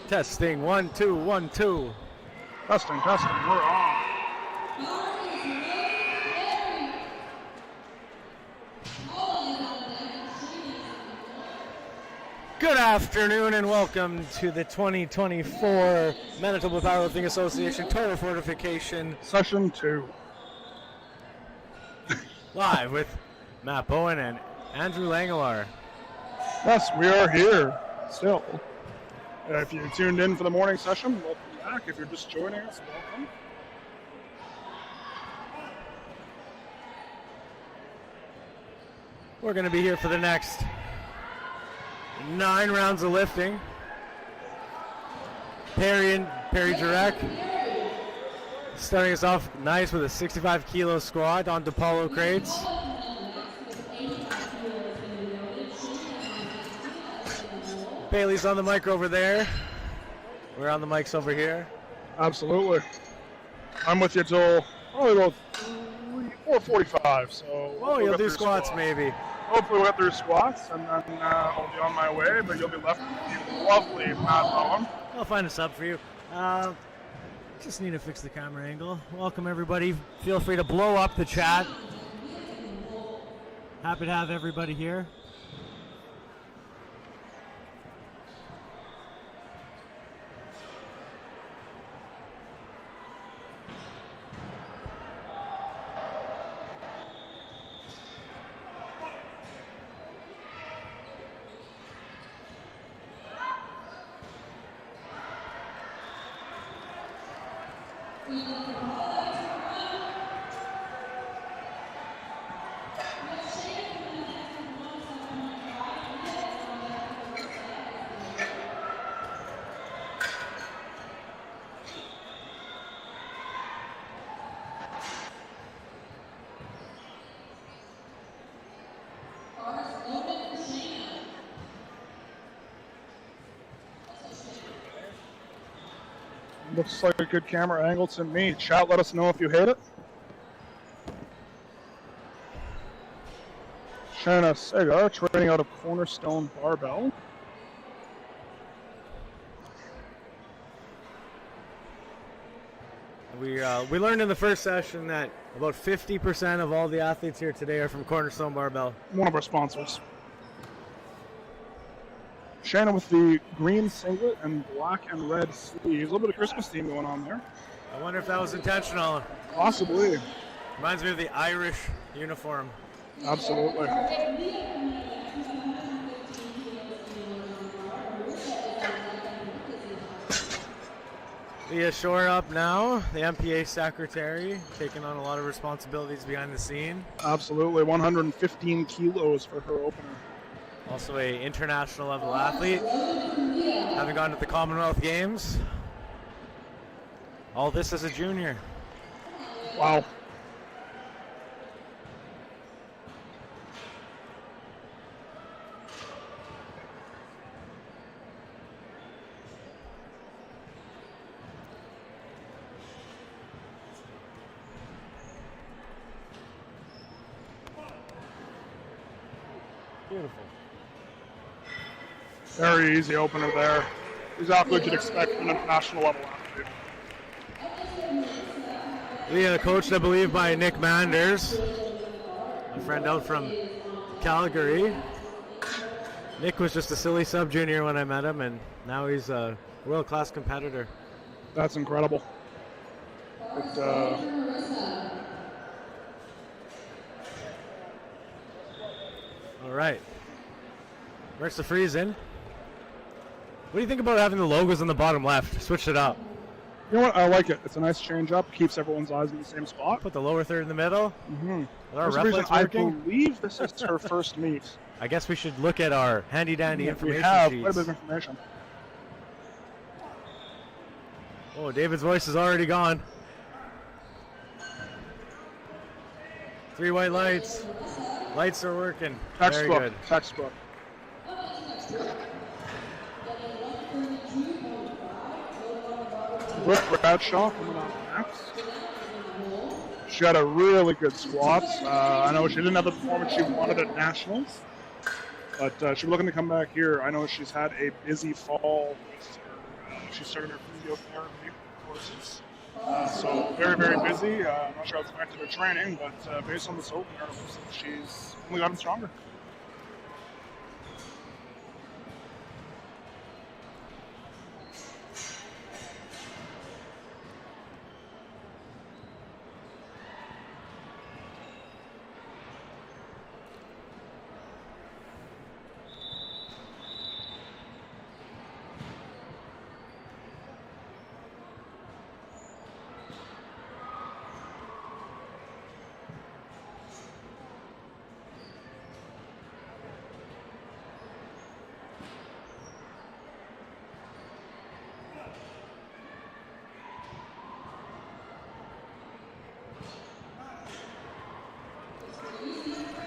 Testing, 1, 2, 1, 2. Testing, we're on. Good afternoon and welcome to the 2024 Manitoba Powerlifting Association Total Fortification Session 2. Live with Matt Bowen and Andrew Langelar. Yes, we are here still. If you tuned in for the morning session, welcome back. If you're just joining us, welcome. We're going to be here for the next 9 rounds of lifting. Perry Jurek starting us off nice with a 65 kilo squat on DePaulo crates. Bailey's on the mic over there. We're on the mics over here. Absolutely. I'm with you till probably about 4:45. So you'll do squats maybe. Hopefully we'll get through squats, and then I'll be on my way, but you'll be left with the lovely Matt Bowen. I'll find a sub for you. Just need to fix the camera angle. Welcome, everybody. Feel free to blow up the chat. Happy to have everybody here. Looks like a good camera angle to me. Chat, let us know if you hate it. Shanna Segar training out of Cornerstone Barbell. We learned in the first session that about 50% of all the athletes here today are from Cornerstone Barbell. One of our sponsors. Shannon with the green singlet and black and red sleeves. A little bit of Christmas theme going on there. I wonder if that was intentional. Possibly. Reminds me of the Irish uniform. Absolutely. Leah Shore up now, the MPA secretary, taking on a lot of responsibilities behind the scene. Absolutely. 115 kilos for her opener. Also a international level athlete, having gone to the Commonwealth Games. All this as a junior. Wow. Beautiful. Very easy opener there. Exactly what you'd expect from an international level athlete. Leah, coached, I believe, by Nick Manders, a friend out from Calgary. Nick was just a silly sub-junior when I met him, and now he's a world-class competitor. That's incredible. All right. Where's the freeze in? What do you think about having the logos on the bottom left? Switch it up. You know what? I like it. It's a nice change up. Keeps everyone's eyes in the same spot. Put the lower third in the middle. Mm-hmm. Our reference working? I believe this is her first meet. I guess we should look at our handy-dandy information we have sheets. quite a bit of information. Oh, David's voice is already gone. 3 white lights. Lights are working. Textbook. Very good. Textbook. Brooke Bradshaw coming up next. She had a really good squat. I know she didn't have the performance she wanted at Nationals, but she's looking to come back here. I know she's had a busy fall with her She started her physiotherapy courses. So very, very busy. I'm not sure how it's affected her training, but based on this opener, it looks like she's only gotten stronger.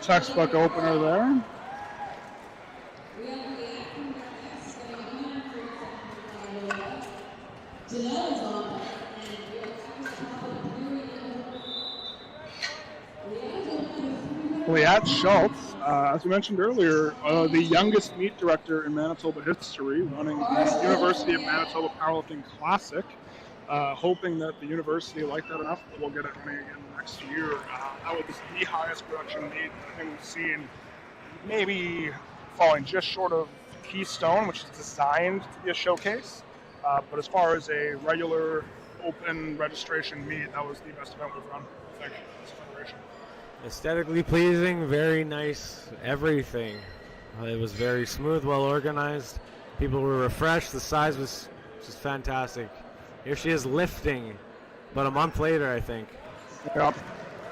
Textbook opener there. Liat Schultz, as we mentioned earlier, the youngest meet director in Manitoba history, running the University of Manitoba Powerlifting Classic, hoping that the university liked that enough that we'll get it running again next year. That was the highest production meet I think we've seen, maybe falling just short of Keystone, which is designed to be a showcase. But as far as a regular open registration meet, that was the best event we've run, I think, as a federation. Aesthetically pleasing, very nice, everything. It was very smooth, well organized. People were refreshed. The size was just fantastic. Here she is lifting, but a month later, I think. Yeah.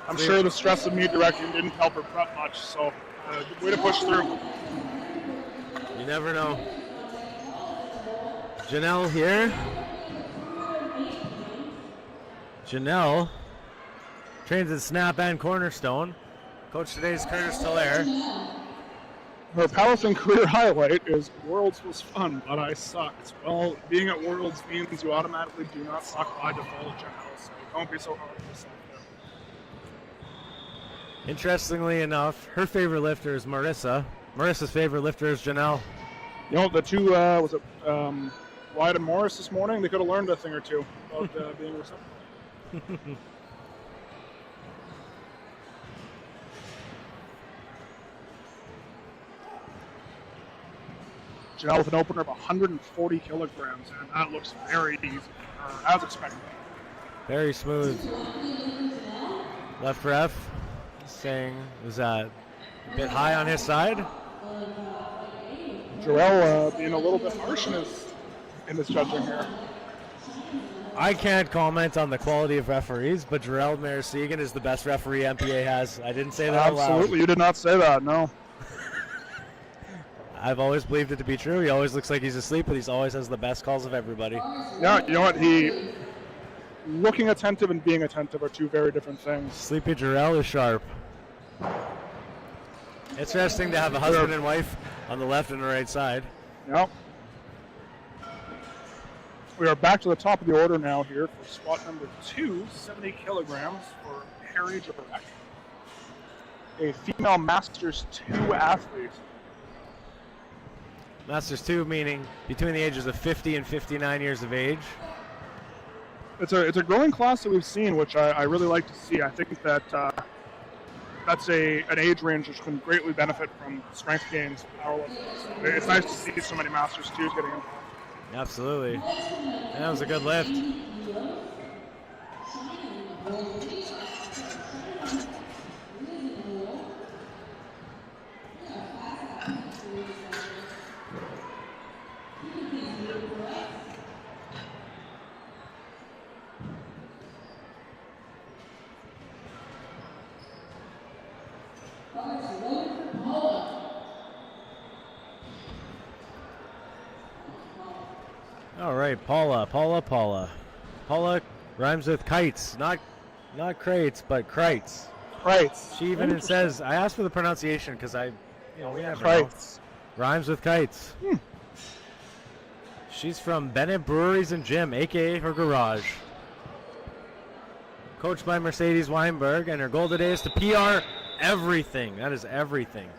I'm sure the stress of meet directing didn't help her prep much, so way to push through. You never know. Janelle here. Janelle trains at Snap and Cornerstone. Coach today is Curtis Tolaire. Her powerlifting career highlight is Worlds was fun, but I sucked. Well, being at Worlds means you automatically do not suck by default, Janelle, so don't be so hard on yourself there. Interestingly enough, her favorite lifter is Marissa. Marissa's favorite lifter is Janelle. You know, the two, was it Wyatt and Morris this morning? They could have learned a thing or two about being receptive. Janelle with an opener of 140 kilograms, and that looks very easy, as expected. Very smooth. Left ref saying it was a bit high on his side. Jarrell being a little bit harsh in his judging here. I can't comment on the quality of referees, but Jarrell Marasegan is the best referee MPA has. I didn't say that out loud. Absolutely, you did not say that, no. I've always believed it to be true. He always looks like he's asleep, but he always has the best calls of everybody. Yeah, you know what? Looking attentive and being attentive are two very different things. Sleepy Jarrell is sharp. Interesting to have a husband and wife on the left and the right side. Yep. We are back to the top of the order now here for squat number 2, 70 kilograms for Harry Jarek, a female Masters 2 athlete. Masters 2 meaning between the ages of 50 and 59 years of age. It's a growing class that we've seen, which I really like to see. I think that that's an age range which can greatly benefit from strength gains, powerlifting. So it's nice to see so many Masters 2s getting involved. Absolutely. And that was a good lift. All right, Paula. Paula rhymes with kites, not crates, but krites. Krites. She even says, I asked for the pronunciation because we never Krites. know. Rhymes with kites. She's from Bennett Breweries and Gym, aka her garage. Coached by Mercedes Weinberg, and her goal today is to PR everything. That is everything.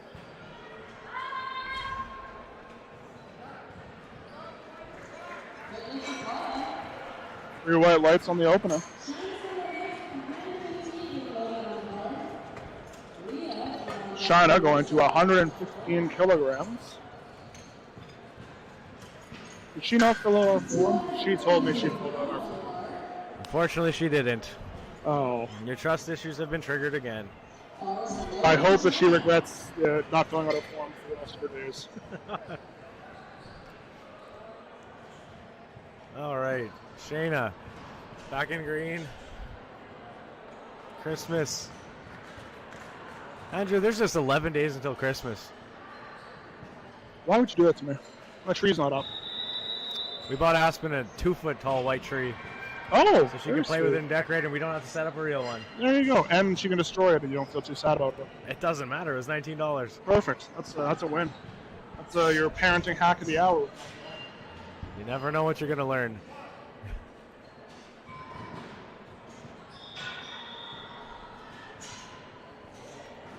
3 white lights on the opener. China going to 115 kilograms. Did she not fill out our form? She told me she filled out our form. Unfortunately, she didn't. Oh. Your trust issues have been triggered again. I hope that she regrets not filling out her form for the rest of her days. All right, Shayna, back in green. Christmas. Andrew, there's just 11 days until Christmas. Why would you do that to me? My tree's not up. We bought Aspen a 2-foot tall white tree. Oh, so she can play with it and decorate, and we don't have to set up a real one. There you go, and she can destroy it, and you don't feel too sad about it. It doesn't matter. It was $19. Perfect. That's a win. That's your parenting hack of the hour. You never know what you're gonna learn.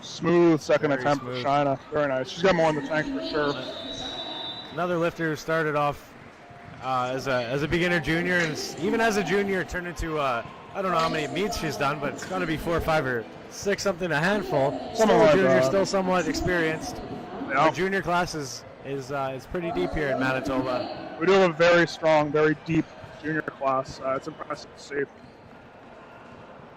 Smooth second Very attempt smooth. for China. Very nice. She's got more in the tank for sure. Another lifter who started off as a beginner junior, and even as a junior turned into I don't know how many meets she's done, but it's got to be 4 or 5 or 6, something, a handful. Still a junior, still somewhat experienced. Yeah. Our junior class is pretty deep here in Manitoba. We do have a very strong, very deep junior class. It's impressive to see.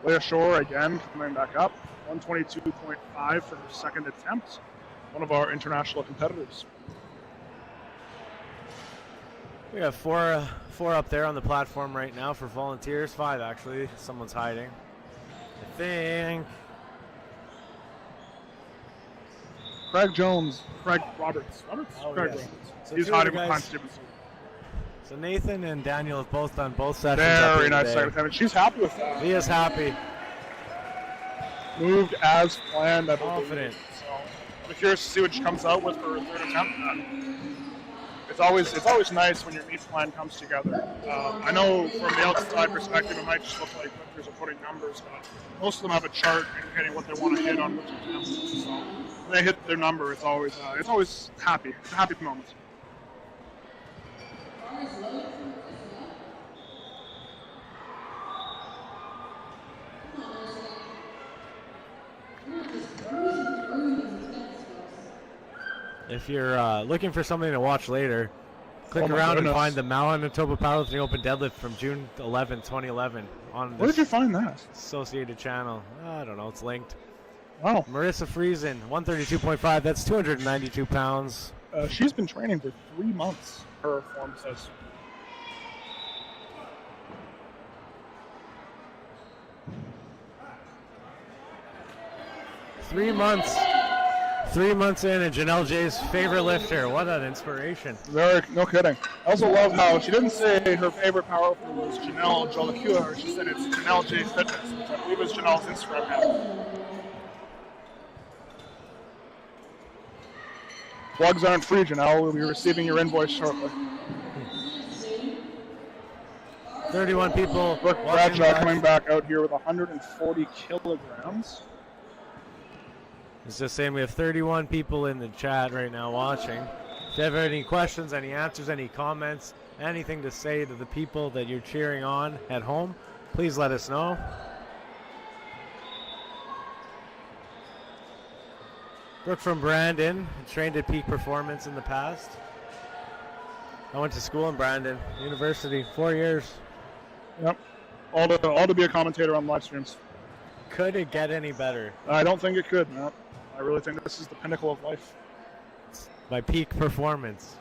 Leah Shore again coming back up. 122.5 for her second attempt. One of our international competitors. We have four up there on the platform right now for volunteers. 5 actually. Someone's hiding, I think. Craig Roberts. Oh, Craig yes. Roberts. So He's two of hiding the guys- behind Stevenson. So Nathan and Daniel have both done both sessions. up Very here nice today. second attempt. She's happy with that. Leah's happy, Moved as planned. I believe. confident. So I'm curious to see what she comes out with for her third attempt. It's always nice when your meet plan comes together. I know from the outside perspective it might just look like lifters are putting numbers, but most of them have a chart indicating what they want to hit on which attempts. So when they hit their number, it's always happy. It's a happy moment. If you're looking for something to watch later, click Oh my around goodness. and find the Manitoba Powerlifting Open Deadlift from June 11, 2011 on Where this did you find that? associated channel. I don't know, it's linked. Wow. Marissa Friesen, 132.5, that's 292 pounds. She's been training for 3 months, her form says. Three months in, and Janelle J's favorite lifter. What an inspiration. No kidding. I also love how she didn't say her favorite powerlifter was Janelle Jolacua. She said it's Janelle J Fitness, which I believe is Janelle's Instagram handle. Plugs aren't free, Janelle. We'll be receiving your invoice shortly. 31 people. Brooke watching Bradshaw live. coming back out here with 140 kilograms. It's just saying we have 31 people in the chat right now watching. If you have any questions, any answers, any comments, anything to say to the people that you're cheering on at home, please let us know. Brooke from Brandon, trained at Peak Performance in the past. I went to school in Brandon University, 4 years. Yep. All to be a commentator on live streams. Could it get any better? I don't think it could, no. I really think this is the pinnacle of life. By Peak Performance.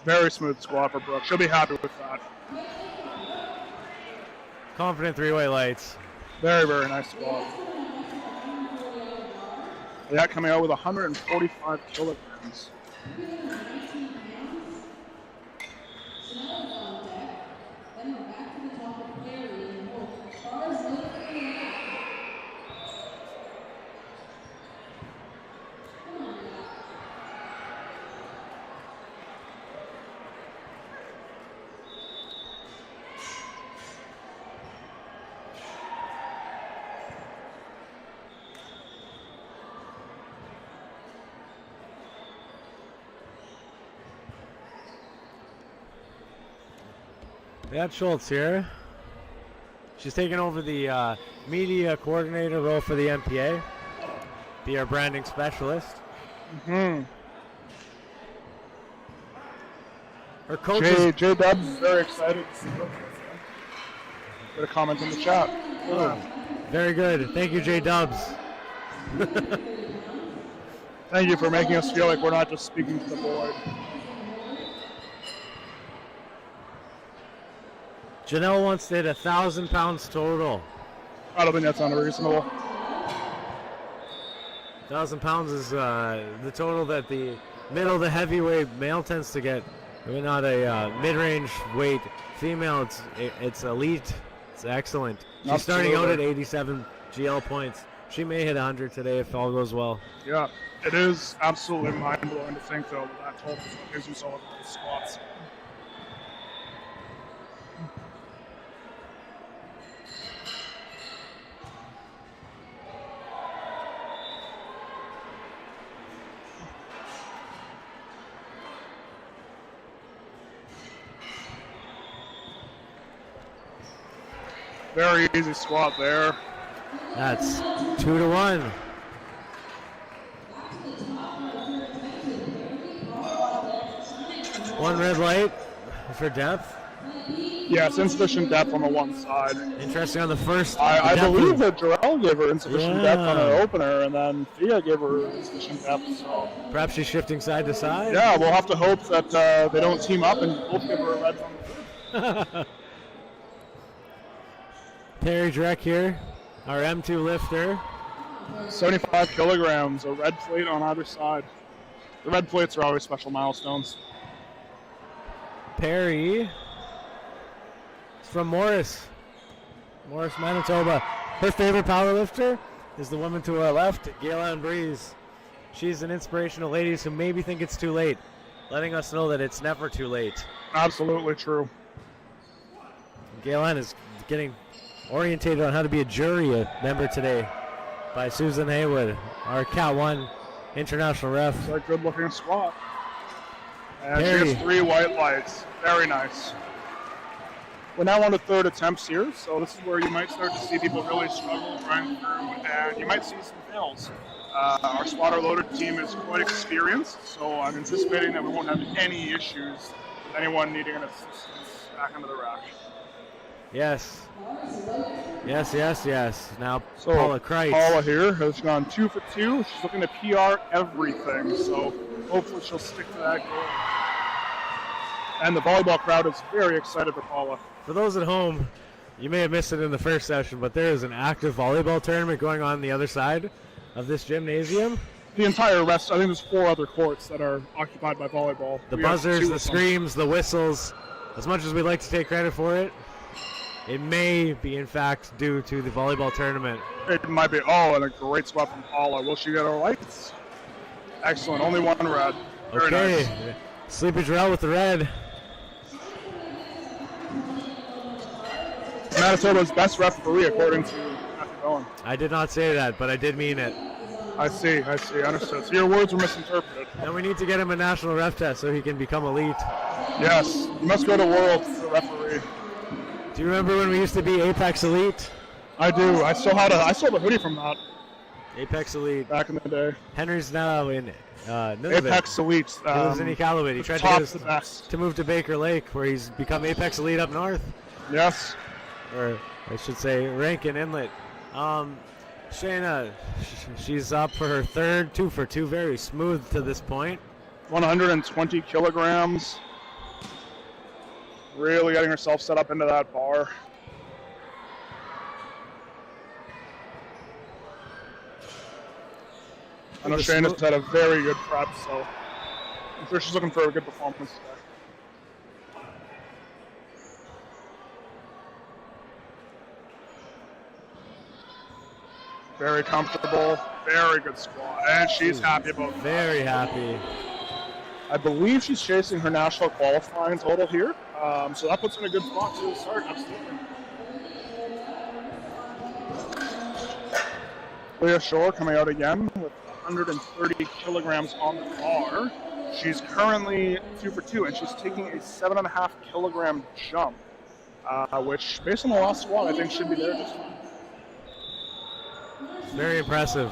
Very smooth squat for Brooke. She'll be happy with that. Confident three-way lights. Very, very nice squat. Yeah, coming out with 145 kilograms. Leah Schultz here. She's taking over the media coordinator role for the MPA. Be our branding specialist. Mm-hmm. Her coach is... J Dubs is very excited to see her. Got a comment in the chat. Oh, very good. Thank you, J Dubs. Thank you for making us feel like we're not just speaking to the void. Janelle once did 1,000 pounds total. I don't think that's unreasonable. 1,000 pounds is the total that the middle to heavyweight male tends to get. We're not a mid-range weight female. It's elite. It's excellent. She's starting out at 87 GL points. She may hit 100 today if all goes well. Yeah, it is absolutely mind-blowing to think, though, that total gives you so many squats. Very easy squat there. That's 2-1. One red light for depth. Yeah, it's insufficient depth on the one side. Interesting on the first. I believe that Jarrell gave her insufficient depth on her opener, and then Thea gave her insufficient depth. So perhaps she's shifting side to side? Yeah, we'll have to hope that they don't team up and both give her a red from the third. Perry Dreck here, our M2 lifter. 75 kilograms, a red plate on either side. The red plates are always special milestones. Perry is from Morris, Manitoba. Her favorite powerlifter is the woman to our left, Galen Breeze. She's an inspiration to ladies who maybe think it's too late, letting us know that it's never too late. Absolutely true. Galen is getting orientated on how to be a jury member today by Susan Haywood, our Cat 1 international ref. It's a good looking squat. And Perry. she has 3 white lights. Very nice. We're now on to third attempts here, so this is where you might start to see people really struggle, grind through, and you might see some fails. Our spotter loader team is quite experienced, so I'm anticipating that we won't have any issues with anyone needing an assistance back into the rack. Yes. Now, So Paula Kreitz. Paula here has gone 2 for 2. She's looking to PR everything, so hopefully she'll stick to that goal. And the volleyball crowd is very excited for Paula. For those at home, you may have missed it in the first session, but there is an active volleyball tournament going on the other side of this gymnasium. The entire rest, I think there's 4 other courts that are occupied by volleyball. The buzzers, the screams, the whistles, as much as we'd like to take credit for it, it may be, in fact, due to the volleyball tournament. It might be. Oh, and a great spot from Paula. Will she get her lights? Excellent. Only 1 red. Very okay. nice. Sleepy Jarrell with the red. Manitoba's best referee, according to Matthew Bowen. I did not say that, but I did mean it. I see. Understood. So your words were misinterpreted. And we need to get him a national ref test so he can become elite. Yes. You must go to Worlds as a referee. Do you remember when we used to be Apex Elite? I do. I still the hoodie from that. Apex Elite. Back in the day. Henry's now in Nunavut. Apex Elite. He lives in Iqaluit. He tried to get us to move to Baker Lake, where he's become Apex Elite up north. Yes. Or I should say Rankin Inlet. Shayna, she's up for her third 2 for 2. Very smooth to this point. 120 kilograms. Really getting herself set up into that bar. I know Shayna's had a very good prep, so I'm sure she's looking for a good performance today. Very comfortable, very good squat, and she's happy about that. Very happy. I believe she's chasing her national qualifying total here, so that puts her in a good spot to start, absolutely. Leah Shore coming out again with 130 kilograms on the bar. She's currently 2 for 2, and she's taking a 7.5 kilogram jump. which, based on the last squat, I think should be there just fine. Very impressive.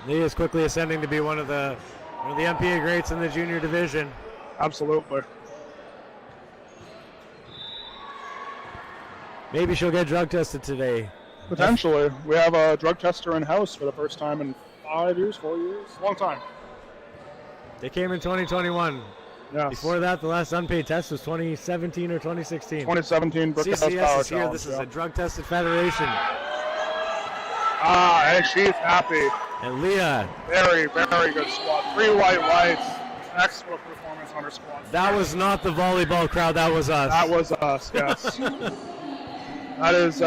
Lee is quickly ascending to be one of the MPA greats in the junior division. Absolutely. Maybe she'll get drug tested today. Potentially. We have a drug tester in-house for the first time in 5 years, 4 years, long time. They came in 2021. Yes. Before that, the last unpaid test was 2017 or 2016. 2017 Brookhouse CCS Power is here. Challenge, This is a drug-tested federation. And she's happy. And Leah. Very, very good squat. 3 white lights. Excellent performance on her squat. That was not the volleyball crowd. That was us. That was us, yes. That was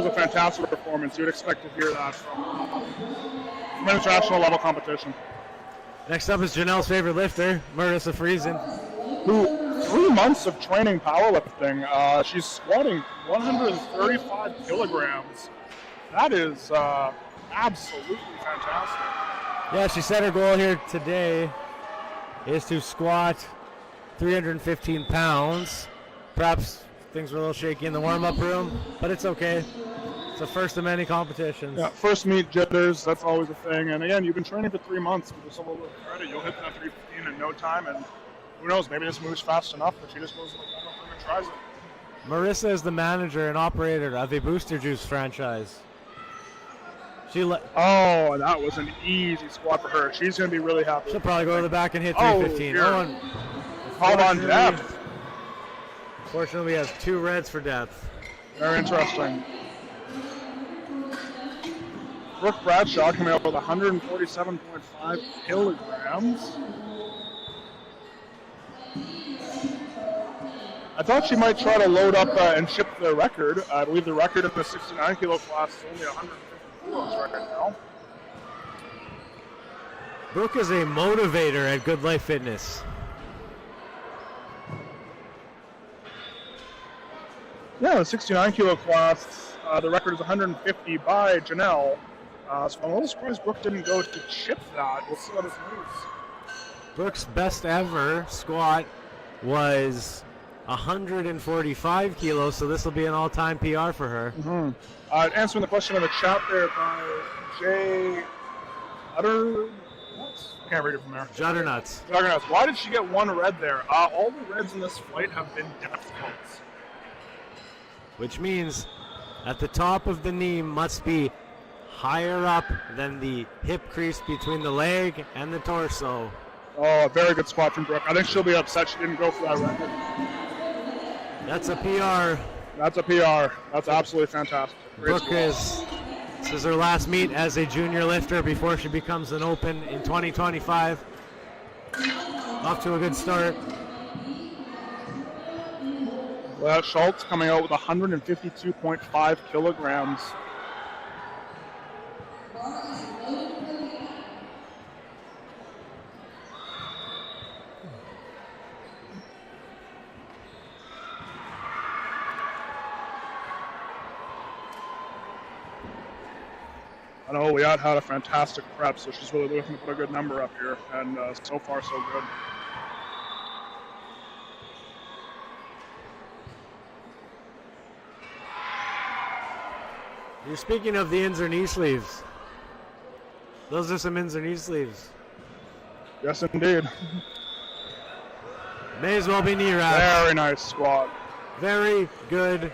a fantastic performance. You would expect to hear that from international level competition. Next up is Janelle's favorite lifter, Marissa Friesen. Who 3 months of training powerlifting. She's squatting 135 kilograms. That is absolutely fantastic. Yeah, she said her goal here today is to squat 315 pounds. Perhaps things were a little shaky in the warm-up room, but it's okay. It's the first of many competitions. Yeah, first meet jitters, that's always a thing. And again, you've been training for 3 months. With just a little bit of credit, you'll hit that 315 in no time. And who knows, maybe this moves fast enough that she just goes to the warm-up room and tries it. Marissa is the manager and operator of a Booster Juice franchise. Oh, that was an easy squat for her. She's going to be really happy. She'll probably go to the back and hit 315. Called on depth. Fortunately, we have 2 reds for depth. Very interesting. Brooke Bradshaw coming up with 147.5 kilograms. I thought she might try to load up and ship the record. I believe the record in the 69 kilo class is only 150 kilos right now. Brooke is a motivator at Good Life Fitness. Yeah, the 69 kilo class, the record is 150 by Janelle. So I'm a little surprised Brooke didn't go to chip that. We'll see how this moves. Brooke's best ever squat was 145 kilos, so this will be an all-time PR for her. Mm-hmm. Answering the question in the chat there by Jay Utter. I can't read it from there. Juggernuts. Juggernuts. Why did she get 1 red there? All the reds in this flight have been depth codes. Which means at the top of the knee must be higher up than the hip crease between the leg and the torso. Oh, a very good squat from Brooke. I think she'll be upset she didn't go for that record. That's a PR. That's a PR. That's absolutely fantastic. Brooke this is her last meet as a junior lifter before she becomes an open in 2025. Off to a good start. Schultz coming out with 152.5 kilograms. I know Liat had a fantastic prep, so she's really looking to put a good number up here, and so far so good. You're speaking of the ins or knee sleeves. Those are some ins or knee sleeves. Yes, indeed. May as well be knee wraps. Very nice squat. Very good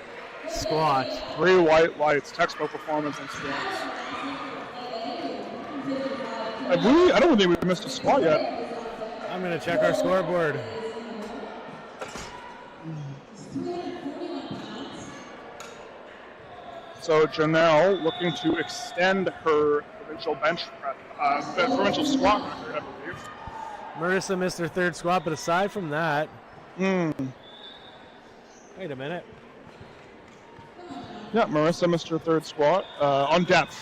squat. 3 white lights, textbook performance and squats. I don't think we missed a squat yet. I'm going to check our scoreboard. So Janelle looking to extend her provincial bench prep, provincial squat record, I believe. Marissa missed her 3rd squat, but aside from that... Wait a minute. Yeah, Marissa missed her 3rd squat on depth.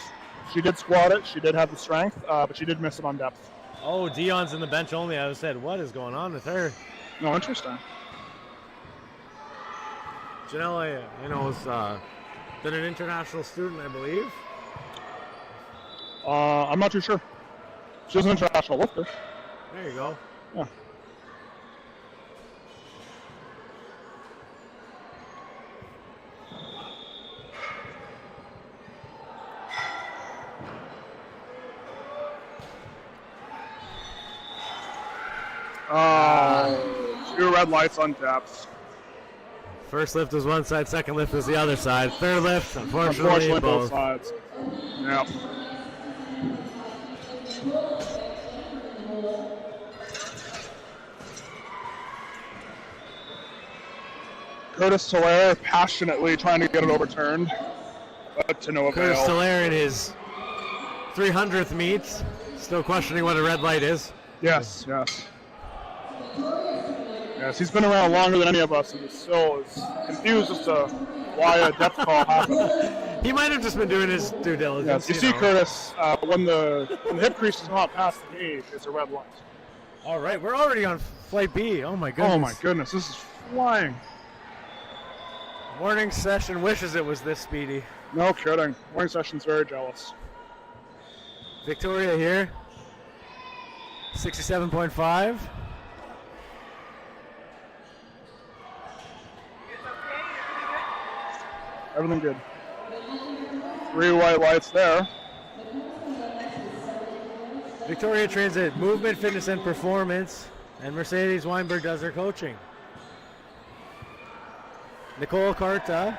She did squat it, she did have the strength, but she did miss it on depth. Oh, Dion's in the bench only. I said, what is going on with her? No, interesting. Janelle, has been an international student, I believe. I'm not too sure. She's an international lifter. There you go. Yeah. red lights on depth. First lift was one side, second lift was the other side. Third lift, unfortunately both sides. Yep. Curtis Hilaire passionately trying to get it overturned, but to no avail. Curtis Hilaire in his 300th meet, still questioning what a red light is. Yes, yes. Yes, he's been around longer than any of us, and he still is confused as to why a depth call happened. He might have just been doing his due diligence. Yes, you see, Curtis, when the hip crease is not past the gauge, it's a red light. All right, we're already on flight B. Oh my goodness. Oh my goodness, this is flying. Morning session wishes it was this speedy. No kidding. Morning session's very jealous. Victoria here, 67.5. Everything good. 3 white lights there. Victoria trains at Movement, Fitness, and Performance, and Mercedes Weinberg does her coaching. Nicole Carta.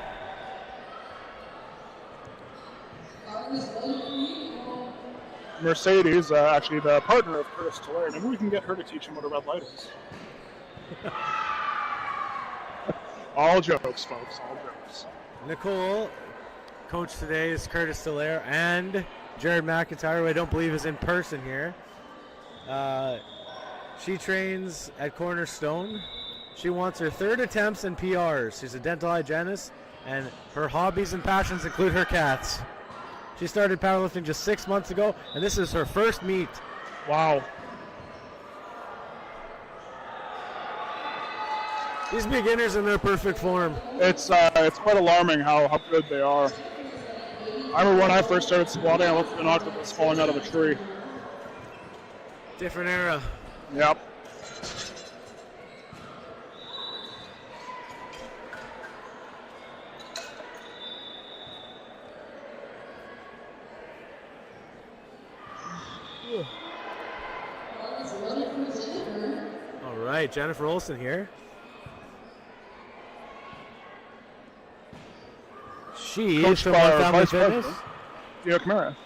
Mercedes, actually the partner of Curtis Hilaire. Maybe we can get her to teach him what a red light is. All jokes, folks, all jokes. Nicole, coach today is Curtis Hilaire and Jared McIntyre, who I don't believe is in person here. She trains at Cornerstone. She wants her 3rd attempts and PRs. She's a dental hygienist, and her hobbies and passions include her cats. She started powerlifting just 6 months ago, and this is her first meet. Wow. These beginners in their perfect form. It's quite alarming how good they are. I remember when I first started squatting, I looked at an octopus falling out of a tree. Different era. Yep. All right, Jennifer Olsen here. She is from One Family Fitness. Yeah, Kamara.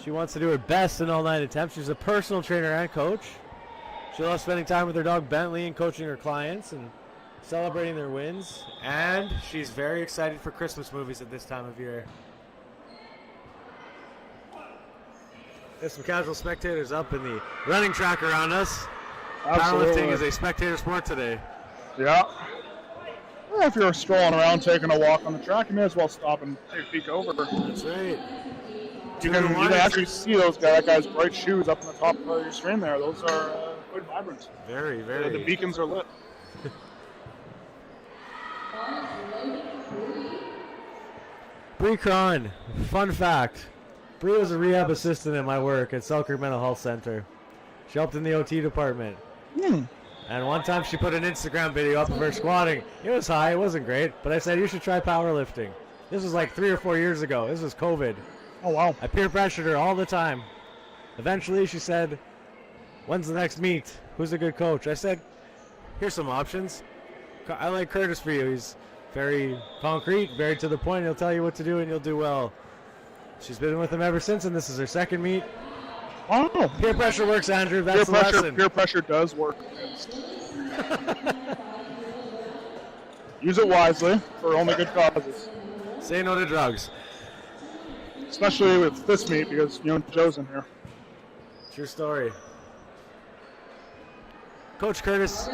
She wants to do her best in all 9 attempts. She's a personal trainer and coach. She loves spending time with her dog Bentley and coaching her clients and celebrating their wins. And she's very excited for Christmas movies at this time of year. There's some casual spectators up in the running track around us. Absolutely. Powerlifting is a spectator sport today. Yeah. Well, if you're strolling around taking a walk on the track, you may as well stop and take a peek over. That's right. You can actually see that guy's bright shoes up in the top of your screen there. Those are quite vibrant. Very, very. The beacons are lit. Bree Cron, fun fact. Bree was a rehab assistant at my work at Selkirk Mental Health Center. She helped in the OT department. And one time she put an Instagram video up of her squatting. It was high, it wasn't great, but I said, you should try powerlifting. This was like 3 or 4 years ago. This was COVID. Oh, wow. I peer pressured her all the time. Eventually she said, when's the next meet? Who's a good coach? I said, here's some options. I like Curtis for you. He's very concrete, very to the point. He'll tell you what to do and you'll do well. She's been with him ever since, and this is her 2nd meet. Oh. Peer pressure works, Andrew. That's the lesson. Peer pressure does work. Use it wisely for only good causes. Say no to drugs. Especially with this meet because Joe's in here. True story. Coach Curtis,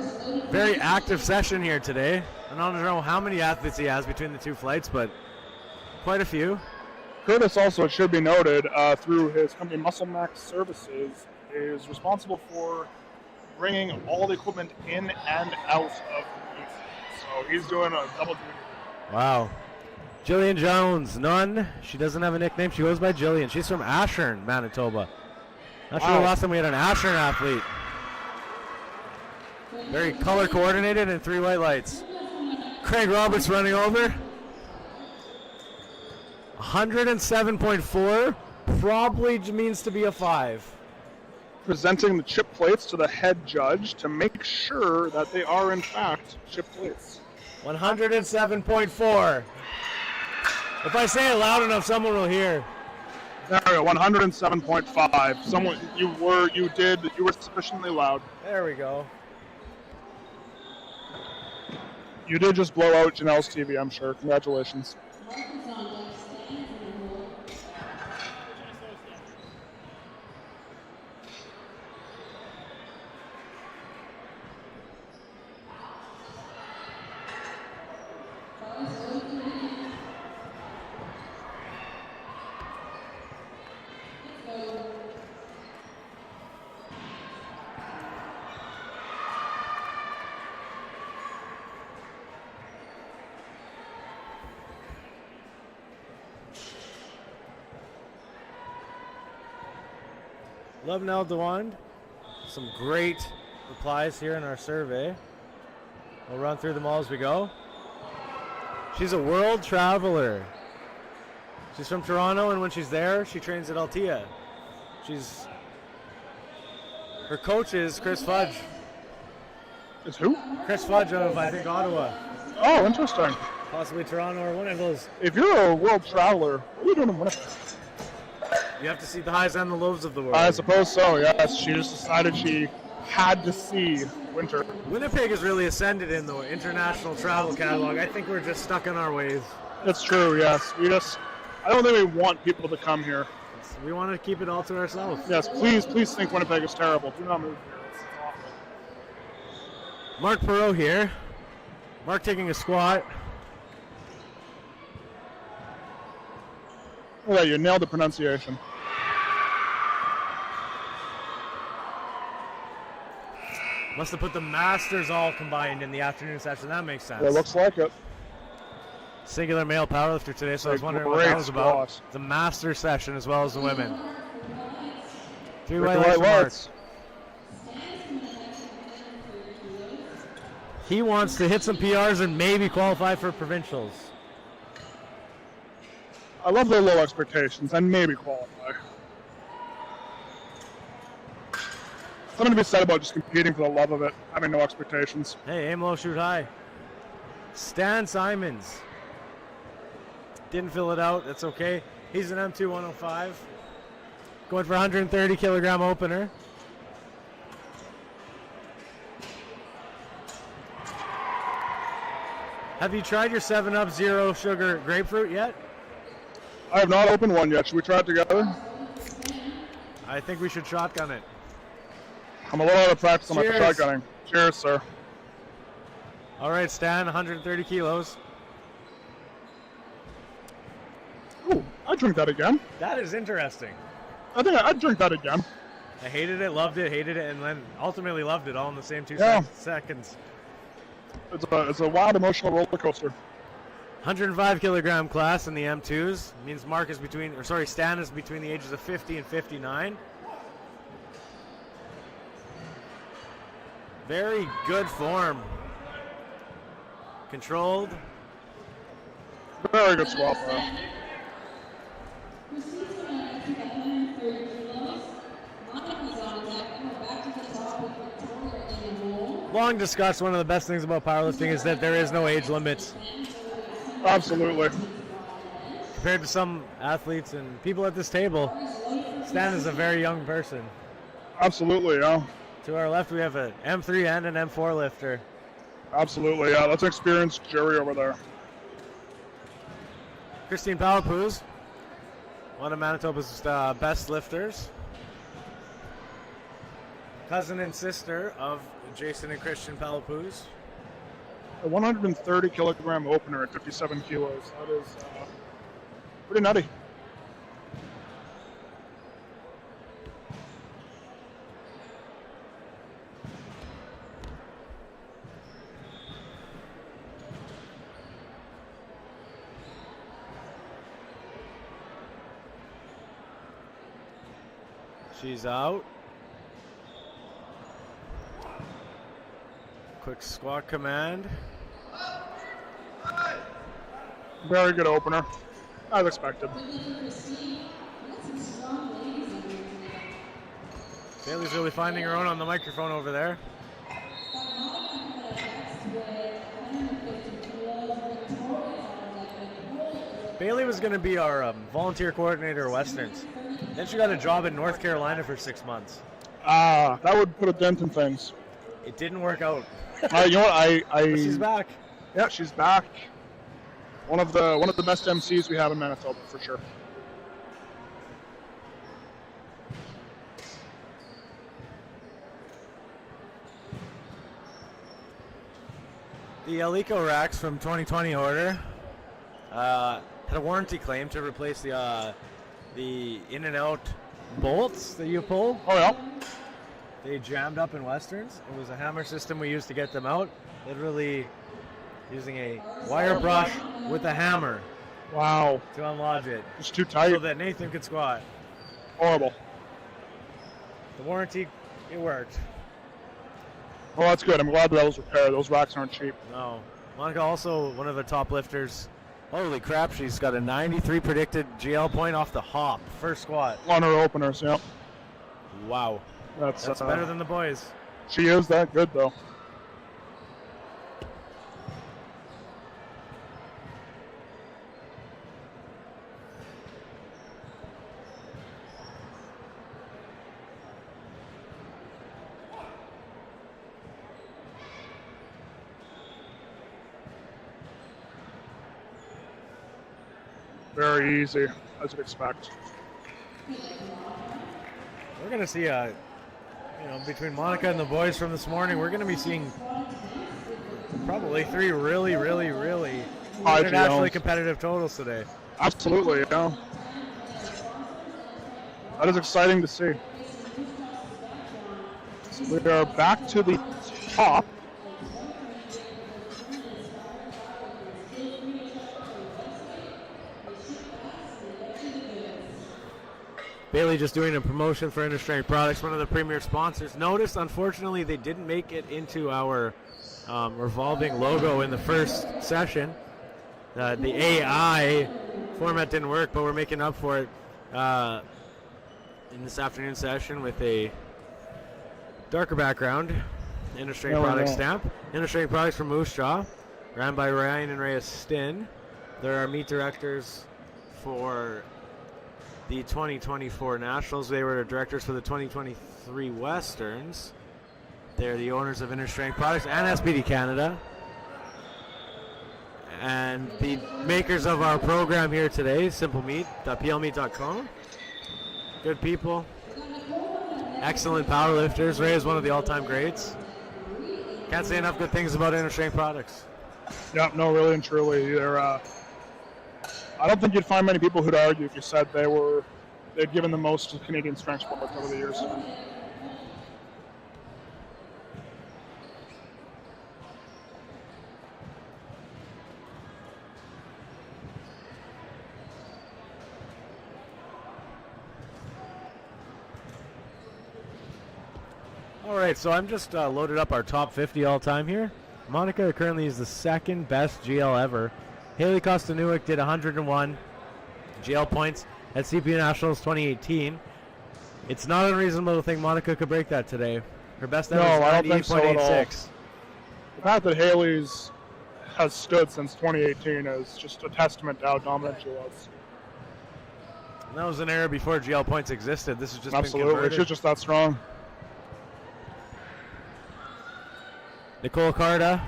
very active session here today. I don't know how many athletes he has between the 2 flights, but quite a few. Curtis also, it should be noted, through his company Muscle Max Services, is responsible for bringing all the equipment in and out of the meet. So he's doing a double duty. Wow. Jillian Jones, none. She doesn't have a nickname. She goes by Jillian. She's from Ashern, Manitoba. Not sure the last time we had an Ashern athlete. Very color coordinated and 3 white lights. Craig Roberts running over. 107.4 probably means to be a 5. presenting the chip plates to the head judge to make sure that they are in fact chip plates. 107.4. If I say it loud enough, someone will hear. There we go, 107.5. Someone, you were sufficiently loud. There we go. You did just blow out Janelle's TV, I'm sure. Congratulations. Love Nell DeWand. Some great replies here in our survey. We'll run through them all as we go. She's a world traveler. She's from Toronto, and when she's there, she trains at Altea. Her coach is Chris Fudge. Is who? Chris Fudge of, I think, Ottawa. Oh, interesting. Possibly Toronto or one of those. If you're a world traveler, what are you doing in Winnipeg? You have to see the highs and the lows of the world. I suppose so, yes. She just decided she had to see winter. Winnipeg has really ascended in the international travel catalog. I think we're just stuck in our ways. That's true, yes. I don't think we want people to come here. We want to keep it all to ourselves. Yes, please think Winnipeg is terrible. Do not move here. It's awful. Mark Perot here. Mark taking a squat. Oh, you nailed the pronunciation. Must have put the masters all combined in the afternoon session. That makes sense. It looks like it. Singular male powerlifter today, so I was wondering what that was about. The master session as well as the women. Three white lights. He wants to hit some PRs and maybe qualify for provincials. I love their low expectations and maybe qualify. Something to be said about just competing for the love of it, having no expectations. Hey, aim low, shoot high. Stan Simons. Didn't fill it out, that's okay. He's an M2 105. Going for 130 kilogram opener. Have you tried your 7-Up Zero Sugar Grapefruit yet? I have not opened one yet. Should we try it together? I think we should shotgun it. I'm a little out of practice on my Cheers. shotgunning. Cheers, sir. All right, Stan, 130 kilos. Ooh, I'd drink that again. That is interesting. I think I'd drink that again. I hated it, hated it, and then ultimately loved it all in the same 2 seconds. It's a wild emotional roller coaster. 105 kilogram class in the M2s means Stan is between the ages of 50 and 59. Very good form. Controlled. Very good squat for him. Long discussed, one of the best things about powerlifting is that there is no age limit. Absolutely. Compared to some athletes and people at this table, Stan is a very young person. Absolutely, yeah. To our left, we have an M3 and an M4 lifter. Absolutely, yeah. That's an experienced jury over there. Christine Palapuz, one of Manitoba's best lifters. Cousin and sister of Jason and Christian Palapuz. A 130 kilogram opener at 57 kilos. That is pretty nutty. She's out. Quick squat command. Very good opener, as expected. Bailey's really finding her own on the microphone over there. Bailey was going to be our volunteer coordinator at Westerns. Then she got a job in North Carolina for 6 months. That would put a dent in things. It didn't work out. You know what? But she's back. Yeah, she's back. One of the best MCs we have in Manitoba for sure. The Alico racks from 2020 order had a warranty claim to replace the in and out bolts that you pull. Oh yeah. They jammed up in Westerns. It was a hammer system we used to get them out. Literally using a wire brush with a hammer. Wow. To unlodge it. It's too tight. So that Nathan could squat. Horrible. The warranty, it worked. Well, that's good. I'm glad that was repaired. Those racks aren't cheap. No. Monica also one of the top lifters. Holy crap, she's got a 93 predicted GL point off the hop. First squat. On her openers, yeah. Wow. That's better than the boys. She is that good, though. Very easy, as you'd expect. We're going to see between Monica and the boys from this morning, we're going to be seeing probably 3 really, really, really high internationally competitive totals today. Absolutely, yeah. That is exciting to see. So we are back to the top. Bailey just doing a promotion for Inner Strength Products, one of the premier sponsors. Notice, unfortunately, they didn't make it into our revolving logo in the first session. The AI format didn't work, but we're making up for it in this afternoon session with a darker background. Inner Strength Products stamp. Inner Strength Products from Moose Jaw, ran by Ryan and Reyes Stin. They're our meet directors for the 2024 Nationals. They were directors for the 2023 Westerns. They're the owners of Inner Strength Products and SPD Canada. And the makers of our program here today, simplemeat.plmeat.com. Good people. Excellent powerlifters. Ray is one of the all-time greats. Can't say enough good things about Inner Strength Products. Yeah, no, really and truly. I don't think you'd find many people who'd argue if you said they'd given the most to Canadian strength sports over the years. All right, so I'm just loaded up our top 50 all-time here. Monica currently is the second best GL ever. Haley Kostanuik did 101 GL points at CPU Nationals 2018. It's not unreasonable to think Monica could break that today. Her best ever is 98.86. The fact that Haley's has stood since 2018 is just a testament to how dominant she was. And that was an era before GL points existed. This has just Absolutely. been converted. She's just that strong. Nicole Carta.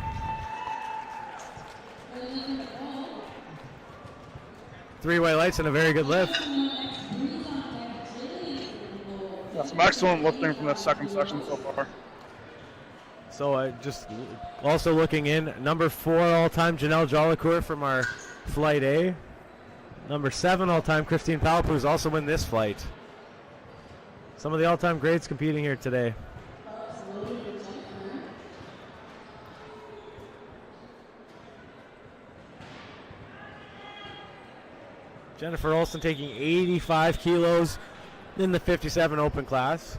Three white lights and a very good lift. Yeah, some excellent lifting from the second session so far. So just also looking in, number 4 all-time Janelle Jolicoeur from our flight A. Number 7 all-time Christine Palp, who's also in this flight. Some of the all-time greats competing here today. Jennifer Olson taking 85 kilos in the 57 open class.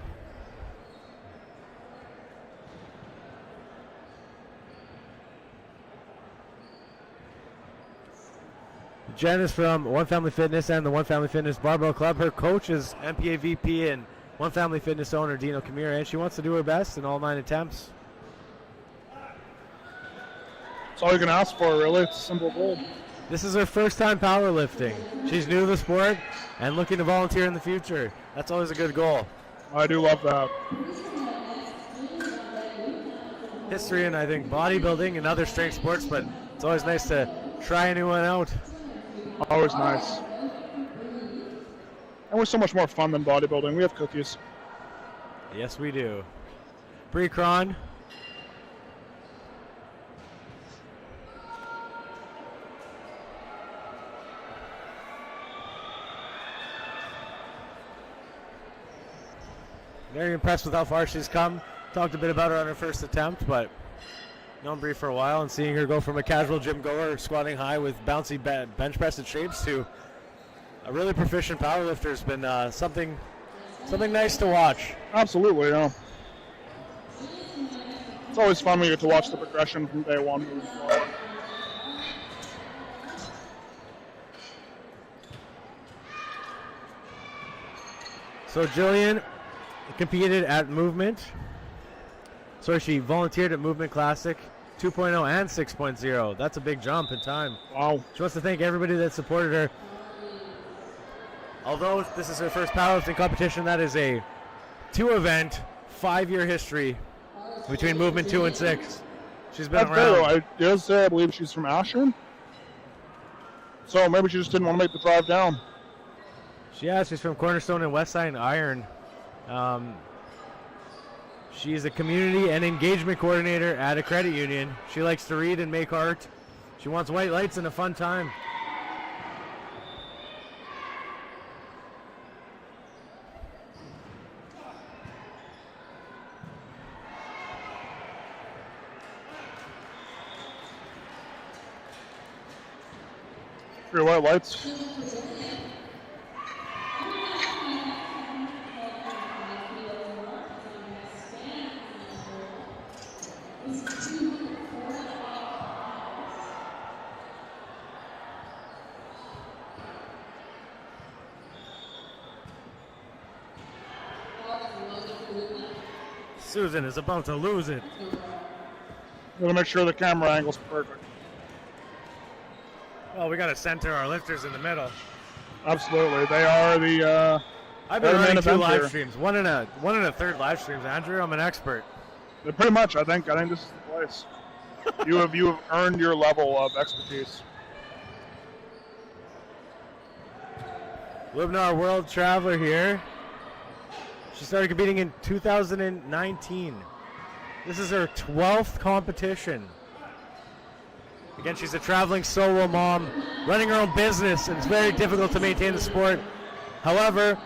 Jen is from One Family Fitness and the One Family Fitness Barbell Club. Her coach is MPA VP and One Family Fitness owner, Dino Kamira, and she wants to do her best in all 9 attempts. That's all you can ask for, really. It's a simple goal. This is her first time powerlifting. She's new to the sport and looking to volunteer in the future. That's always a good goal. I do love that. History in, I think, bodybuilding and other strength sports, but it's always nice to try a new one out. Always nice. And we're so much more fun than bodybuilding. We have cookies. Yes, we do. Bree Cron. Very impressed with how far she's come. Talked a bit about her on her first attempt, but known Bree for a while, and seeing her go from a casual gym goer squatting high with bouncy bench press and shapes to a really proficient powerlifter has been something nice to watch. Absolutely, yeah. It's always fun when you get to watch the progression from day one moving forward. So Jillian competed at Movement. She volunteered at Movement Classic 2.0 and 6.0. That's a big jump in time. Wow. She wants to thank everybody that supported her. Although this is her first powerlifting competition, that is a 2-event, 5-year history between Movement 2 and 6. She's been around. I did say I believe she's from Ashland. So maybe she just didn't want to make the drive down. She's from Cornerstone and Westside Iron. She's a community and engagement coordinator at a credit union. She likes to read and make art. She wants white lights and a fun time. Your white lights. Susan is about to lose it. Gotta make sure the camera angle's perfect. Well, we got to center our lifters in the middle. Absolutely, they are the. I've been running 2 live streams, one and a third live streams. Andrew, I'm an expert. Pretty much, I think this is the place. you have earned your level of expertise. Lubnar World Traveler here. She started competing in 2019. This is her 12th competition. Again, she's a traveling solo mom, running her own business, and it's very difficult to maintain the sport. However,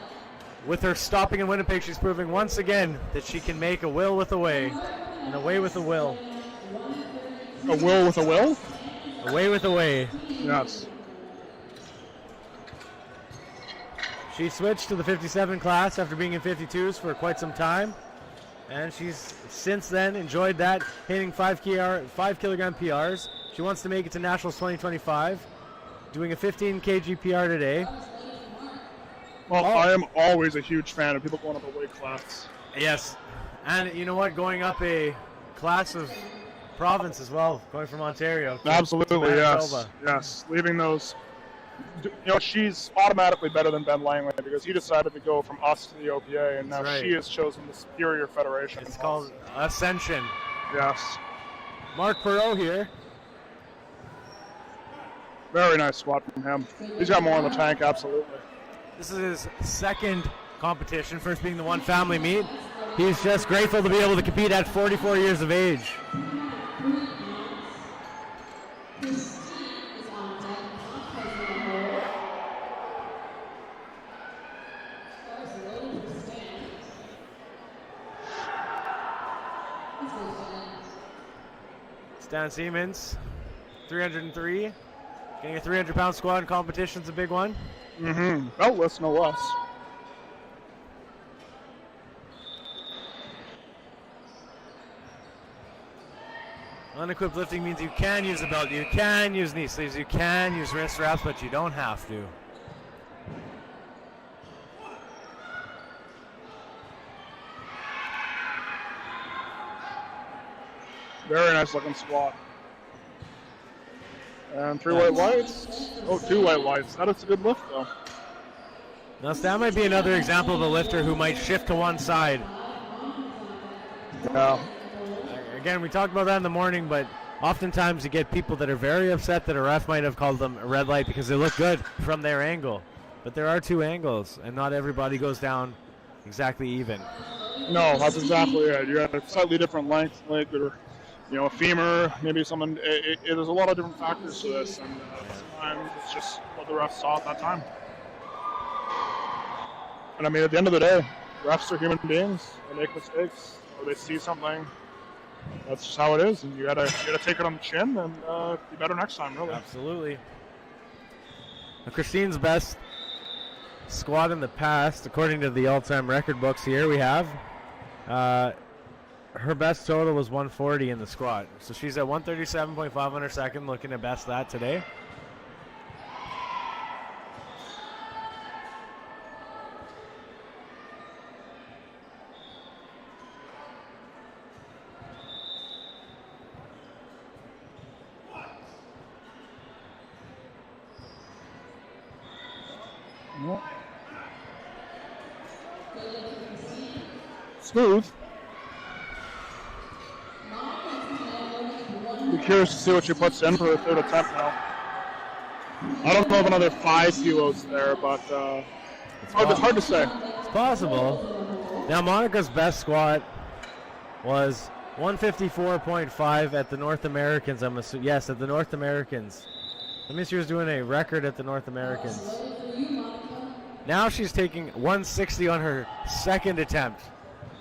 with her stopping in Winnipeg, she's proving once again that she can make a will with a way, and a way with a will. A will with a will? A way with a way. Yes. She switched to the 57 class after being in 52s for quite some time, and she's since then enjoyed that, hitting 5 kilogram PRs. She wants to make it to Nationals 2025, doing a 15 kg PR today. Well, I am always a huge fan of people going up a weight class. Yes, and you know what? Going up a class of province as well, going from Ontario. Absolutely, yes. Yes, leaving those. She's automatically better than Ben Langley because he decided to go from us to the OPA, and now she has chosen the superior federation. It's called Ascension. Yes. Mark Perot here. Very nice squat from him. He's got more in the tank, absolutely. This is his second competition, first being the One Family meet. He's just grateful to be able to compete at 44 years of age. Stan Siemens, 303. Getting a 300-pound squat in competition's a big one. Mm-hmm. Beltless, no less. Unequipped lifting means you can use a belt, you can use knee sleeves, you can use wrist wraps, but you don't have to. Very nice looking squat. And 3 white lights. Oh, 2 white lights. That is a good lift, though. Now, so that might be another example of a lifter who might shift to one side. Yeah. Again, we talked about that in the morning, but oftentimes you get people that are very upset that a ref might have called them a red light because they look good from their angle. But there are 2 angles, and not everybody goes down exactly even. No, that's exactly it. You have a slightly different length, like, or, a femur, maybe someone. There's a lot of different factors to this, and sometimes it's just what the refs saw at that time. And I mean, at the end of the day, refs are human beings. They make mistakes, or they see something. That's just how it is, and you gotta take it on the chin and be better next time. Really. Absolutely. Now, Christine's best squat in the past, according to the all-time record books here, we have her best total was 140 in the squat. So she's at 137.5 on her second, looking to best that today. Smooth. Be curious to see what she puts in for her third attempt now. I don't know if another 5 kilos there, but it's hard to say. It's possible. Now, Monica's best squat was 154.5 at the North Americans. I'm assuming, yes, at the North Americans. That means she was doing a record at the North Americans. Now she's taking 160 on her second attempt.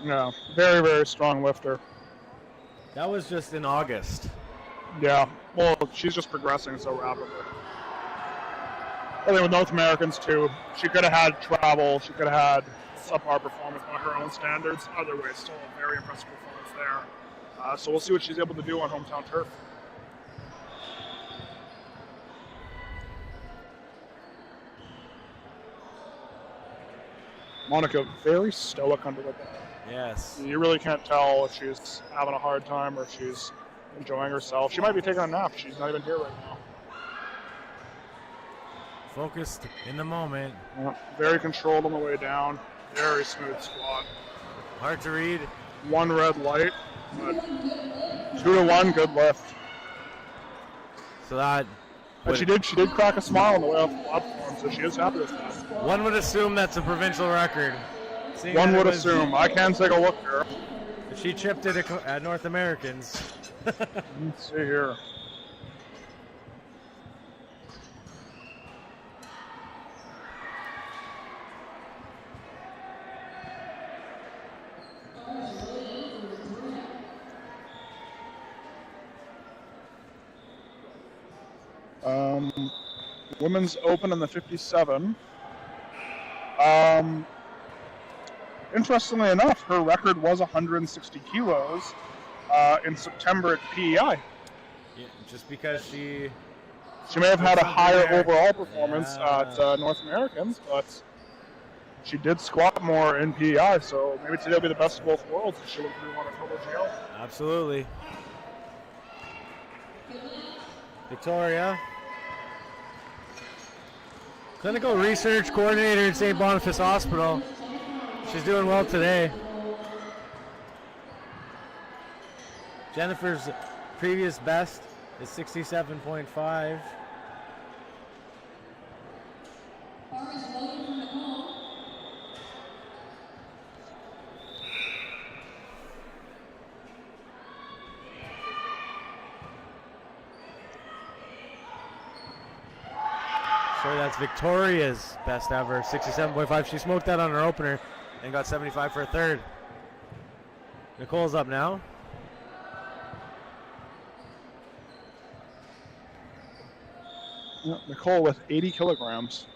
Yeah, very, very strong lifter. That was just in August. Yeah, well, she's just progressing so rapidly. I think with North Americans, too, she could have had travel, she could have had subpar performance by her own standards. Other way, still a very impressive performance there. So we'll see what she's able to do on hometown turf. Monica, very stoic under the bar. Yes. You really can't tell if she's having a hard time or if she's enjoying herself. She might be taking a nap. She's not even here right now. Focused in the moment. Yeah, very controlled on the way down. Very smooth squat. Hard to read. 1 red light, but 2 to 1, good lift. So that. But she did crack a smile on the way off the platform, so she is happy with that. One would assume that's a provincial record. One would assume. I can take a look here. If she chipped it at North Americans. Let's see here. Women's Open in the 57. Interestingly enough, her record was 160 kilos in September at PEI. Yeah, just because she may have had a higher overall performance at North Americans, but she did squat more in PEI, so maybe today will be the best of both worlds if she would improve on her total GL. Absolutely. Victoria, clinical research coordinator at St. Boniface Hospital. She's doing well today. Jennifer's previous best is 67.5. Sorry, that's Victoria's best ever, 67.5. She smoked that on her opener and got 75 for a third. Nicole's up now. Yeah, Nicole with 80 kilograms.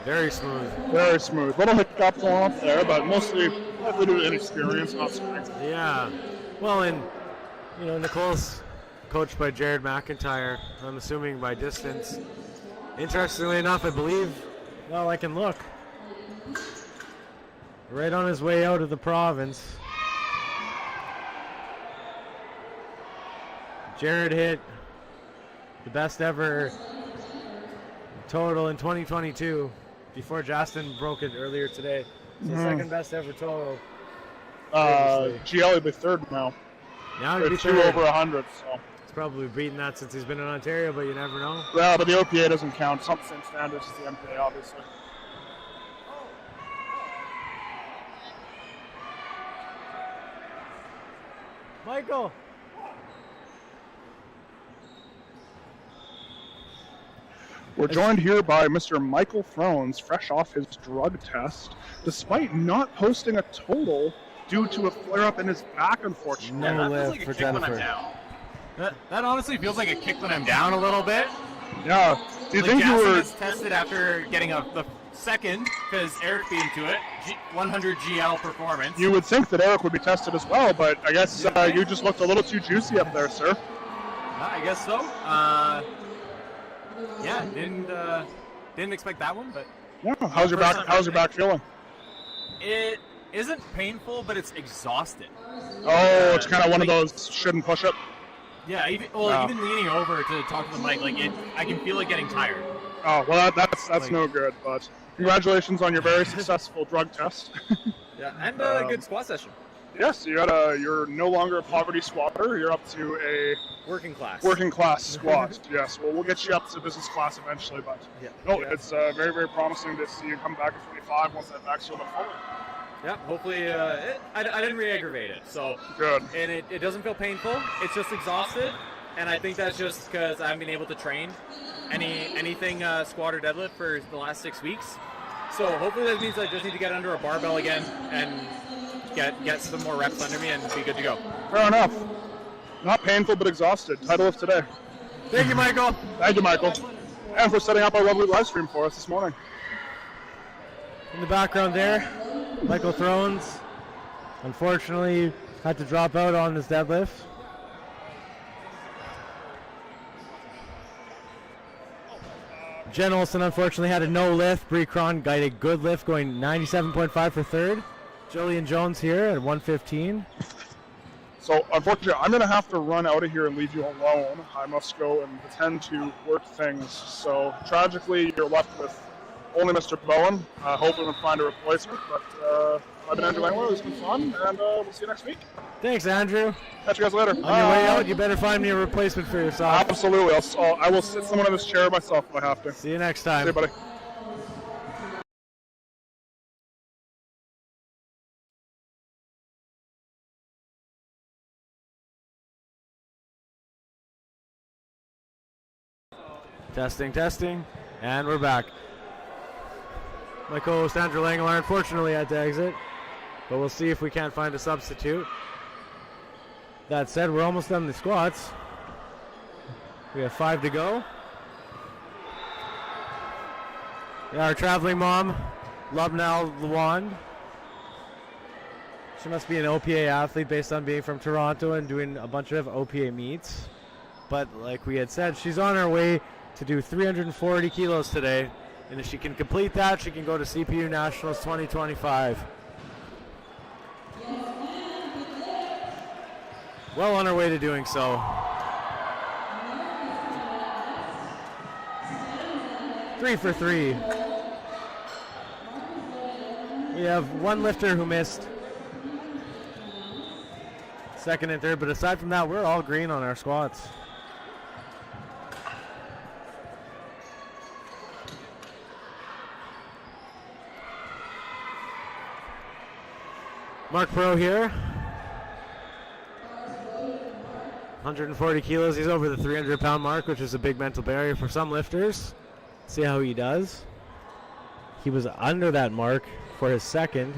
Very smooth. Very smooth. Little hiccup going up there, but mostly due to inexperience, not strength. Yeah. Well, and Nicole's coached by Jared McIntyre. I'm assuming by distance. Interestingly enough, I believe, well, I can look. Right on his way out of the province. Jared hit the best ever total in 2022 before Justin broke it earlier today. So second best ever total. GL would be third now. Now he'd be two third. over 100. So He's probably beaten that since he's been in Ontario, but you never know. yeah, but the OPA doesn't count. It's not the same standards as the MPA, obviously. Michael. We're joined here by Mr. Michael Thrones, fresh off his drug test, despite not posting a total due to a flare-up in his back, unfortunately. No that feels lift like a for kick when I'm Jennifer. down. That honestly feels like a kick when I'm down a little bit. Yeah. Do you Like think you Jackson were... gets tested after getting the second because Eric beat him to it. 100 GL performance. You would think that Eric would be tested as well, but I guess you just looked a little too juicy up there, sir. I guess so. Yeah, didn't expect that one, but Yeah. How's your back feeling? it isn't painful, but it's exhausted. Oh, it's kind of one of those shouldn't push it. Yeah, even leaning over to talk to the mic, like I can feel it getting tired. Oh, well, that's no good, but congratulations on your very successful drug test. Yeah, and a good squat session. Yes, you're no longer a poverty squatter. You're up to a Working class. squat. Yes, well, we'll get you up to business class eventually, but it's very, very promising to see you come back at 25 once that back's healed up fully. Yeah, hopefully I didn't re-aggravate it, so Good. And it doesn't feel painful. It's just exhausted, and I think that's just because I haven't been able to train anything squat or deadlift for the last 6 weeks. So hopefully that means I just need to get under a barbell again and get some more reps under me and be good to go. Fair enough. Not painful, but exhausted. Title of today. Thank you, Michael. Thank you, Michael. And for setting up our lovely live stream for us this morning. In the background there, Michael Thrones, unfortunately, had to drop out on his deadlift. Jen Olsen, unfortunately, had a no lift. Bree Cron got a good lift, going 97.5 for third. Jillian Jones here at 115. So, unfortunately, I'm going to have to run out of here and leave you alone. I must go and pretend to work things. So, tragically, you're left with only Mr. Bowen. Hoping we'll find a replacement, but I've been Andrew Langler. It's been fun, and we'll see you next week. Thanks, Andrew. Catch you guys later. On your way out, you better find me a replacement for yourself. Absolutely. I will sit someone in this chair myself if I have to. See you next time. See you, buddy. Testing, and we're back. My co-host Andrew Langler unfortunately had to exit, but we'll see if we can't find a substitute. That said, we're almost done the squats. We have 5 to go. Yeah, our traveling mom, Lubnal Luan. She must be an OPA athlete based on being from Toronto and doing a bunch of OPA meets. But like we had said, she's on her way to do 340 kilos today. And if she can complete that, she can go to CPU Nationals 2025. Well on her way to doing so. 3 for 3. We have one lifter who missed second and third, but aside from that, we're all green on our squats. Mark Pro here. 140 kilos. He's over the 300-pound mark, which is a big mental barrier for some lifters. See how he does. He was under that mark for his second.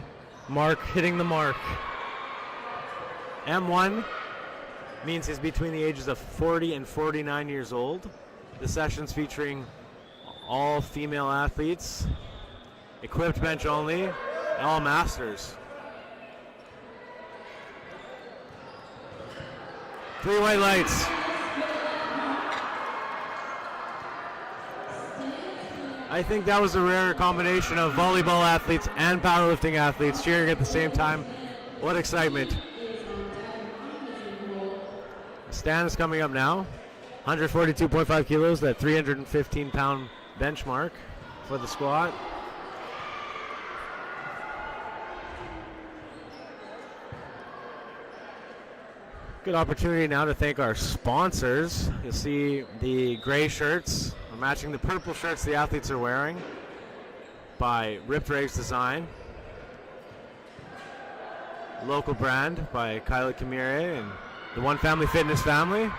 Mark hitting the mark. M1 means he's between the ages of 40 and 49 years old. The session's featuring all female athletes, equipped bench only, and all masters. 3 white lights. I think that was a rare combination of volleyball athletes and powerlifting athletes cheering at the same time. What excitement. Stan is coming up now. 142.5 kilos, that 315-pound benchmark for the squat. Good opportunity now to thank our sponsors. You'll see the gray shirts are matching the purple shirts the athletes are wearing by Ripped Rags Design. Local brand by Kyla Kamire and the One Family Fitness family.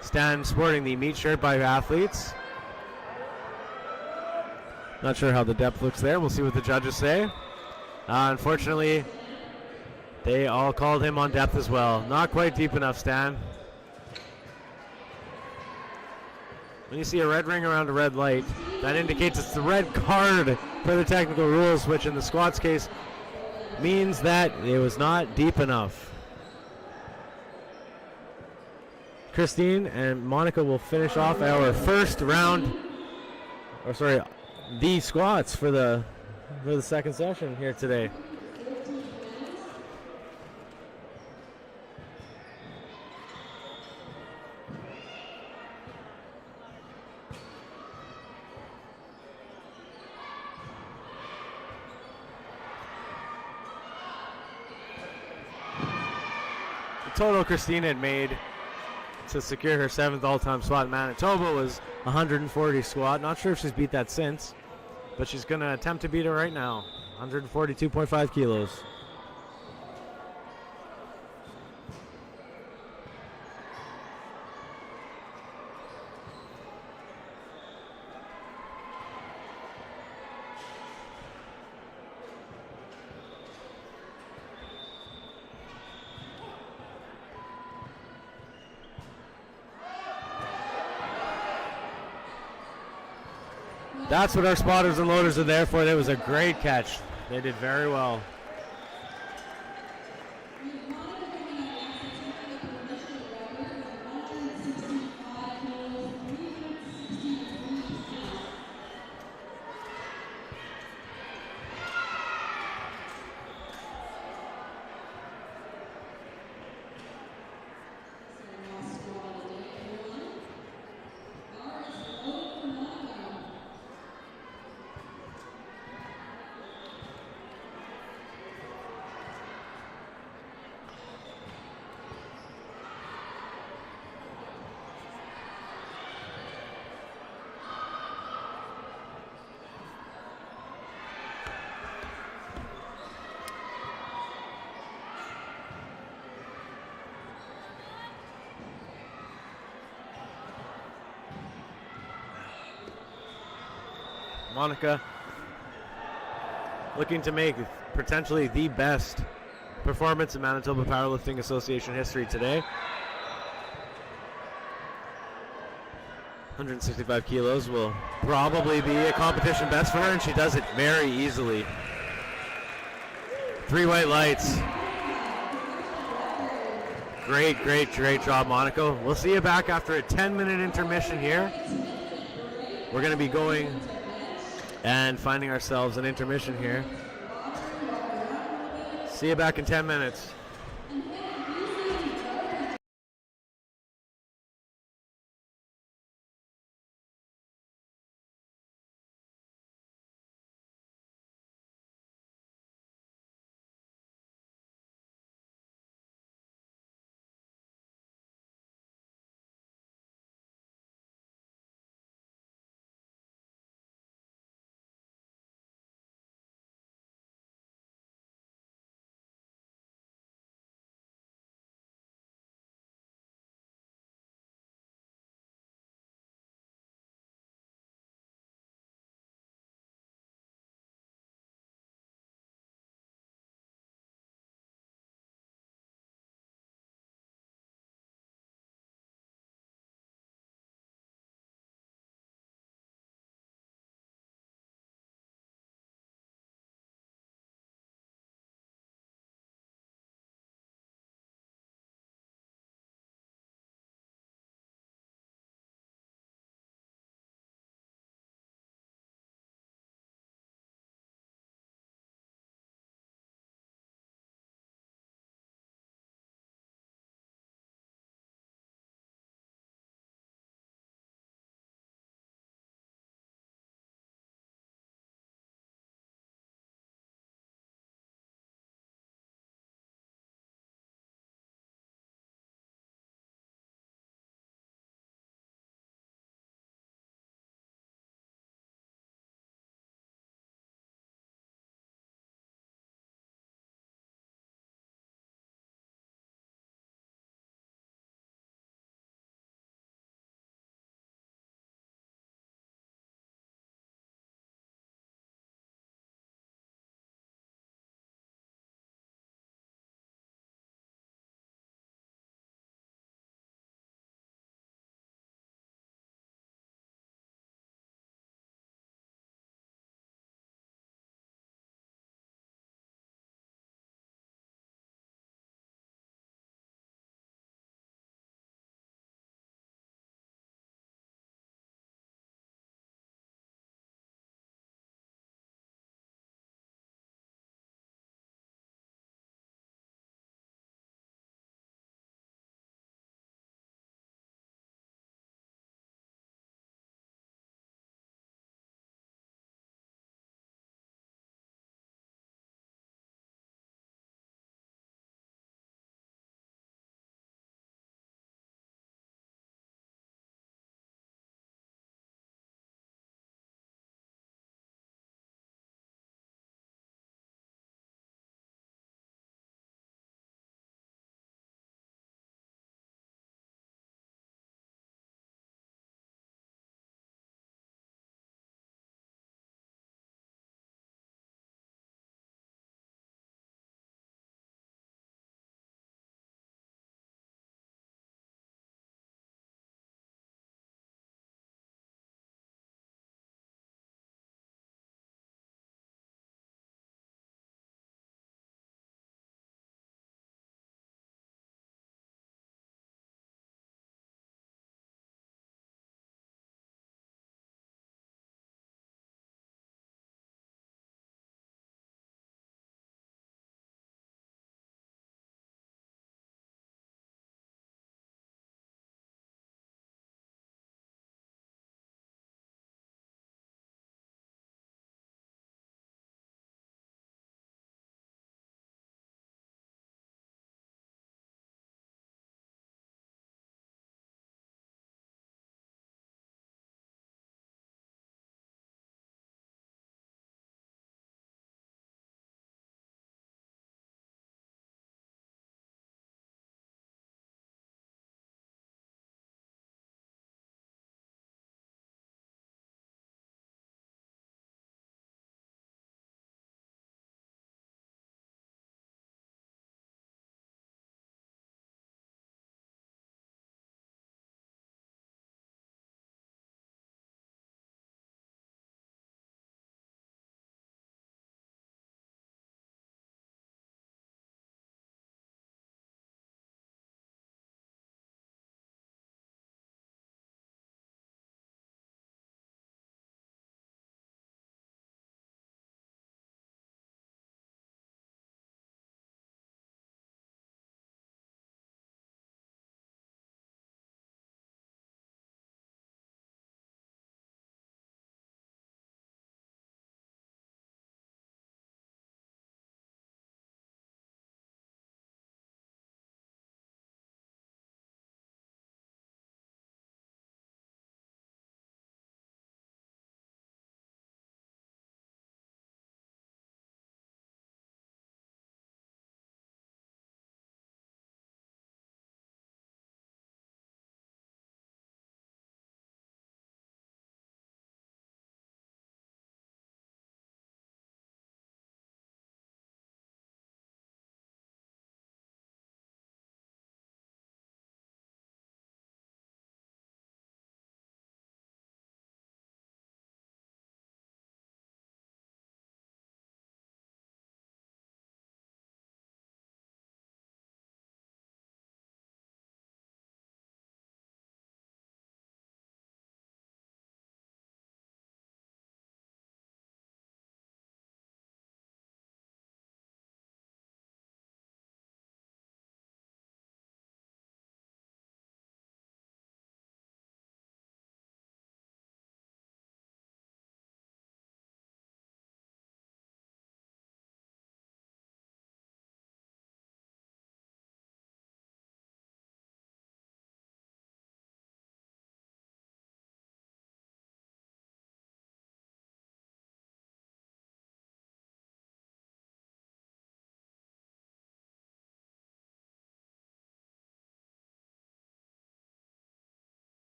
Stan sporting the meat shirt by athletes. Not sure how the depth looks there. We'll see what the judges say. Unfortunately, they all called him on depth as well. Not quite deep enough, Stan. When you see a red ring around a red light, that indicates it's the red card for the technical rules, which in the squats case means that it was not deep enough. Christine and Monica will finish off our first round, or sorry, the squats for the second session here today. Total Christina had made to secure her 7th all-time squat in Manitoba was 140 squat. Not sure if she's beat that since, but she's going to attempt to beat it right now. 142.5 kilos. That's what our spotters and loaders are there for. That was a great catch. They did very well. Monica looking to make potentially the best performance in Manitoba Powerlifting Association history today. 165 kilos will probably be a competition best for her, and she does it very easily. 3 white lights. Great job, Monica. We'll see you back after a 10-minute intermission here. We're going to be going and finding ourselves an intermission here. See you back in 10 minutes.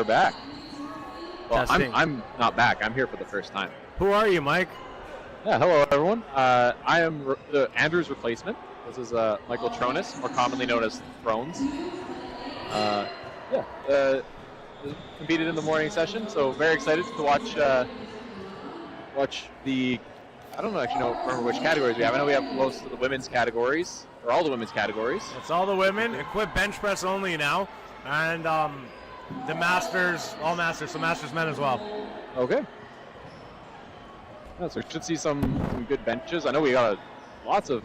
we're back. Well, Testing. I'm not back. I'm here for the first time. Who are you, Mike? Yeah, hello everyone. I am Andrew's replacement. This is Michael Tronis, more commonly known as Thrones. Competed in the morning session, so very excited to watch the. I don't remember which categories we have. I know we have most of the women's categories, or all the women's categories. It's all the women, equipped bench press only now, and the masters, all masters, so masters men as well. Okay. Yeah, so we should see some good benches. I know we got lots of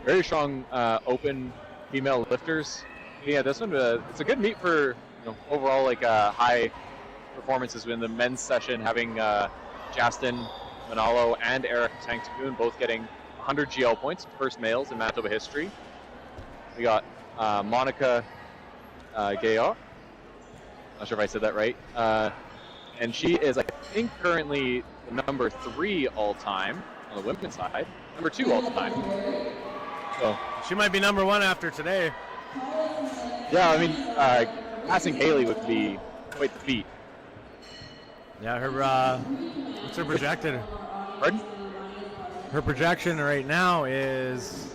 very strong open female lifters. Yeah, this one it's a good meet for overall high performances in the men's session, having Justin Manalo and Eric Tangtagoon both getting 100 GL points, first males in Manitoba history. We got Monica Gaillard. Not sure if I said that right. And she is, I think, currently the number 3 all-time on the women's side. Number 2 all-time. So She might be number 1 after today. yeah, I mean, passing Haley would be quite the feat. Yeah, her what's her projected? Pardon? Her projection right now is,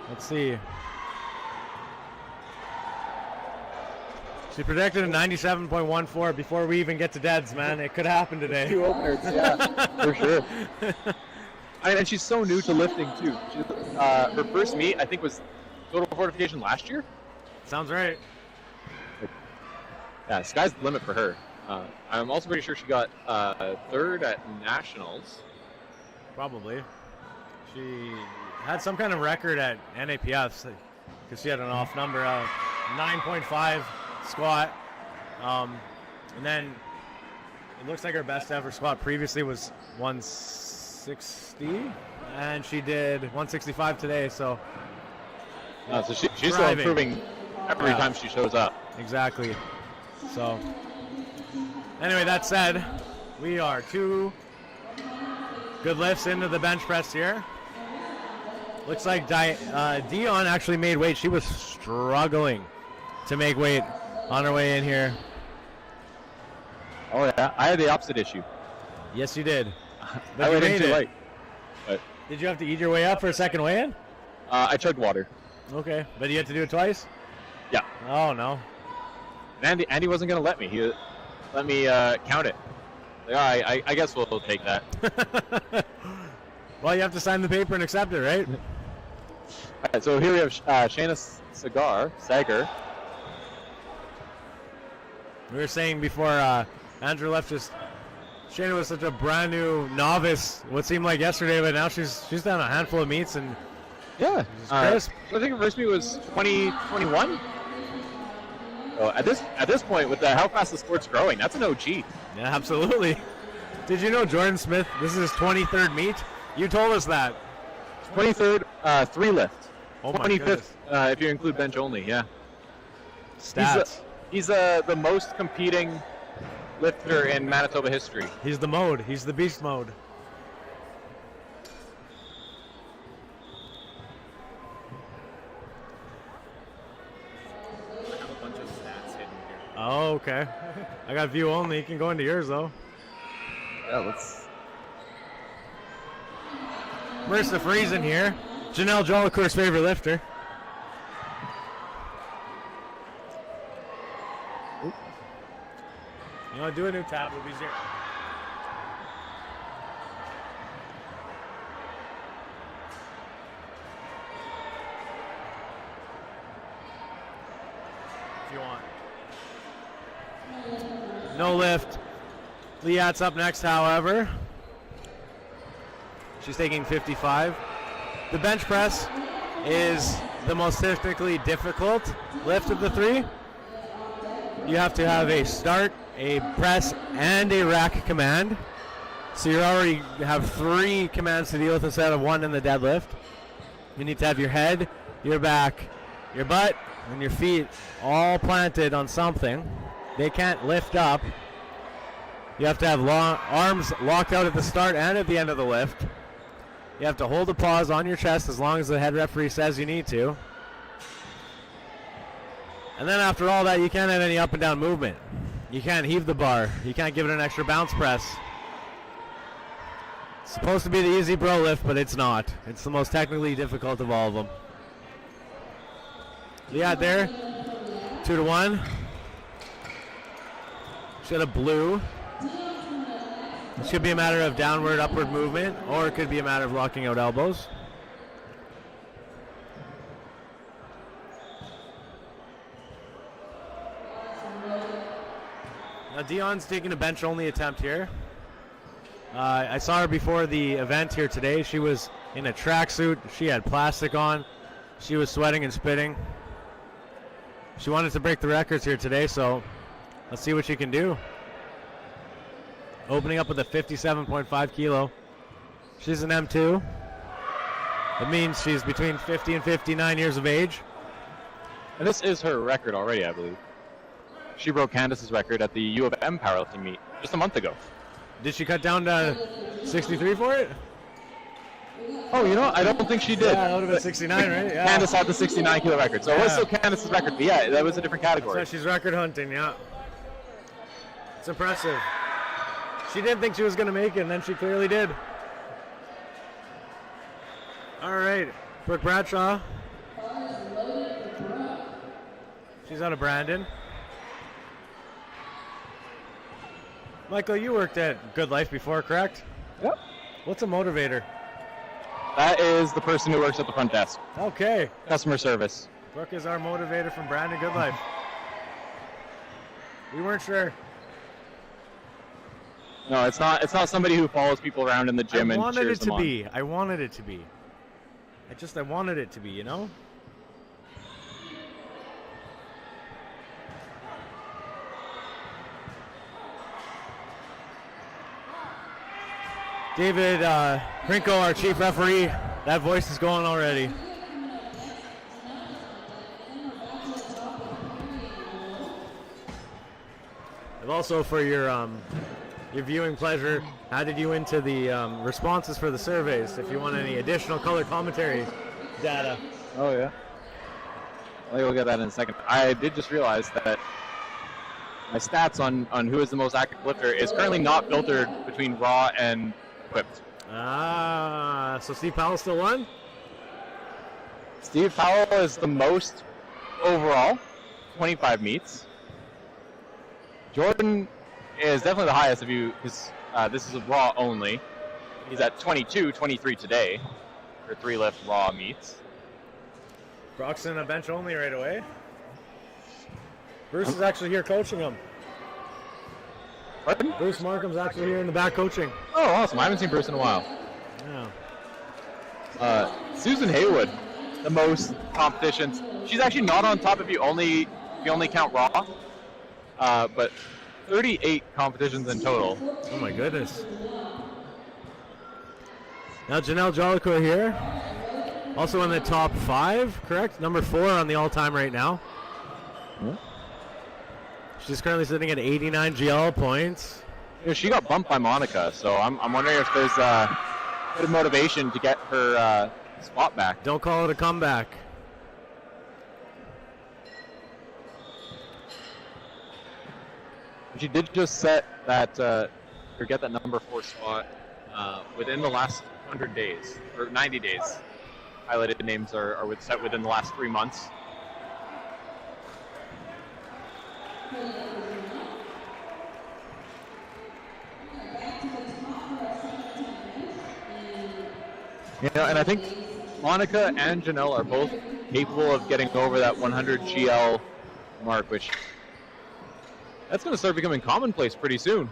let's see. She projected a 97.14 before we even get to deads, man. It could happen today. 2 openers, yeah, for sure. And she's so new to lifting too. Her first meet, I think, was Total Fortification last year. Sounds right. Yeah, sky's the limit for her. I'm also pretty sure she got 3rd at Nationals. Probably. She had some kind of record at NAPFs because she had an off number of 9.5 squat. And then it looks like her best ever squat previously was 160, and she did 165 today. So, So she's still improving every time she shows up. Exactly. So, anyway, that said, we are 2 good lifts into the bench press here. Looks like Dion actually made weight. She was struggling to make weight on her way in here. Oh yeah, I had the opposite issue. Yes, you did. But I you went in made too it. late. But Did you have to eat your way up for a second weigh-in? I chugged water. Okay, but you had to do it twice? Yeah. Oh, no. And Andy wasn't going to let me. He let me count it. Like, all right, I guess we'll take that. Well, you have to sign the paper and accept it, right? All right, so here we have Shayna Sagar. We were saying before Andrew left, Shayna was such a brand new novice, what seemed like yesterday, but now she's done a handful of meets and Yeah. crisp. I think her first meet was 2021. So at this point, with how fast the sport's growing, that's an OG. Yeah, absolutely. Did you know Jordan Smith, this is his 23rd meet? You told us that. 23rd, 3 lift. Oh my 25th, goodness. if you include bench only. Yeah. Stats. He's the most competing lifter in Manitoba history. He's the mode. He's the beast mode. I have a bunch of stats hidden here. Oh, okay. I got view only. You can go into yours, though. Yeah, let's. Marissa Friesen here. Janelle Jolicoeur's favorite lifter. Oop. You want to do a new tab? It'll be easier. If you want. No lift. Liat's up next, however. She's taking 55. The bench press is the most technically difficult lift of the 3. You have to have a start, a press, and a rack command. So you already have 3 commands to deal with instead of 1 in the deadlift. You need to have your head, your back, your butt, and your feet all planted on something. They can't lift up. You have to have arms locked out at the start and at the end of the lift. You have to hold a pause on your chest as long as the head referee says you need to. And then after all that, you can't have any up and down movement. You can't heave the bar. You can't give it an extra bounce press. It's supposed to be the easy bro lift, but it's not. It's the most technically difficult of all of them. Yeah, there. 2-1. Should have blue. It should be a matter of downward, upward movement, or it could be a matter of locking out elbows. Now Dion's taking a bench-only attempt here. I saw her before the event here today. She was in a tracksuit. She had plastic on. She was sweating and spitting. She wanted to break the records here today, so let's see what she can do. Opening up with a 57.5 kilo. She's an M2. It means she's between 50 and 59 years of age. And this is her record already, I believe. She broke Candace's record at the U of M powerlifting meet just a month ago. Did she cut down to 63 for it? Oh, you know, I don't think she did. Yeah, that would have been 69, right? Yeah. Candace had the 69 kilo record, so it was still Candace's record, but yeah, that was a different category. So she's record hunting, yeah. It's impressive. She didn't think she was going to make it, and then she clearly did. All right, Brooke Bradshaw. She's out of Brandon. Michael, you worked at Good Life before, correct? Yep. What's a motivator? That is the person who works at the front desk. Okay. Customer service. Brooke is our motivator from Brandon Good Life. We weren't sure. No, it's not somebody who follows people around in the gym and cheers them on. I wanted it to be. I wanted it to be, you know? David Hrinko, our chief referee, that voice is going already. And also for your viewing pleasure, added you into the responses for the surveys if you want any additional color commentary data. Oh, yeah. We'll get that in a second. I did just realize that my stats on who is the most active lifter is currently not filtered between raw and equipped. So Steve Powell still won? Steve Powell is the most overall, 25 meets. Jordan is definitely the highest of you, because this is a raw only. He's at 23 today for 3 lift raw meets. Brock's in a bench only right away. Bruce is actually here coaching him. Pardon? Bruce Markham's actually here in the back coaching. Oh, awesome. I haven't seen Bruce in a while. Yeah. Susan Haywood, the most competitions. She's actually not on top if you only count raw, but 38 competitions in total. Oh my goodness. Now Janelle Jolicoeur here, also in the top 5, correct? Number 4 on the all-time right now. Hmm? She's currently sitting at 89 GL points. You know, she got bumped by Monica, so I'm wondering if there's a bit of motivation to get her spot back. Don't call it a comeback. She did just set that, or get that number 4 spot within the last 100 days, or 90 days. Highlighted names are set within the last 3 months. You know, and I think Monica and Janelle are both capable of getting over that 100 GL mark, which that's going to start becoming commonplace pretty soon.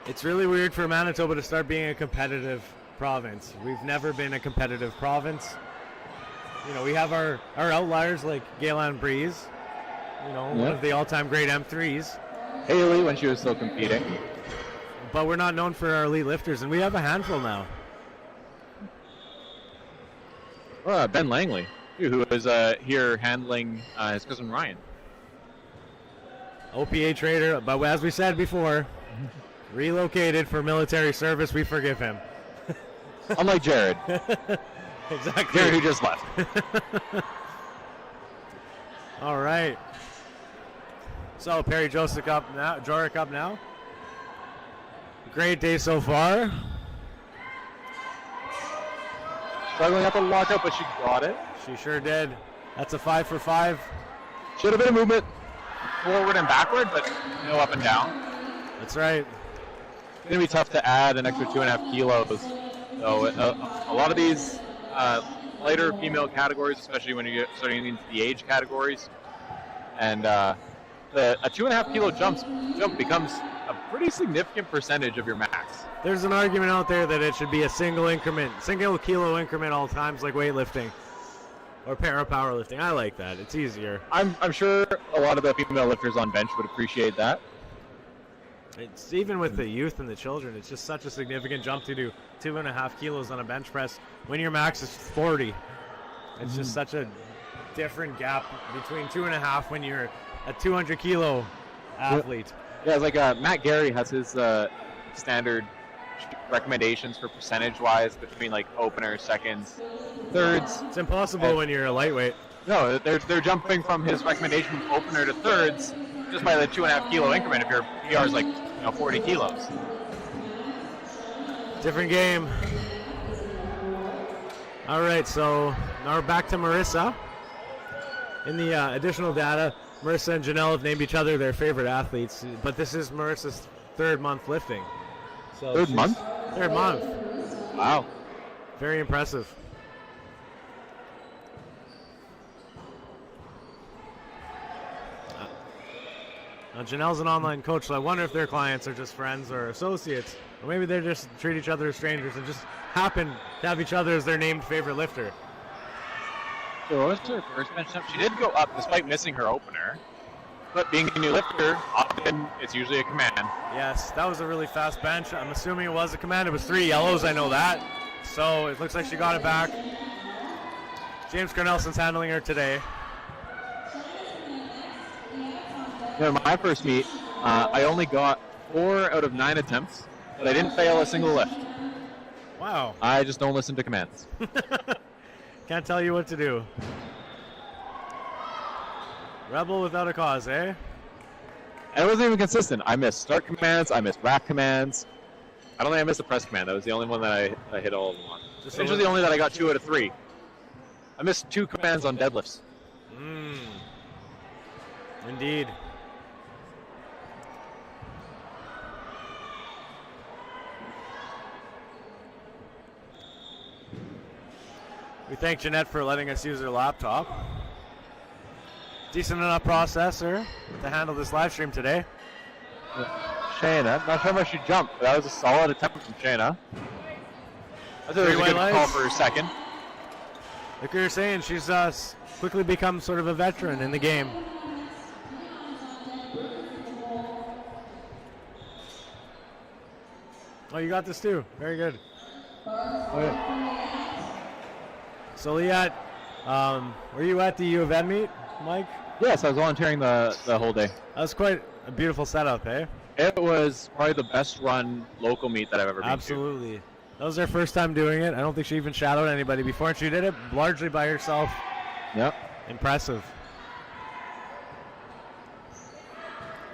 It's really weird for Manitoba to start being a competitive province. We've never been a competitive province. You know, we have our outliers like Galen Breeze, you know, one of the all-time great M3s. Haley when she was still competing. But we're not known for our elite lifters, and we have a handful now. Ben Langley, who is here handling his cousin Ryan. OPA trader, but as we said before, relocated for military service, we forgive him. Unlike Jared. Exactly. Jared who just left. All right. So Perry Josic up now. Jorick up now. Great day so far. Struggling at the lockout, but she got it. She sure did. That's a 5 for 5. Should have been a movement forward and backward, but no up and down. That's right. It's going to be tough to add an extra 2.5 kilos. So a lot of these lighter female categories, especially when you get starting into the age categories, and a 2.5 kilo jump becomes a pretty significant percentage of your max. There's an argument out there that it should be a single kilo increment all times, like weightlifting or powerlifting. I like that. It's easier. I'm sure a lot of the female lifters on bench would appreciate that. It's even with the youth and the children, it's just such a significant jump to do 2.5 kilos on a bench press when your max is 40. It's just such a different gap between 2.5 when you're a 200 kilo athlete. Yeah, it's like Matt Gary has his standard recommendations for percentage-wise between like openers, seconds, thirds. It's impossible when you're a lightweight. No, they're jumping from his recommendation from opener to thirds just by the 2.5 kilo increment if your PR is like 40 kilos. Different game. All right, so now we're back to Marissa. In the additional data, Marissa and Janelle have named each other their favorite athletes, but this is Marissa's third month lifting. So Third month? Third month. Wow. Very impressive. Now Janelle's an online coach, so I wonder if their clients are just friends or associates, or maybe they just treat each other as strangers and just happen to have each other as their named favorite lifter. So what was her first bench jump? She did go up despite missing her opener, but being a new lifter, often it's usually a command. Yes, that was a really fast bench. I'm assuming it was a command. It was 3 yellows, I know that. So it looks like she got it back. James Cornelson's handling her today. My first meet, I only got 4 out of 9 attempts, but I didn't fail a single lift. Wow. I just don't listen to commands. Can't tell you what to do. Rebel without a cause, eh? And it wasn't even consistent. I missed start commands, I missed rack commands. I don't think I missed a press command. That was the only one that I hit all of them on. Which was the only that I got 2 out of 3. I missed 2 commands on deadlifts. Indeed. We thank Jeanette for letting us use her laptop. Decent enough processor to handle this live stream today. Shayna, not sure how much she jumped, but that was a solid attempt from Shayna. I thought it was a good call for her second. Like you were saying, she's quickly become sort of a veteran in the game. Oh, you got this too. Very good. So, Liat, were you at the U of M meet, Mike? Yes, I was volunteering the whole day. That was quite a beautiful setup, eh? It was probably the best run local meet that I've ever been to. Absolutely. That was her first time doing it. I don't think she even shadowed anybody before, and she did it largely by herself. Yep. Impressive.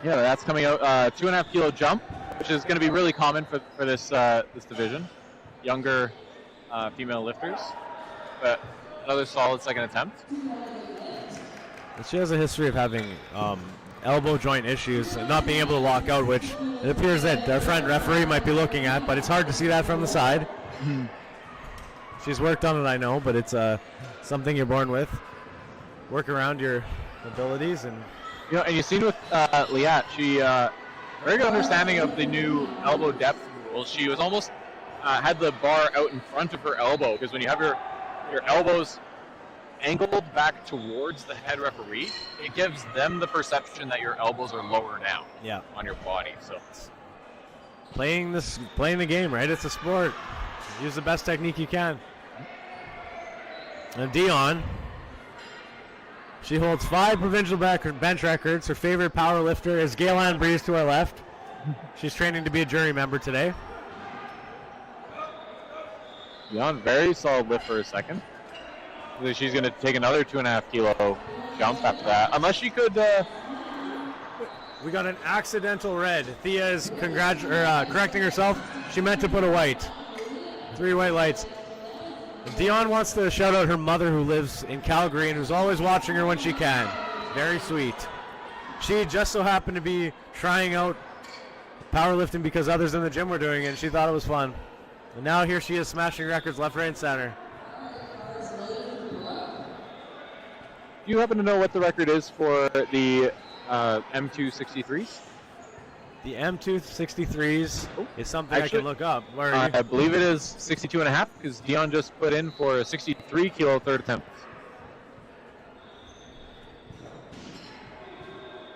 Yeah, that's coming out 2.5 kilo jump, which is going to be really common for this this division. Younger female lifters, but another solid second attempt. She has a history of having elbow joint issues and not being able to lock out, which it appears that our friend referee might be looking at, but it's hard to see that from the side. She's worked on it, I know, but it's something you're born with. Work around your abilities and. And you've seen with Liat, she very good understanding of the new elbow depth rules. She was almost had the bar out in front of her elbow, because when you have your elbows angled back towards the head referee, it gives them the perception that your elbows are lower down on your body. So playing the game, right? It's a sport. Use the best technique you can. And Dion, she holds 5 provincial bench records. Her favorite power lifter is Gaylan Breeze to our left. She's training to be a jury member today. Dion, very solid lift for a second. She's going to take another 2.5 kilo jump after that. Unless she could. We got an accidental red. Thea is correcting herself. She meant to put a white. 3 white lights. Dion wants to shout out her mother who lives in Calgary and who's always watching her when she can. Very sweet. She just so happened to be trying out powerlifting because others in the gym were doing it, and she thought it was fun. And now here she is smashing records left, right, and center. Do you happen to know what the record is for the M263s? The M263s is something I can look up. Where are you? I believe it is 62.5 because Dion just put in for a 63 kilo third attempt.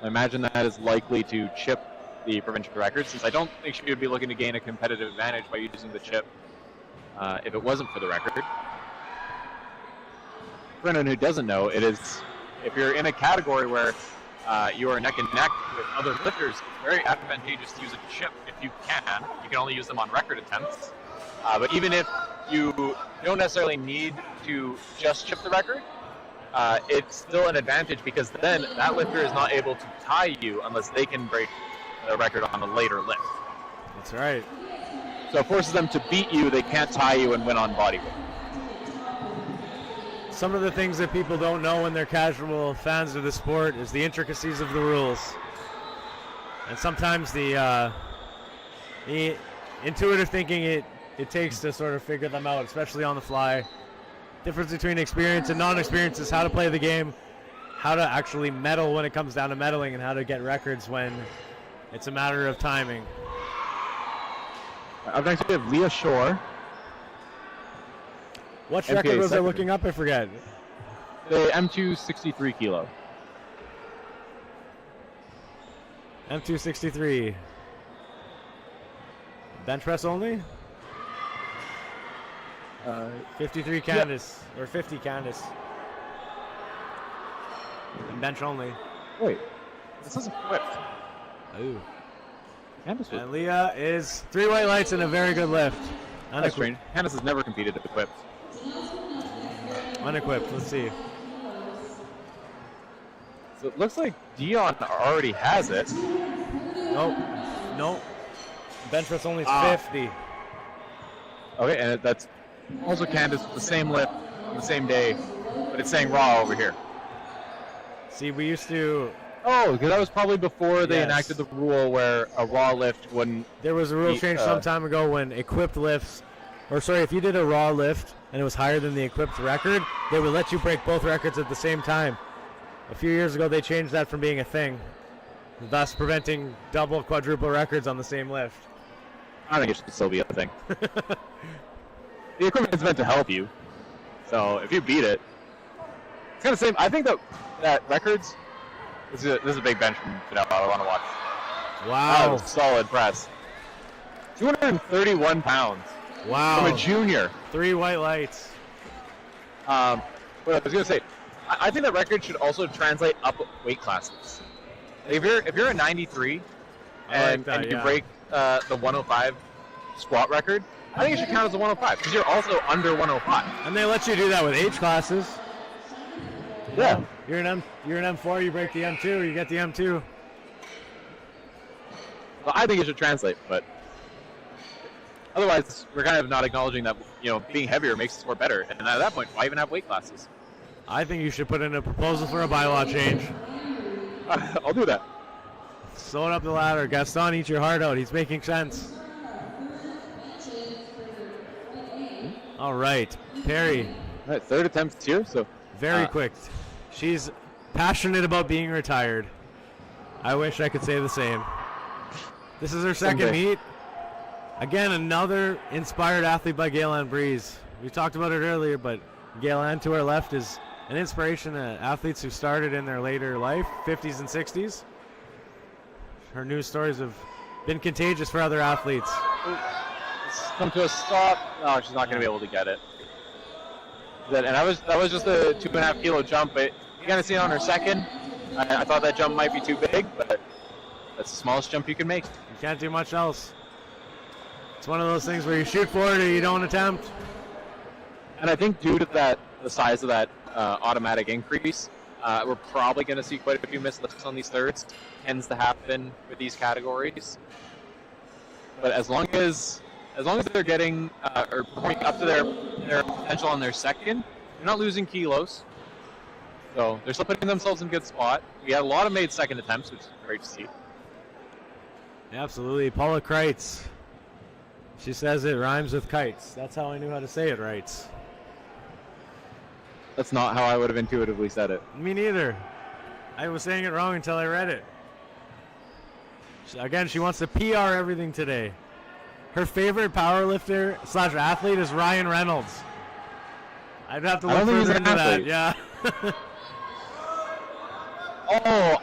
I imagine that is likely to chip the provincial record, since I don't think she would be looking to gain a competitive advantage by using the chip if it wasn't for the record. For anyone who doesn't know, it is, if you're in a category where you are neck and neck with other lifters, it's very advantageous to use a chip if you can. You can only use them on record attempts. But even if you don't necessarily need to just chip the record, it's still an advantage because then that lifter is not able to tie you unless they can break the record on a later lift. That's right. So it forces them to beat you. They can't tie you and win on body weight. Some of the things that people don't know when they're casual fans of the sport is the intricacies of the rules. And sometimes the intuitive thinking it takes to sort of figure them out, especially on the fly. Difference between experience and non-experience is how to play the game, how to actually medal when it comes down to medaling, and how to get records when it's a matter of timing. Up next we have Leah Shore. What MPA record was I second. looking up? I forget. The M263 kilo. M263. Bench press only? 53 Candace, or 50 Candace. And bench only. Wait, this is equipped. Ooh. Candace was And Leah is 3 white lights and a very good lift. that's strange. Candace has never competed equipped. Unequipped, let's see. So it looks like Dion already has it. Nope. Bench press only is 50. Okay, and that's also Candace with the same lift on the same day, but it's saying raw over here. See, we used to... Oh, because that was probably before they Yes. enacted the rule where a raw lift wouldn't... There was a rule change some time ago when equipped lifts, or sorry, if you did a raw lift and it was higher than the equipped record, they would let you break both records at the same time. A few years ago, they changed that from being a thing, thus preventing double, quadruple records on the same lift. I think it should still be a thing. The equipment is meant to help you, so if you beat it, it's kind of the same. I think that records... This is a big bench from Fidel I want to watch. Wow. That was a solid press. 231 pounds. Wow. From a junior. 3 white lights. What I was going to say, I think that record should also translate up weight classes. If you're a 93 and you break the 105 squat record, I think it should count as a 105 because you're also under 105. And they let you do that with age classes. Yeah. You're an M4, you break the M2, you get the M2. Well, I think it should translate, but otherwise we're kind of not acknowledging that being heavier makes the sport better. And at that point, why even have weight classes? I think you should put in a proposal for a bylaw change. I'll do that. Sew it up the ladder. Gaston, eat your heart out. He's making sense. All right. Perry. All right, third attempt here, so Very quick. She's passionate about being retired. I wish I could say the same. This is her second Someday. meet. Again, another inspired athlete by Gail-Ann Breeze. We talked about it earlier, but Gail-Ann to our left is an inspiration to athletes who started in their later life, 50s and 60s. Her news stories have been contagious for other athletes. It's come to a stop. No, she's not going to be able to get it. And that was just a 2.5 kilo jump. But you kind of see it on her second. I thought that jump might be too big, but that's the smallest jump you can make. You can't do much else. It's one of those things where you shoot for it or you don't attempt. And I think due to that, the size of that automatic increase, we're probably going to see quite a few missed lifts on these thirds. Tends to happen with these categories. But as long as they're getting or performing up to their potential on their second, they're not losing kilos. So they're still putting themselves in a good spot. We had a lot of made second attempts, which is great to see. Absolutely. Paula Kreitz. She says it rhymes with kites. That's how I knew how to say it right. That's not how I would have intuitively said it. Me neither. I was saying it wrong until I read it. Again, she wants to PR everything today. Her favorite powerlifter / athlete is Ryan Reynolds. I'd have to look further into that. Yeah. Oh,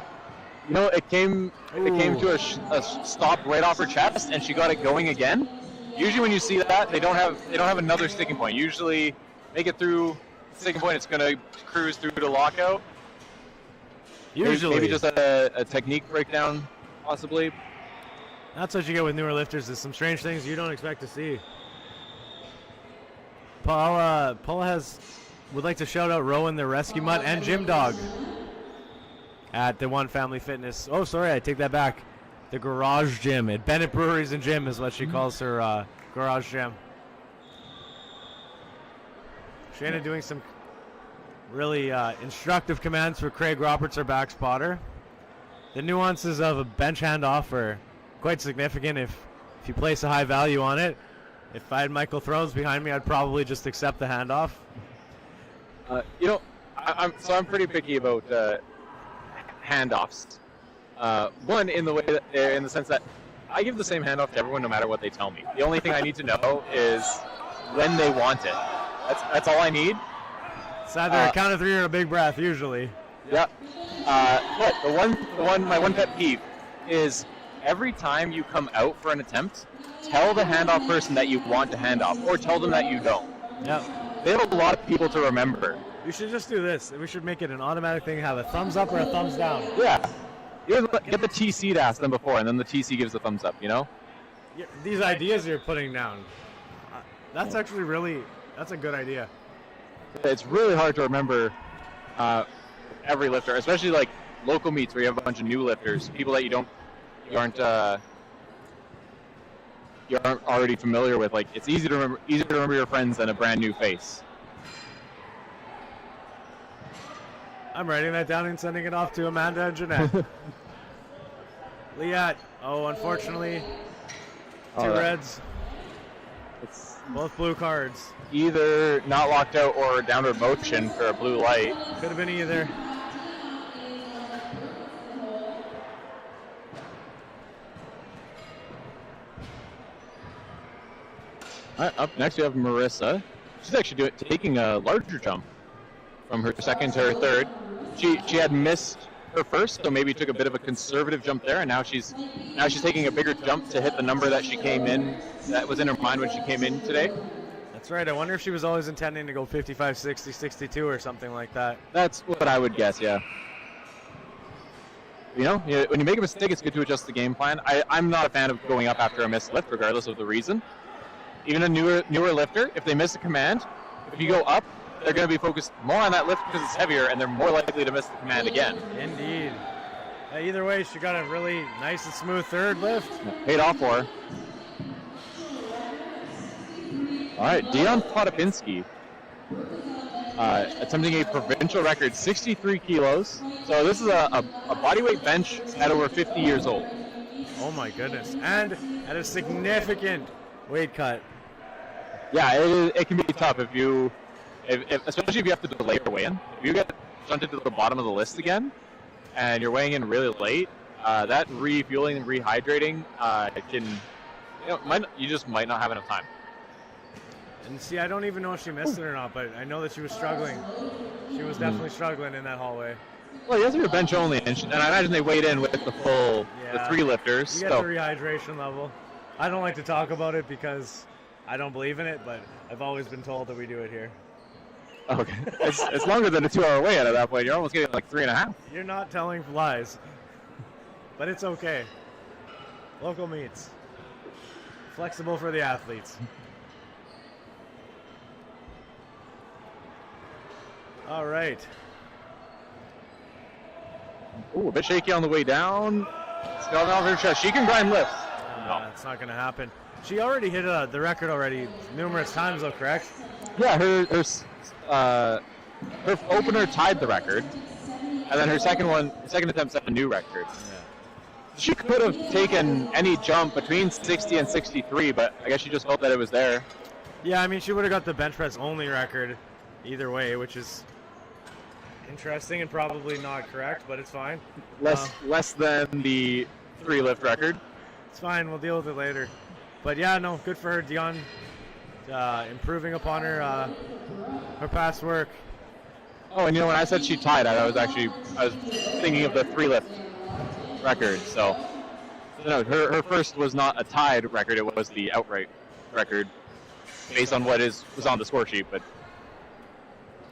you know, it came to a stop right off her chest, and she got it going again. Usually, when you see that, they don't have another sticking point. Usually, make it through sticking point, it's going to cruise through to lockout. Usually. Maybe just a technique breakdown, possibly. That's what you get with newer lifters, is some strange things you don't expect to see. Paula would like to shout out Rowan, the rescue mutt, and Gym Dog at the One Family Fitness. Oh, sorry, I take that back. The Garage Gym at Bennett Breweries and Gym is what she calls her garage gym. Shayna doing some really instructive commands for Craig Roberts, our back spotter. The nuances of a bench handoff are quite significant if you place a high value on it. If I had Michael Thrones behind me, I'd probably just accept the handoff. You know, I'm pretty picky about handoffs. One, in the sense that I give the same handoff to everyone no matter what they tell me. The only thing I need to know is when they want it. That's all I need. It's either a count of three or a big breath, usually. Yeah. But my one pet peeve is every time you come out for an attempt, tell the handoff person that you want to hand off, or tell them that you don't. Yep. They have a lot of people to remember. We should just do this. We should make it an automatic thing, have a thumbs up or a thumbs down. Yeah. You get the TC to ask them before, and then the TC gives the thumbs up, you know? Yeah, these ideas you're putting down, that's actually that's a good idea. It's really hard to remember every lifter, especially like local meets where you have a bunch of new lifters, people that you aren't already familiar with. Like, it's easier to remember your friends than a brand new face. I'm writing that down and sending it off to Amanda and Jeanette. Liat, unfortunately, two reds. It's both blue cards. Either not locked out or downward motion for a blue light. Could have been either. All right, up next we have Marissa. She's actually taking a larger jump from her second to her third. She had missed her first, so maybe took a bit of a conservative jump there, and now she's taking a bigger jump to hit the number that she came in, that was in her mind when she came in today. That's right. I wonder if she was always intending to go 55, 60, 62 or something like that. That's what I would guess, yeah. You know, when you make a mistake, it's good to adjust the game plan. I'm not a fan of going up after a missed lift, regardless of the reason. Even a newer lifter, if they miss a command, if you go up, they're going to be focused more on that lift because it's heavier, and they're more likely to miss the command again. Indeed. Either way, she got a really nice and smooth third lift. Paid off for her. All right, Dion Potapinski, attempting a provincial record, 63 kilos. So this is a bodyweight bench at over 50 years old. Oh my goodness. And at a significant weight cut. Yeah, it can be tough especially if you have to delay your weigh-in. If you get shunted to the bottom of the list again, and you're weighing in really late, that refueling and rehydrating you just might not have enough time. And see, I don't even know if she missed it or not, but I know that she was struggling. She was definitely struggling in that hallway. Well, you guys are bench only, and I imagine they weighed in with the full, the three lifters. You get the rehydration level. I don't like to talk about it because I don't believe in it, but I've always been told that we do it here. Okay. It's longer than a 2-hour weigh-in at that point. You're almost getting like 3.5. You're not telling lies. But it's okay. Local meets. Flexible for the athletes. All right. Ooh, a bit shaky on the way down. Skeleton off her chest. She can grind lifts. No. It's not going to happen. She already hit the record already numerous times, though, correct? Yeah, her opener tied the record, and then her second attempt set a new record. Yeah. She could have taken any jump between 60 and 63, but I guess she just felt that it was there. Yeah, I mean, she would have got the bench press only record either way, which is interesting and probably not correct, but it's fine. Less than the 3 lift record. It's fine. We'll deal with it later. But yeah, no, good for her, Dion. Improving upon her past work. Oh, and when I said she tied, I was thinking of the 3 lift record. So, her first was not a tied record; it was the outright record, based on what was on the score sheet. But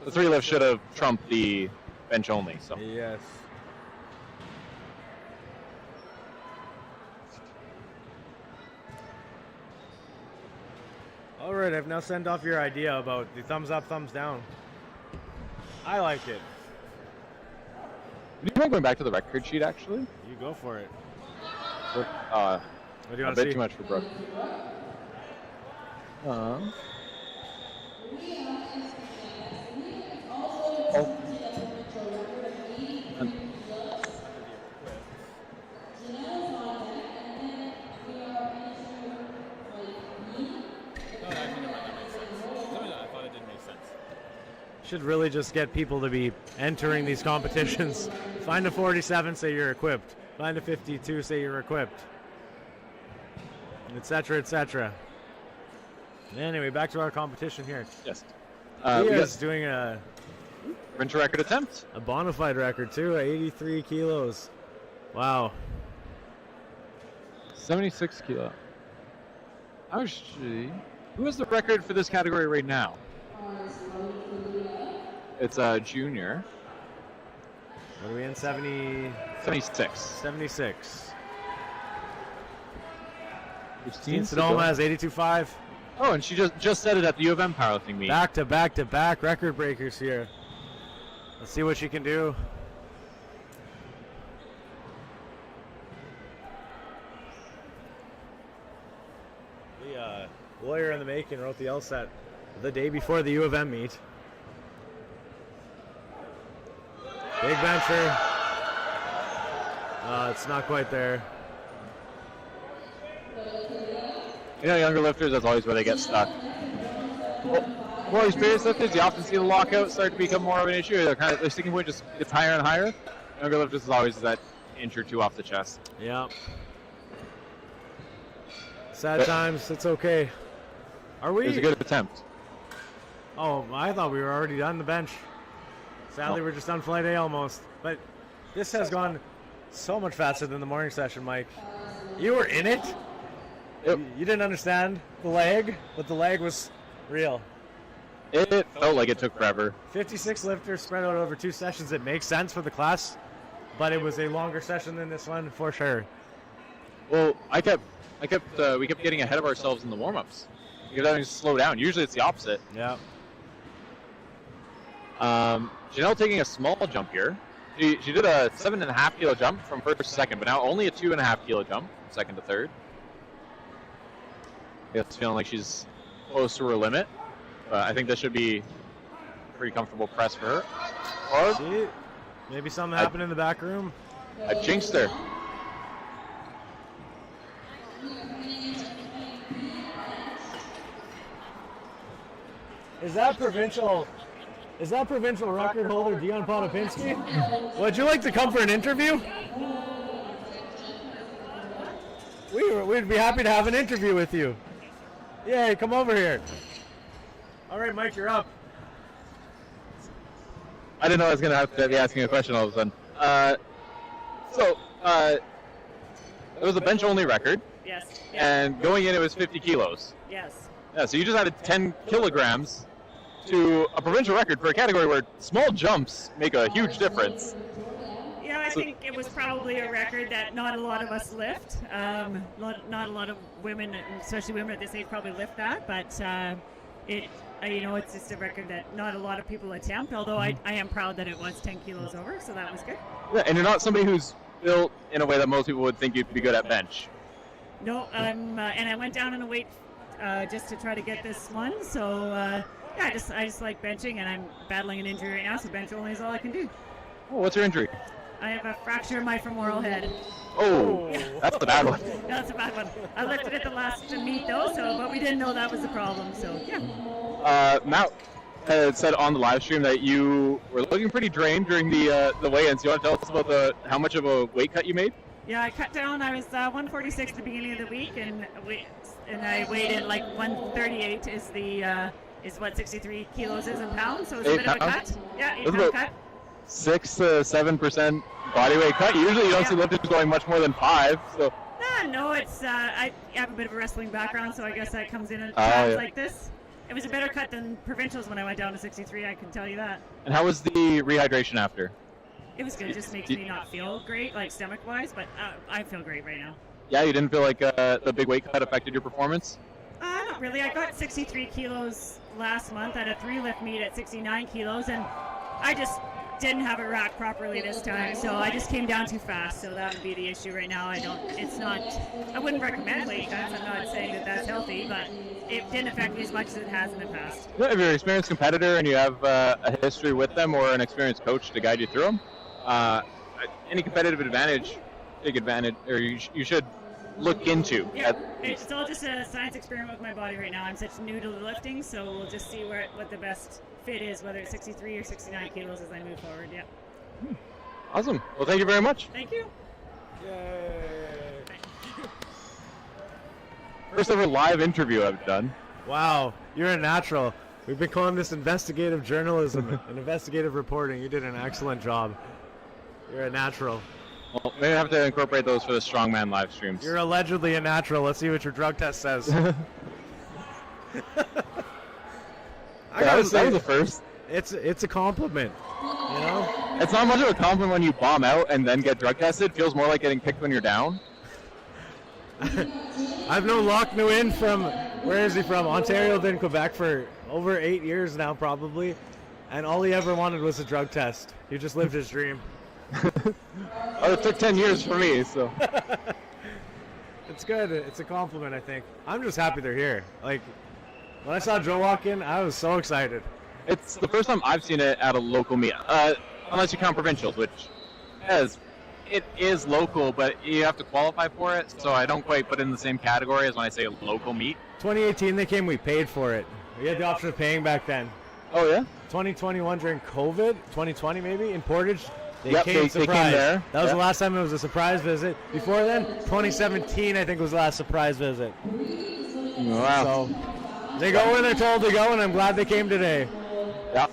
the 3 lift should have trumped the bench only. So yes. All right, I've now sent off your idea about the thumbs up, thumbs down. I like it. Do you mind going back to the record sheet, actually? You go for it. What do you a want to bit see? too much for Brooke. Should really just get people to be entering these competitions. Find a 47, say you're equipped. Find a 52, say you're equipped. Etc., etc. Anyway, back to our competition here. Yes. Leah's doing a provincial record attempt. A bona fide record too, 83 kilos. Wow. 76 kilo. Actually, who has the record for this category right now? It's a junior. What are we in? 76. 16 Sonoma has 82.5. Oh, and she just said it at the U of M powerlifting meet. Back to back to back record breakers here. Let's see what she can do. The lawyer in the making wrote the LSAT the day before the U of M meet. Big bencher. It's not quite there. Younger lifters, that's always where they get stuck. More experienced lifters, you often see the lockout start to become more of an issue. Their sticking point just gets higher and higher. Younger lifters is always that inch or two off the chest. Yeah. Sad times, it's okay. Are we? It was a good attempt. Oh, I thought we were already done the bench. Sadly, we're just on flight A almost. But this has gone so much faster than the morning session, Mike. You were in it? Yep. You didn't understand the leg, but the leg was real. It felt like it took forever. 56 lifters spread out over 2 sessions. It makes sense for the class, but it was a longer session than this one for sure. Well, we kept getting ahead of ourselves in the warm-ups. We kept having to slow down. Usually it's the opposite. Yeah. Janelle taking a small jump here. She did a 7.5 kilo jump from first to second, but now only a 2.5 kilo jump from second to third. It's feeling like she's close to her limit. I think this should be a pretty comfortable press for her. Or see, maybe something happened in the back room. I jinxed her. Is that provincial record holder Dion Potapinski? Would you like to come for an interview? We'd be happy to have an interview with you. Yay, come over here. All right, Mike, you're up. I didn't know I was going to have to be asking a question all of a sudden. It was a bench-only record. Yes. And going in, it was 50 kilos. Yes. Yeah, so you just added 10 kilograms to a provincial record for a category where small jumps make a huge difference. Yeah, I think it was probably a record that not a lot of us lift. Not a lot of women, especially women at this age, probably lift that. But it's just a record that not a lot of people attempt, although I am proud that it was 10 kilos over, so that was good. Yeah, and you're not somebody who's built in a way that most people would think you'd be good at bench. No, and I went down in a weight just to try to get this one, so I just like benching, and I'm battling an injury right now, so bench only is all I can do. Oh, what's your injury? I have a fracture of my femoral head. Oh, that's a bad one. That's a bad one. I lifted it the last meet though, but we didn't know that was the problem, so yeah. Matt had said on the live stream that you were looking pretty drained during the weigh-ins. You want to tell us about how much of a weight cut you made? Yeah, I cut down. I was 146 at the beginning of the week, and I weighed in like 138 is what 63 kilos is in pounds, so it's a bit of a cut. Yeah, 8-pound cut. 6 to 7% body weight cut. Usually you don't see lifters going much more than 5. So. No, it's I have a bit of a wrestling background, so I guess that comes in at times like this. It was a better cut than provincials when I went down to 63. I can tell you that. And how was the rehydration after? It was good. It just makes me not feel great, like stomach-wise, but I feel great right now. Yeah, you didn't feel like the big weight cut affected your performance? Not really. I got 63 kilos last month at a 3-lift meet at 69 kilos, and I just didn't have it racked properly this time, so I just came down too fast, so that would be the issue right now. I wouldn't recommend weight cuts. I'm not saying that that's healthy, but it didn't affect me as much as it has in the past. Yeah, if you're an experienced competitor and you have a history with them or an experienced coach to guide you through them, any competitive advantage, take advantage, or you should look into. Yeah, it's all just a science experiment with my body right now. I'm such new to the lifting, so we'll just see what the best fit is, whether it's 63 or 69 kilos as I move forward. Yeah. Awesome. Well, thank you very much. Thank you. Yay. First ever live interview I've done. Wow, you're a natural. We've been calling this investigative journalism and investigative reporting. You did an excellent job. You're a natural. Well, maybe I have to incorporate those for the strongman live streams. You're allegedly a natural. Let's see what your drug test says. That was the first. It's a compliment, you know? It's not much of a compliment when you bomb out and then get drug tested. It feels more like getting kicked when you're down. I've known Locke Nguyen from, where is he from? Ontario, then Quebec for over 8 years now probably. And all he ever wanted was a drug test. He just lived his dream. Oh, it took 10 years for me, so. It's good. It's a compliment, I think. I'm just happy they're here. Like, when I saw Joe walk in, I was so excited. It's the first time I've seen it at a local meet, unless you count provincials, which it is local, but you have to qualify for it, so I don't quite put it in the same category as when I say a local meet. 2018 they came, we paid for it. We had the option of paying back then. Oh, yeah? 2021 during COVID, 2020 maybe, in Portage, they came surprise. They came there. That was the last time it was a surprise visit. Before then, 2017 I think was the last surprise visit. Wow. So they go when they're told to go, and I'm glad they came today. Yeah.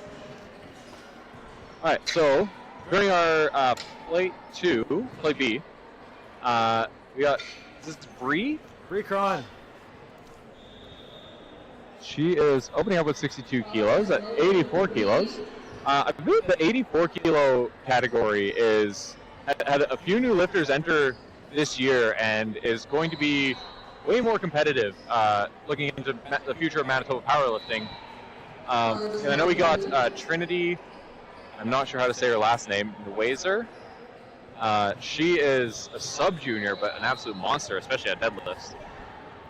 All right, so during our plate B, we got, is this Bree? Bree Cron. She is opening up with 62 kilos at 84 kilos. I believe the 84 kilo category had a few new lifters enter this year and is going to be way more competitive looking into the future of Manitoba powerlifting. And I know we got Trinity, I'm not sure how to say her last name, Wazer. She is a sub-junior, but an absolute monster, especially at deadlifts.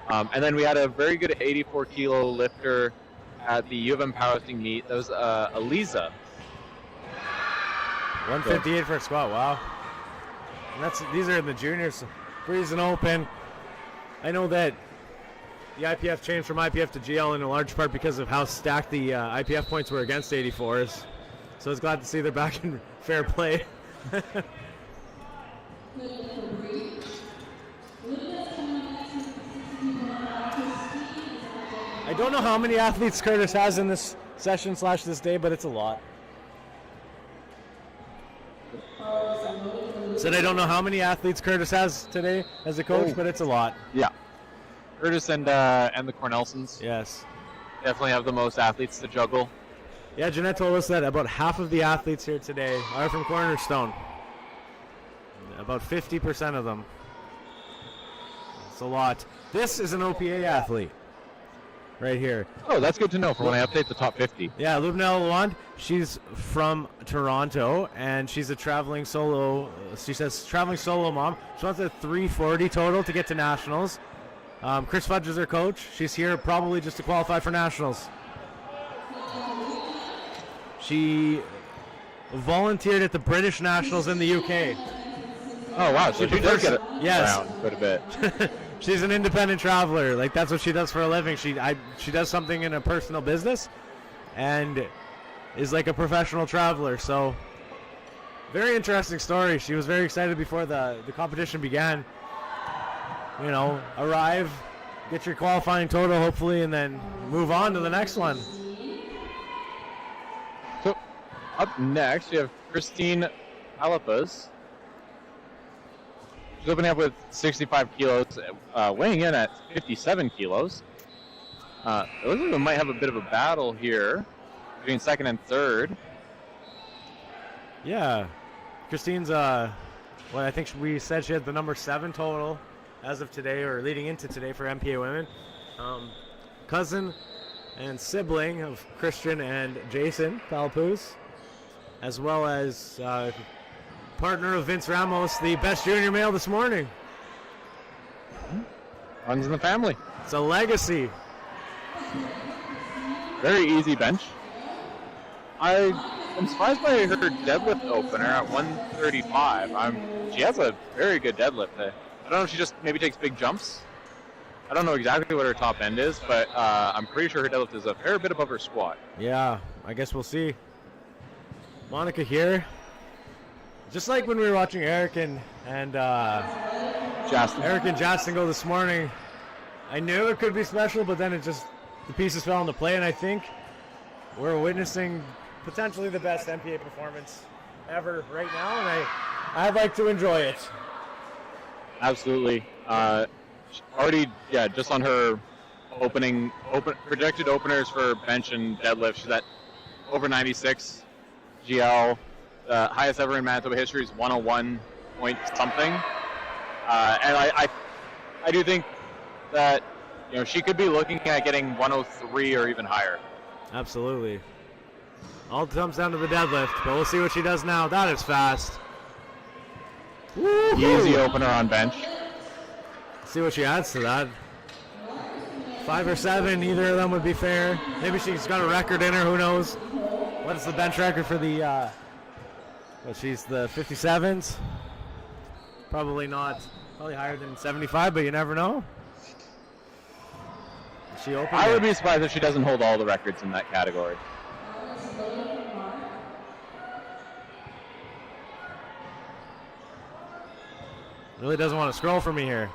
And then we had a very good 84 kilo lifter at the U of M powerlifting meet. That was Eliza. 158 for a squat, wow. And these are in the juniors. Breeze and open. I know that the IPF changed from IPF to GL in a large part because of how stacked the IPF points were against 84s. So I was glad to see they're back in fair play. I don't know how many athletes Curtis has in this session / this day, but it's a lot. Said I don't know how many athletes Curtis has today as a coach, but it's a lot. Yeah. Curtis and the Cornelsons. Yes. Definitely have the most athletes to juggle. Yeah, Jeanette told us that about half of the athletes here today are from Cornerstone. About 50% of them. It's a lot. This is an OPA athlete. right here. Oh, that's good to know for when I update the top 50. Yeah, Lubna Lalonde, she's from Toronto, and she's a traveling solo. She says traveling solo mom. She wants a 340 total to get to nationals. Chris Fudge is her coach. She's here probably just to qualify for nationals. She volunteered at the British Nationals in the UK. Oh wow, so she does get it Yes. around quite a bit. She's an independent traveler. Like, that's what she does for a living. She does something in a personal business and is like a professional traveler. So very interesting story. She was very excited before the competition began. You know, arrive, get your qualifying total hopefully, and then move on to the next one. So up next we have Christine Alapas. She's opening up with 65 kilos, weighing in at 57 kilos. It looks like we might have a bit of a battle here between second and third. Yeah, Christine's, I think we said she had the number 7 total as of today, or leading into today, for MPA women. Cousin and sibling of Christian and Jason Palpus, as well as partner of Vince Ramos, the best junior male this morning. Runs in the family. It's a legacy. Very easy bench. I am surprised by her deadlift opener at 135. She has a very good deadlift. I don't know if she just maybe takes big jumps. I don't know exactly what her top end is, but I'm pretty sure her deadlift is a fair bit above her squat. Yeah, I guess we'll see. Monica here. Just like when we were watching Eric and Justin go this morning, I knew it could be special, but then the pieces fell into play, and I think we're witnessing potentially the best MPA performance ever right now, and I'd like to enjoy it. Absolutely. Already, just on her projected openers for bench and deadlift, she's at over 96 GL. Highest ever in Manitoba history is 101 point something. And I do think that she could be looking at getting 103 or even higher. Absolutely. All comes down to the deadlift, but we'll see what she does now. That is fast. Woo-hoo. Easy opener on bench. See what she adds to that. 5 or 7, either of them would be fair. Maybe she's got a record in her, who knows? What's the bench record for the, she's the 57s? Probably not, probably higher than 75, but you never know. Is she open? I would be surprised if she doesn't hold all the records in that category. Really doesn't want to scroll for me here.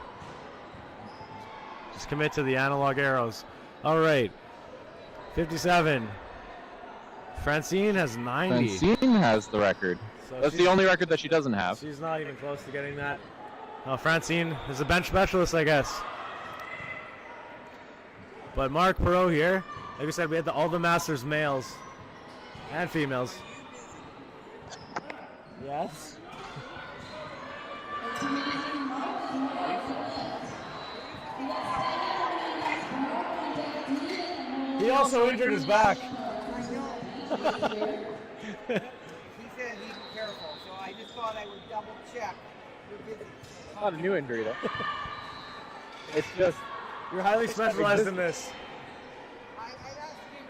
Just commit to the analog arrows. All right. 57. Francine has 90. Francine has the record. So that's the only record that she doesn't have. She's not even close to getting that. Francine is a bench specialist, I guess. But Mark Perot here, like we said, we had all the Masters males and females. Yes. He also injured his back. He said he'd be careful, so I just thought I would double check. You're busy. Not a new injury though. It's just You're highly specialized in this. I asked him,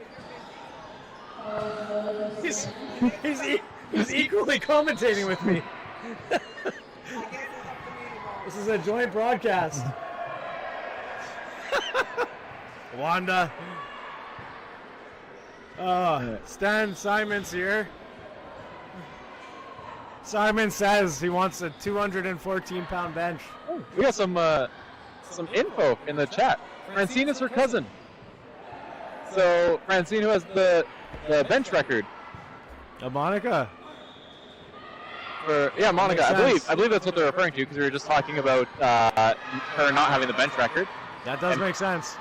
but you're busy. He's equally commentating with me. I guess it's up to me tomorrow. This is a joint broadcast. Wanda. Stan Simons here. Simon says he wants a 214-pound bench. we got some info in the chat. Francine is her cousin. So Francine, who has the bench record. Monica. Monica. Makes I believe that's what they're referring to because we were just talking about her not having the bench record. That does make sense.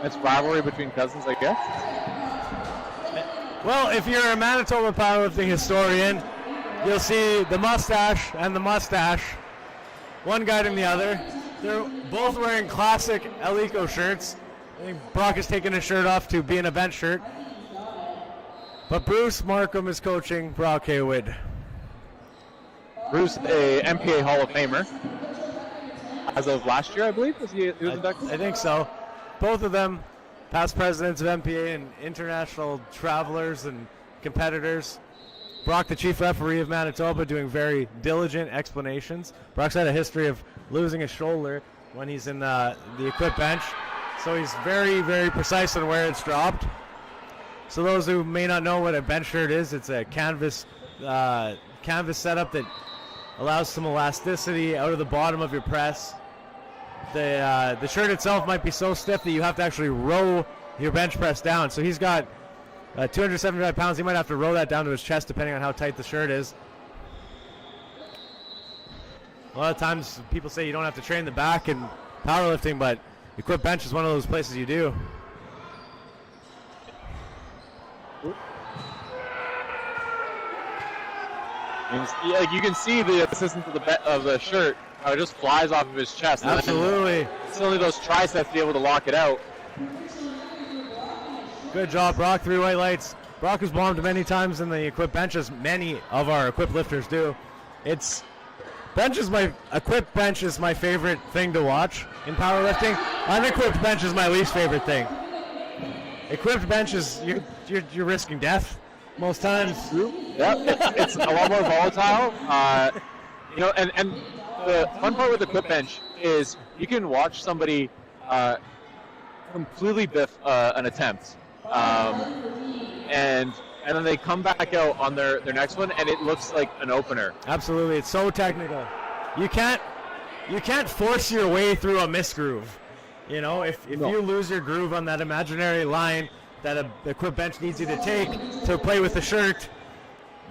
It's rivalry between cousins, I guess. Well, if you're a Manitoba powerlifting historian, you'll see the mustache and the mustache, one guiding the other. They're both wearing classic Elico shirts. I think Brock has taken his shirt off to be in a bench shirt. But Bruce Markham is coaching Brock Haywood. Bruce, a MPA Hall of Famer. As of last year, I believe, was he was inducted? I think so. Both of them, past presidents of MPA and international travelers and competitors. Brock, the chief referee of Manitoba, doing very diligent explanations. Brock's had a history of losing his shoulder when he's in the equipped bench, so he's very, very precise on where it's dropped. So those who may not know what a bench shirt is, it's a canvas setup that allows some elasticity out of the bottom of your press. The shirt itself might be so stiff that you have to actually row your bench press down. So he's got 275 pounds. He might have to row that down to his chest depending on how tight the shirt is. A lot of times people say you don't have to train the back in powerlifting, but equipped bench is one of those places you do. Like you can see the assistance of the shirt, how it just flies off of his chest. Absolutely. It's only those triceps to be able to lock it out. Good job, Brock. 3 white lights. Brock has bombed many times in the equipped bench, as many of our equipped lifters do. Equipped bench is my favorite thing to watch in powerlifting. Unequipped bench is my least favorite thing. Equipped bench is you're risking death most times. Yep, it's a lot more volatile. And the fun part with equipped bench is you can watch somebody completely biff an attempt, and then they come back out on their next one, and it looks like an opener. Absolutely, it's so technical. You can't force your way through a misgroove. You know, if you lose your groove on that imaginary line that a equipped bench needs you to take to play with the shirt,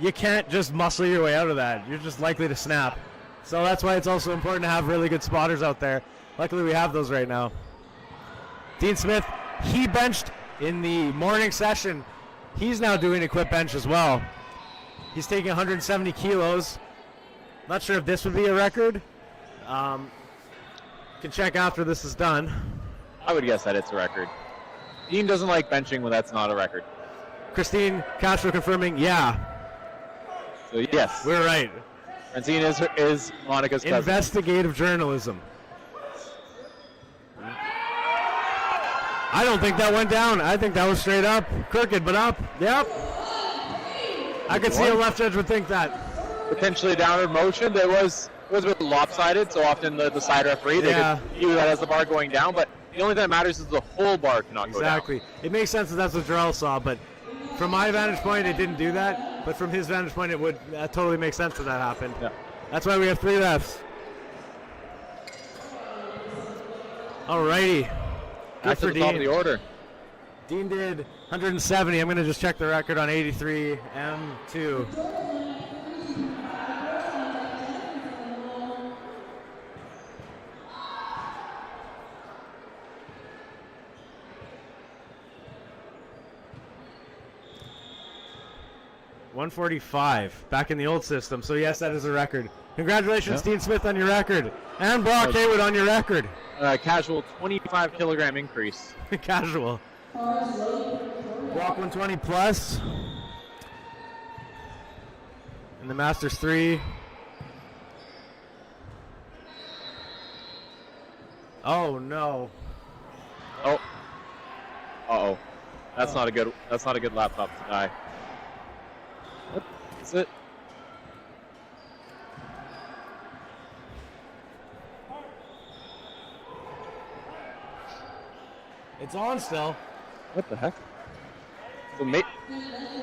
you can't just muscle your way out of that. You're just likely to snap. So that's why it's also important to have really good spotters out there. Luckily we have those right now. Dean Smith, he benched in the morning session. He's now doing equipped bench as well. He's taking 170 kilos. Not sure if this would be a record. Can check after this is done. I would guess that it's a record. Dean doesn't like benching when that's not a record. Christine Castro confirming, yeah. So yes, We're right. Francine is Monica's cousin. Investigative journalism. I don't think that went down. I think that was straight up. Crooked, but up. Yep. I could see a left edge would think that. Potentially downward motion. It was a bit lopsided, so often the side referee, they could view that as the bar going down, but the only thing that matters is the whole bar cannot go down. Exactly. It makes sense that that's what Jarrell saw, but from my vantage point, it didn't do that. But from his vantage point, it would totally make sense that that happened. Yeah. That's why we have 3 lefts. Alrighty. Back to the top of the order. Dean did 170. I'm going to just check the record on 83 M2. $145 back in the old system. So yes, that is a record. Congratulations, Dean Smith, on your record, and Brock Haywood on your record. Casual 25 kilogram increase. Casual. Brock 120 plus. And the Masters 3. Oh no. Oh. Uh-oh. That's not a good laptop to die. What is it? It's on still. What the heck? So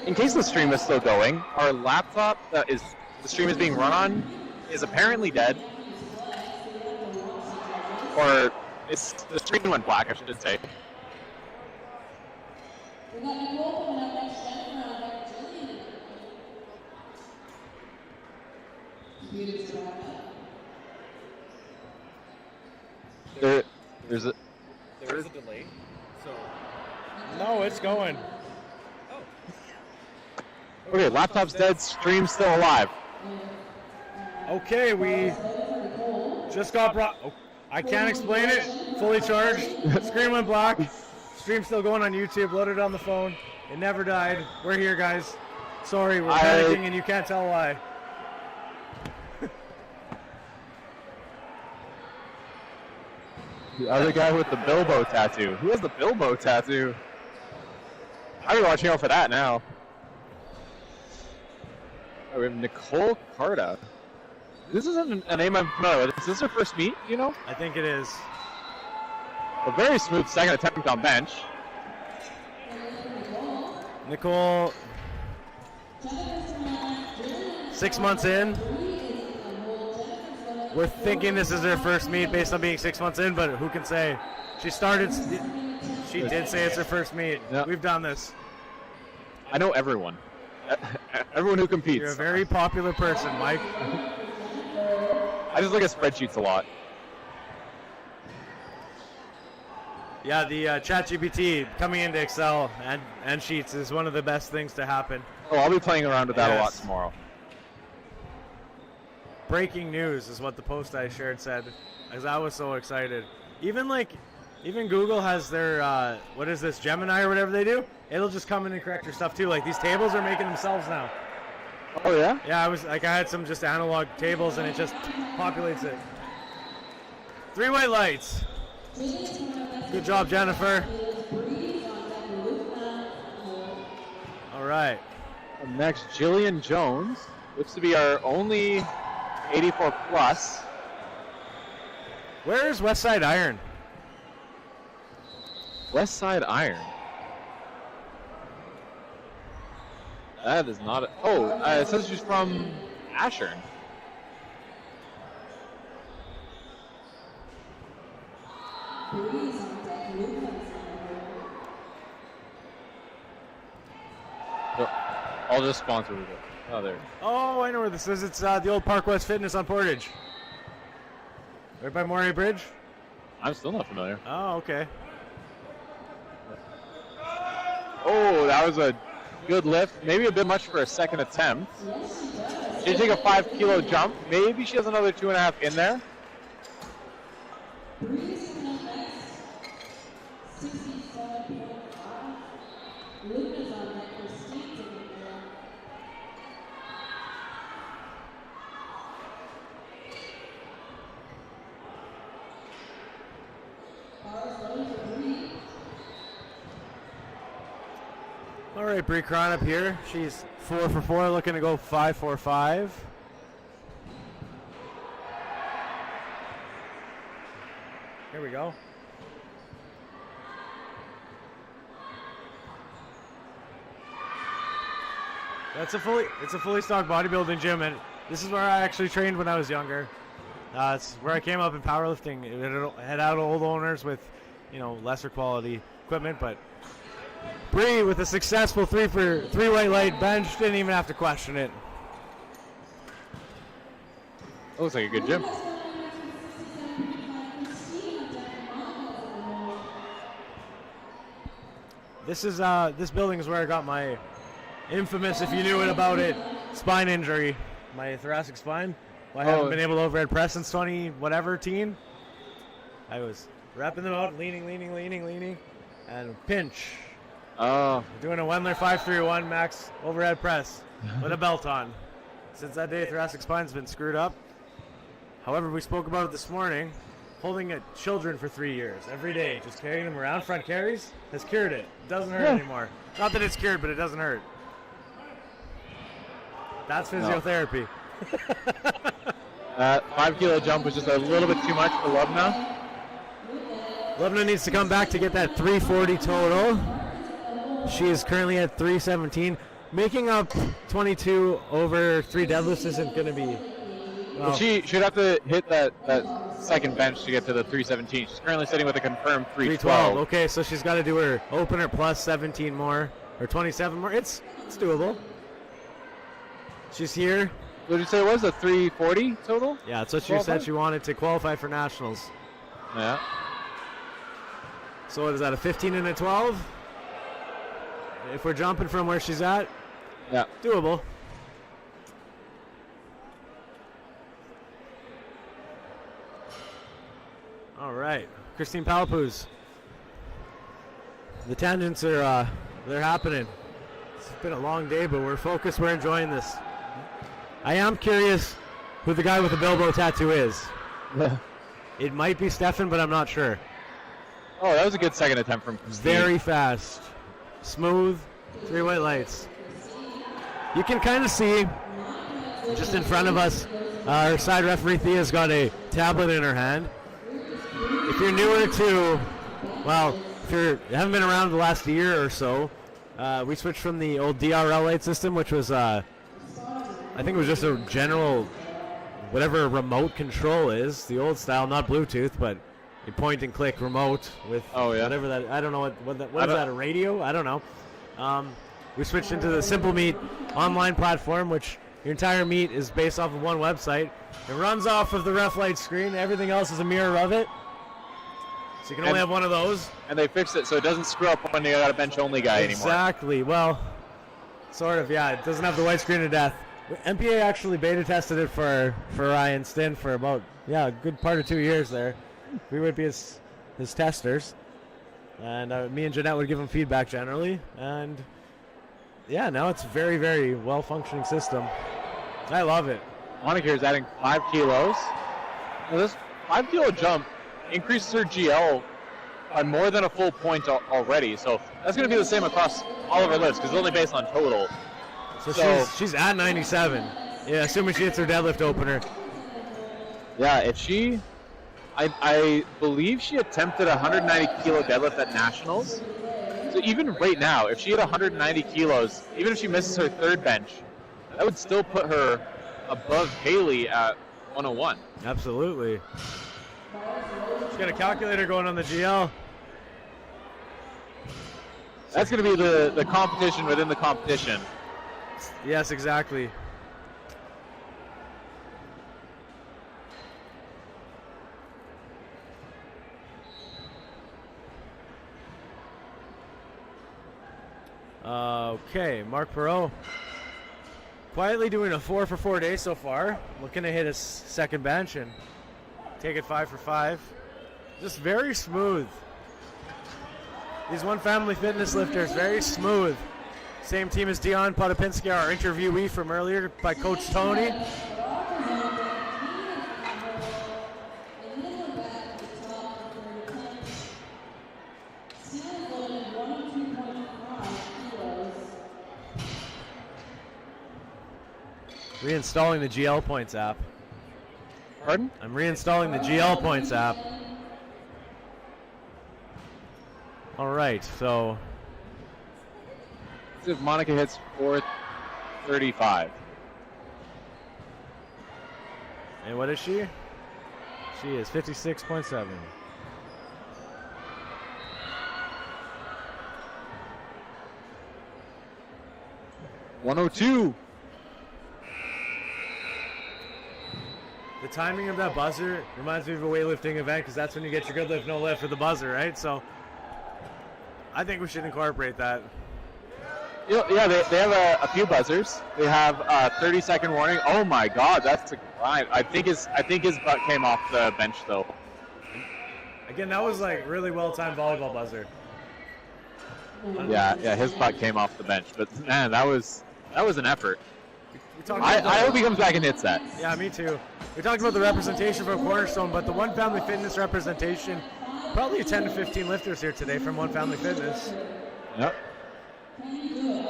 in case the stream is still going, our laptop that the stream is being run on is apparently dead. Or the screen went black, I should say. There is a delay. So No, it's going. okay, laptop's dead, stream's still alive. Okay, we just got brought. Oh, I can't explain it. Fully charged. Screen went black. Stream still going on YouTube. Loaded on the phone. It never died. We're here, guys. Sorry, we're panicking and you can't tell why. The other guy with the Bilbo tattoo. Who has the Bilbo tattoo? I'll be watching out for that now. Oh, we have Nicole Carta. This isn't a name I'm familiar with. Is this her first meet, you know? I think it is. A very smooth second attempt on bench. Nicole, 6 months in. We're thinking this is her first meet based on being 6 months in, but who can say? She did say it's her first meet. Yeah. We've done this. I know everyone. Everyone who competes. You're a very popular person, Mike. I just look at spreadsheets a lot. Yeah, the ChatGPT coming into Excel and Sheets is one of the best things to happen. Oh, I'll be playing around with that a lot Yes. tomorrow. Breaking news is what the post I shared said, because I was so excited. Even Google has their what is this, Gemini or whatever they do? It'll just come in and correct your stuff too. Like these tables are making themselves now. Oh yeah? Yeah, I had some just analog tables and it just populates it. 3 white lights. Good job, Jennifer. All right. Up next, Jillian Jones. Looks to be our only 84 plus. Where is Westside Iron? West Side Iron. That is not. It says she's from Ashern. I'll just sponsor with it. Oh, there. Oh, I know where this is. It's the old Park West Fitness on Portage. Right by Moray Bridge? I'm still not familiar. Oh, okay. Oh, that was a good lift. Maybe a bit much for a second attempt. She take a 5 kilo jump. Maybe she has another 2.5 in there. All right, Bree Cron up here. She's 4 for 4, looking to go 5 for 5. Here we go. It's a fully stocked bodybuilding gym, and this is where I actually trained when I was younger. It's where I came up in powerlifting. It had out old owners with, lesser quality equipment, but Bree with a successful 3 for 3 white light bench, didn't even have to question it. That looks like a good gym. This building is where I got my infamous, if you knew it about it, spine injury. My thoracic spine. I haven't been able to overhead press since 20-whatever-teen. I was repping them out, leaning, and pinch. Oh. Doing a Wendler 531 max overhead press with a belt on. Since that day, thoracic spine's been screwed up. However, we spoke about it this morning. Holding children for 3 years, every day, just carrying them around, front carries, has cured it. It doesn't hurt anymore. Not that it's cured, but it doesn't hurt. That's physiotherapy. That 5 kilo jump was just a little bit too much for Lubna. Lubna needs to come back to get that 340 total. She is currently at 317. Making up 22 over 3 deadlifts isn't going to be... Well, she should have to hit that second bench to get to the 317. She's currently sitting with a confirmed 312. Okay, so she's got to do her opener plus 17 more, or 27 more. It's doable. She's here. What did you say it was, a 340 total? Yeah, that's what she said she wanted to qualify for nationals. Yeah. So what is that, a 15 and a 12? If we're jumping from where she's at, yeah, doable. right, Christine Palapuz. The tangents are they're happening. It's been a long day, but we're focused. We're enjoying this. I am curious who the guy with the Bilbo tattoo is. It might be Stefan, but I'm not sure. Oh, that was a good second attempt from Christine. Very fast, smooth, 3 white lights. You can kind of see just in front of us, our side referee Thea's got a tablet in her hand. If you're newer to, well, if you haven't been around the last year or so, we switched from the old DRL light system, which was, I think it was just a general, whatever remote control is, the old style, not Bluetooth, but a point and click remote with whatever that, I don't know what is that, a radio? I don't know. We switched into the Simple Meet online platform, which your entire meet is based off of one website. It runs off of the ref light screen. Everything else is a mirror of it. So you can only have one of those. And they fixed it so it doesn't screw up when you got a bench-only guy anymore. Exactly. Well, sort of, yeah. It doesn't have the white screen of death. MPA actually beta tested it for Ryan Stinn for about, a good part of 2 years there. We would be his testers. And me and Jeanette would give him feedback generally. And, now it's a very, very well-functioning system. I love it. Monica is adding 5 kilos. Now this 5 kilo jump increases her GL by more than a full point already. So that's going to be the same across all of her lifts because it's only based on total. So she's at 97. Yeah, assuming she hits her deadlift opener. Yeah, if she, I believe she attempted a 190 kilo deadlift at Nationals. So even right now, if she hit 190 kilos, even if she misses her third bench, that would still put her above Haley at 101. Absolutely. She's got a calculator going on the GL. That's going to be the competition within the competition. Yes, exactly. Okay, Mark Perot quietly doing a 4 for 4 day so far. Looking to hit his second bench and take it 5 for 5. Just very smooth. These One Family Fitness lifters, very smooth. Same team as Dion Potapinski, our interviewee from earlier by Coach Tony. Reinstalling the GL Points app. Pardon? I'm reinstalling the GL Points app. All right, so if Monica hits 435. And what is she? She is 56.7. $102. The timing of that buzzer reminds me of a weightlifting event because that's when you get your good lift, no lift for the buzzer, right? So I think we should incorporate that. Yeah, they have a few buzzers. They have a 30-second warning. Oh my God, that's a grind. I think his butt came off the bench though. Again, that was like really well-timed volleyball buzzer. Yeah, his butt came off the bench. But man, that was an effort. I hope he comes back and hits that. Yeah, me too. We talked about the representation from Cornerstone, but the One Family Fitness representation, probably 10 to 15 lifters here today from One Family Fitness. Yep.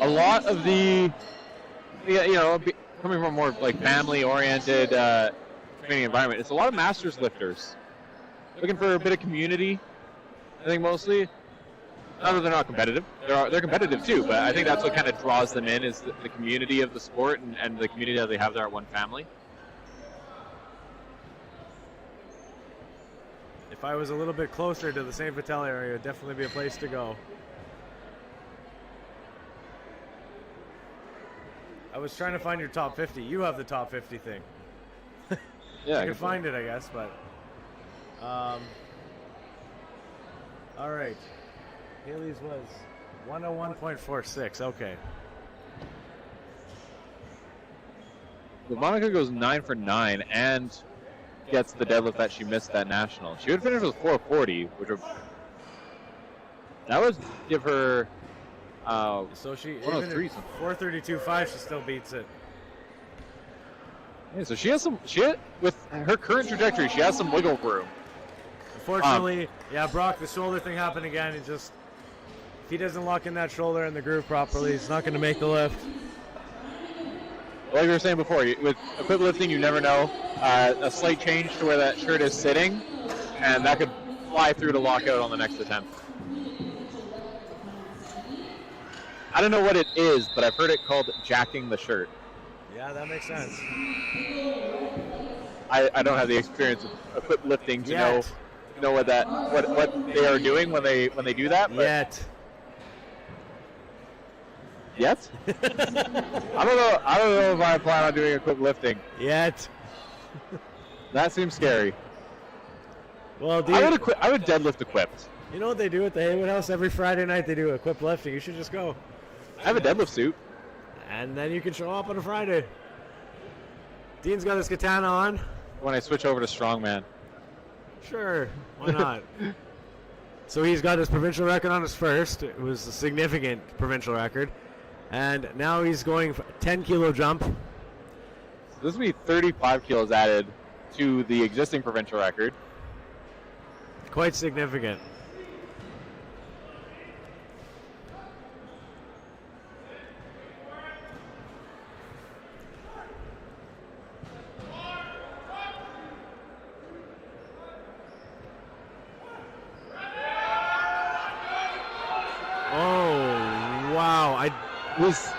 A lot of the, coming from a more like family-oriented training environment, it's a lot of masters lifters looking for a bit of community. I think mostly. Not that they're not competitive. They're competitive too, but I think that's what kind of draws them in is the community of the sport and the community that they have there at One Family. If I was a little bit closer to the St. Vital area, it would definitely be a place to go. I was trying to find your top 50. You have the top 50 thing. Yeah, I can find it, I guess, but all right. Haley's was 101.46. Okay. But Monica goes 9 for 9, and gets the deadlift that she missed at national. She would finish with 440, that would give her. So she even 103 at 432.5, she still beats it. Yeah, so she has some. With her current trajectory, she has some wiggle room. Unfortunately, Brock, the shoulder thing happened again. If he doesn't lock in that shoulder in the groove properly, he's not going to make the lift. Like we were saying before, with equip lifting, you never know. A slight change to where that shirt is sitting, and that could fly through to lock out on the next attempt. I don't know what it is, but I've heard it called jacking the shirt. Yeah, that makes sense. I don't have the experience of equip lifting to know what they are doing when they do that. But Yet? I don't know if I plan on doing equip lifting. Yet. That seems scary. Well, I would deadlift equipped. You know what they do at the Haywood House? Every Friday night they do equip lifting. You should just go. I have a deadlift suit. And then you can show up on a Friday. Dean's got his katana on. When I switch over to strongman. Sure, why not? So he's got his provincial record on his first. It was a significant provincial record. And now he's going for a 10-kilo jump. So this will be 35 kilos added to the existing provincial record. Quite significant.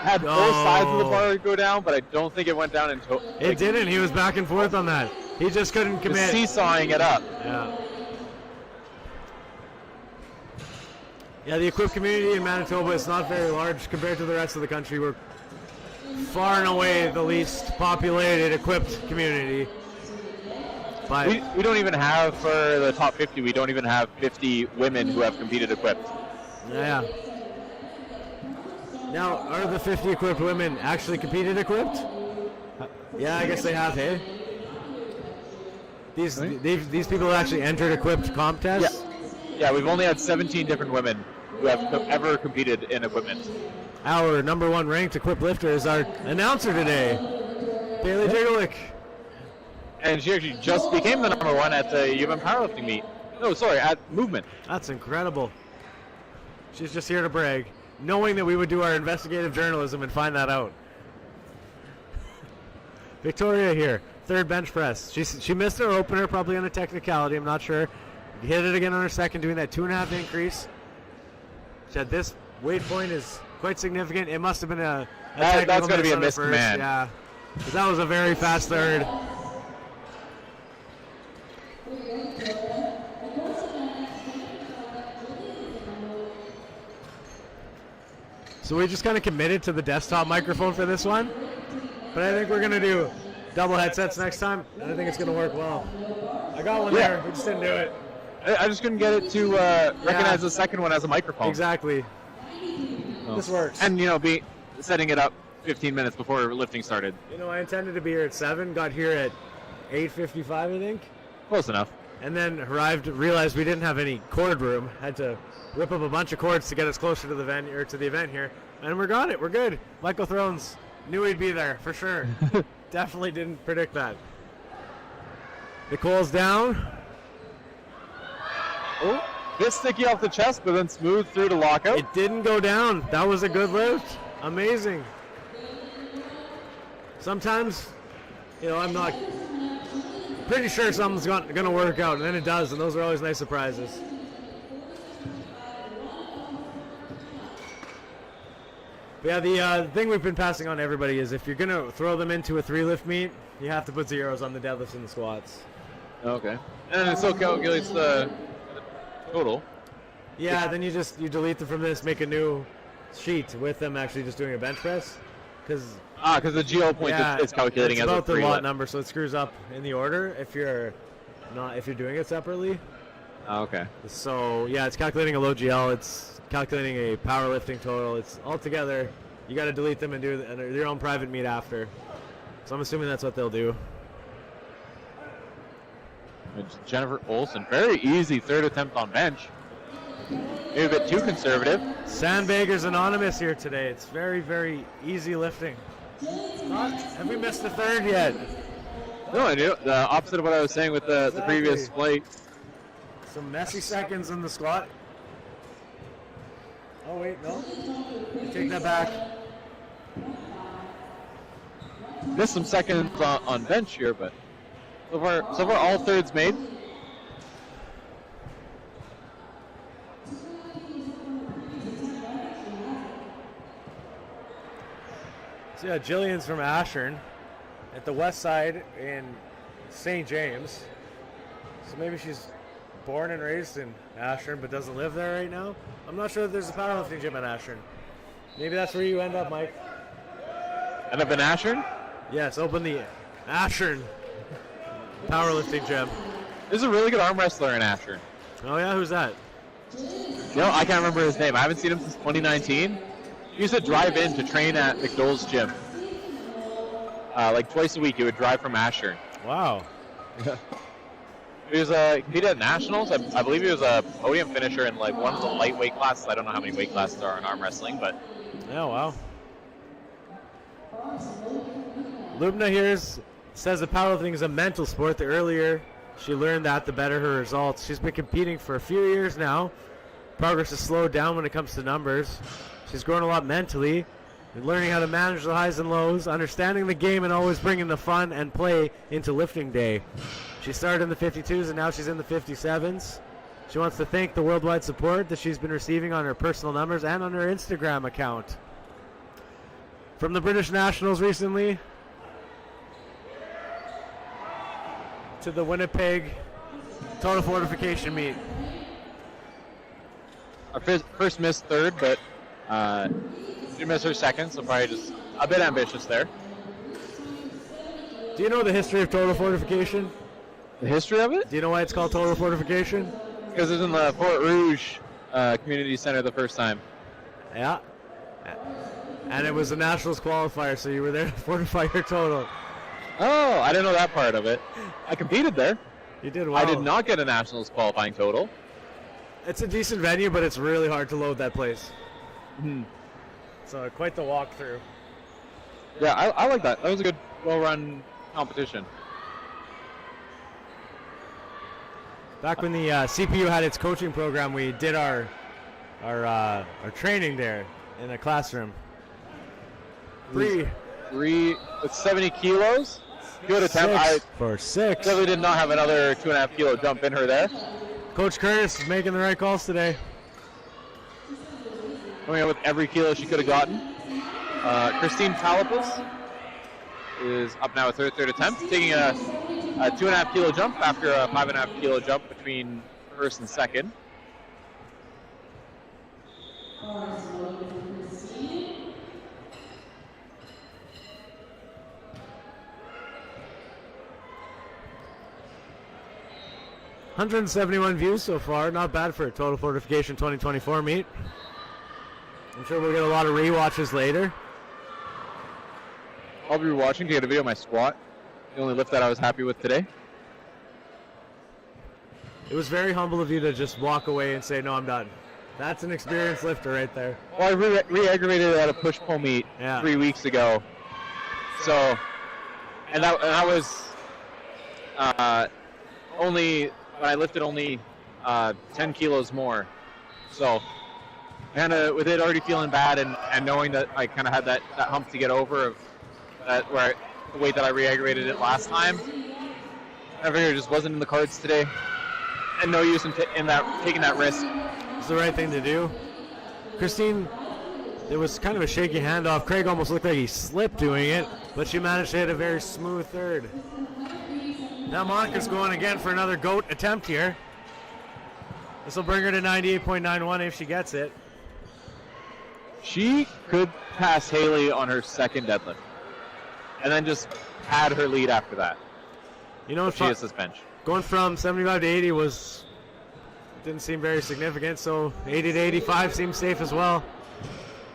Had both sides of the bar go down, but I don't think it went down in total. It didn't. He was back and forth on that. He just couldn't commit. Seesawing it up. Yeah, the equipped community in Manitoba is not very large compared to the rest of the country. We're far and away the least populated equipped community. But we don't even have, for the top 50, we don't even have 50 women who have competed equipped. Yeah. Now, are the 50 equipped women actually competed equipped? Yeah, I guess they have, hey? These people actually entered equipped comp tests? Yeah, we've only had 17 different women who have ever competed in equipment. Our number one ranked equipped lifter is our announcer today, Bailey Jigalick. And she actually just became the number one at the UM powerlifting meet. No, sorry, at movement. That's incredible. She's just here to brag, knowing that we would do our investigative journalism and find that out. Victoria here, third bench press. She missed her opener, probably on a technicality, I'm not sure. Hit it again on her second, doing that 2.5 increase. She said this weight point is quite significant. It must have been a that's going to be a missed first. command. Yeah, because that was a very fast third. So we just kind of committed to the desktop microphone for this one. But I think we're going to do double headsets next time. And I think it's going to work well. I got one there. We just didn't do it. I just couldn't get it to recognize the second one as a microphone. Exactly. This works. And, setting it up 15 minutes before lifting started. I intended to be here at 7. Got here at 8:55, I think. Close enough. And then arrived, realized we didn't have any cord room. Had to rip up a bunch of cords to get us closer to the venue or to the event here, and we got it. We're good. Michael Thrones knew he'd be there for sure. Definitely didn't predict that. Nicole's down. Oh, bit sticky off the chest, but then smooth through to lockout. It didn't go down. That was a good lift. Amazing. Sometimes, I'm not pretty sure something's going to work out, and then it does, and those are always nice surprises. But yeah, the thing we've been passing on to everybody is if you're going to throw them into a 3-lift meet, you have to put zeros on the deadlifts and the squats. Okay. And it still calculates the total. Yeah, then you delete them from this, make a new sheet with them actually just doing a bench press. Because the GL point is calculating it's as about a the lot number, so it screws up in the order if you're doing it separately. Okay. So yeah, it's calculating a low GL. It's calculating a powerlifting total. It's all together. You got to delete them and do your own private meet after. So I'm assuming that's what they'll do. Jennifer Olson. Very easy third attempt on bench. Maybe a bit too conservative. Sandbaggers Anonymous here today. It's very, very easy lifting. Have we missed the third yet? No, I knew the opposite of what I was saying with the previous flight. Some messy seconds in the squat. Oh wait, no. Take that back. Missed some seconds on bench here, but so far all thirds made. So yeah, Jillian's from Ashern at the west side in St. James. So maybe she's born and raised in Ashern but doesn't live there right now. I'm not sure if there's a powerlifting gym at Ashern. Maybe that's where you end up, Mike. End up in Ashern? Yes, open the Ashern powerlifting gym. There's a really good arm wrestler in Ashern. Oh yeah, who's that? You know, I can't remember his name. I haven't seen him since 2019. He used to drive in to train at McDowell's gym. Like twice a week, he would drive from Ashern. Wow. He competed at nationals. I believe he was a podium finisher in like one of the lightweight classes. I don't know how many weight classes there are in arm wrestling, but yeah, wow. Lubna here says that powerlifting is a mental sport. The earlier she learned that, the better her results. She's been competing for a few years now. Progress has slowed down when it comes to numbers. She's grown a lot mentally, and learning how to manage the highs and lows, understanding the game, and always bringing the fun and play into lifting day. She started in the 52s, and now she's in the 57s. She wants to thank the worldwide support that she's been receiving on her personal numbers and on her Instagram account. From the British Nationals recently to the Winnipeg Total Fortification meet. our first missed third, but she missed her second, so probably just a bit ambitious there. Do you know the history of Total Fortification? The history of it? Do you know why it's called Total Fortification? Because it was in the Fort Rouge Community Center the first time. Yeah. And it was a Nationals qualifier, so you were there to fortify your total. Oh, I didn't know that part of it. I competed there. You did well. I did not get a Nationals qualifying total. It's a decent venue, but it's really hard to load that place. Mm-hmm. So quite the walkthrough. Yeah, I like that. That was a good, well-run competition. Back when the CPU had its coaching program, we did our training there in a classroom. Three with 70 kilos. Good attempt. For six. Definitely did not have another 2.5 kilo jump in her there. Coach Curtis is making the right calls today. Coming out with every kilo she could have gotten. Christine Palapis is up now with her third attempt, taking a 2.5 kilo jump after a 5.5 kilo jump between first and second. $171 views so far, not bad for a Total Fortification 2024 meet. I'm sure we'll get a lot of rewatches later. I'll be watching to get a video of my squat. The only lift that I was happy with today. It was very humble of you to just walk away and say, no, I'm done. That's an experienced lifter right there. Well, I re-aggravated at a push-pull meet 3 weeks ago. So, and that was only, when I lifted only 10 kilos more. So, kind of with it already feeling bad and knowing that I kind of had that hump to get over of that the weight that I re-aggravated it last time. I figured it just wasn't in the cards today, and no use in taking that risk. It's the right thing to do. Christine, it was kind of a shaky handoff. Craig almost looked like he slipped doing it, but she managed to hit a very smooth third. Now Monica's going again for another GOAT attempt here. This will bring her to 98.91 if she gets it. She could pass Haley on her second deadlift, and then just add her lead after that. You know, she hits this bench. Going from 75 to 80 didn't seem very significant, so 80 to 85 seems safe as well.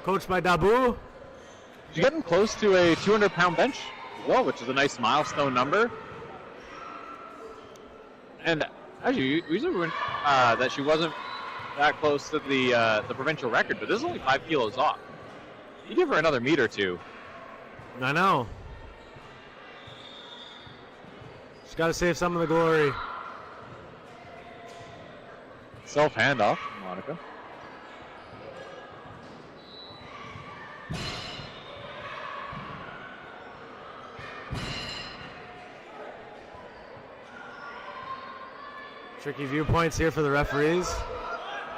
Coached by Dabu. She's getting close to a 200-pound bench as well, which is a nice milestone number. And actually, we usually went that she wasn't that close to the provincial record, but this is only 5 kilos off. You give her another meet or two. I know. She's got to save some of the glory. Self handoff, Monica. Tricky viewpoints here for the referees.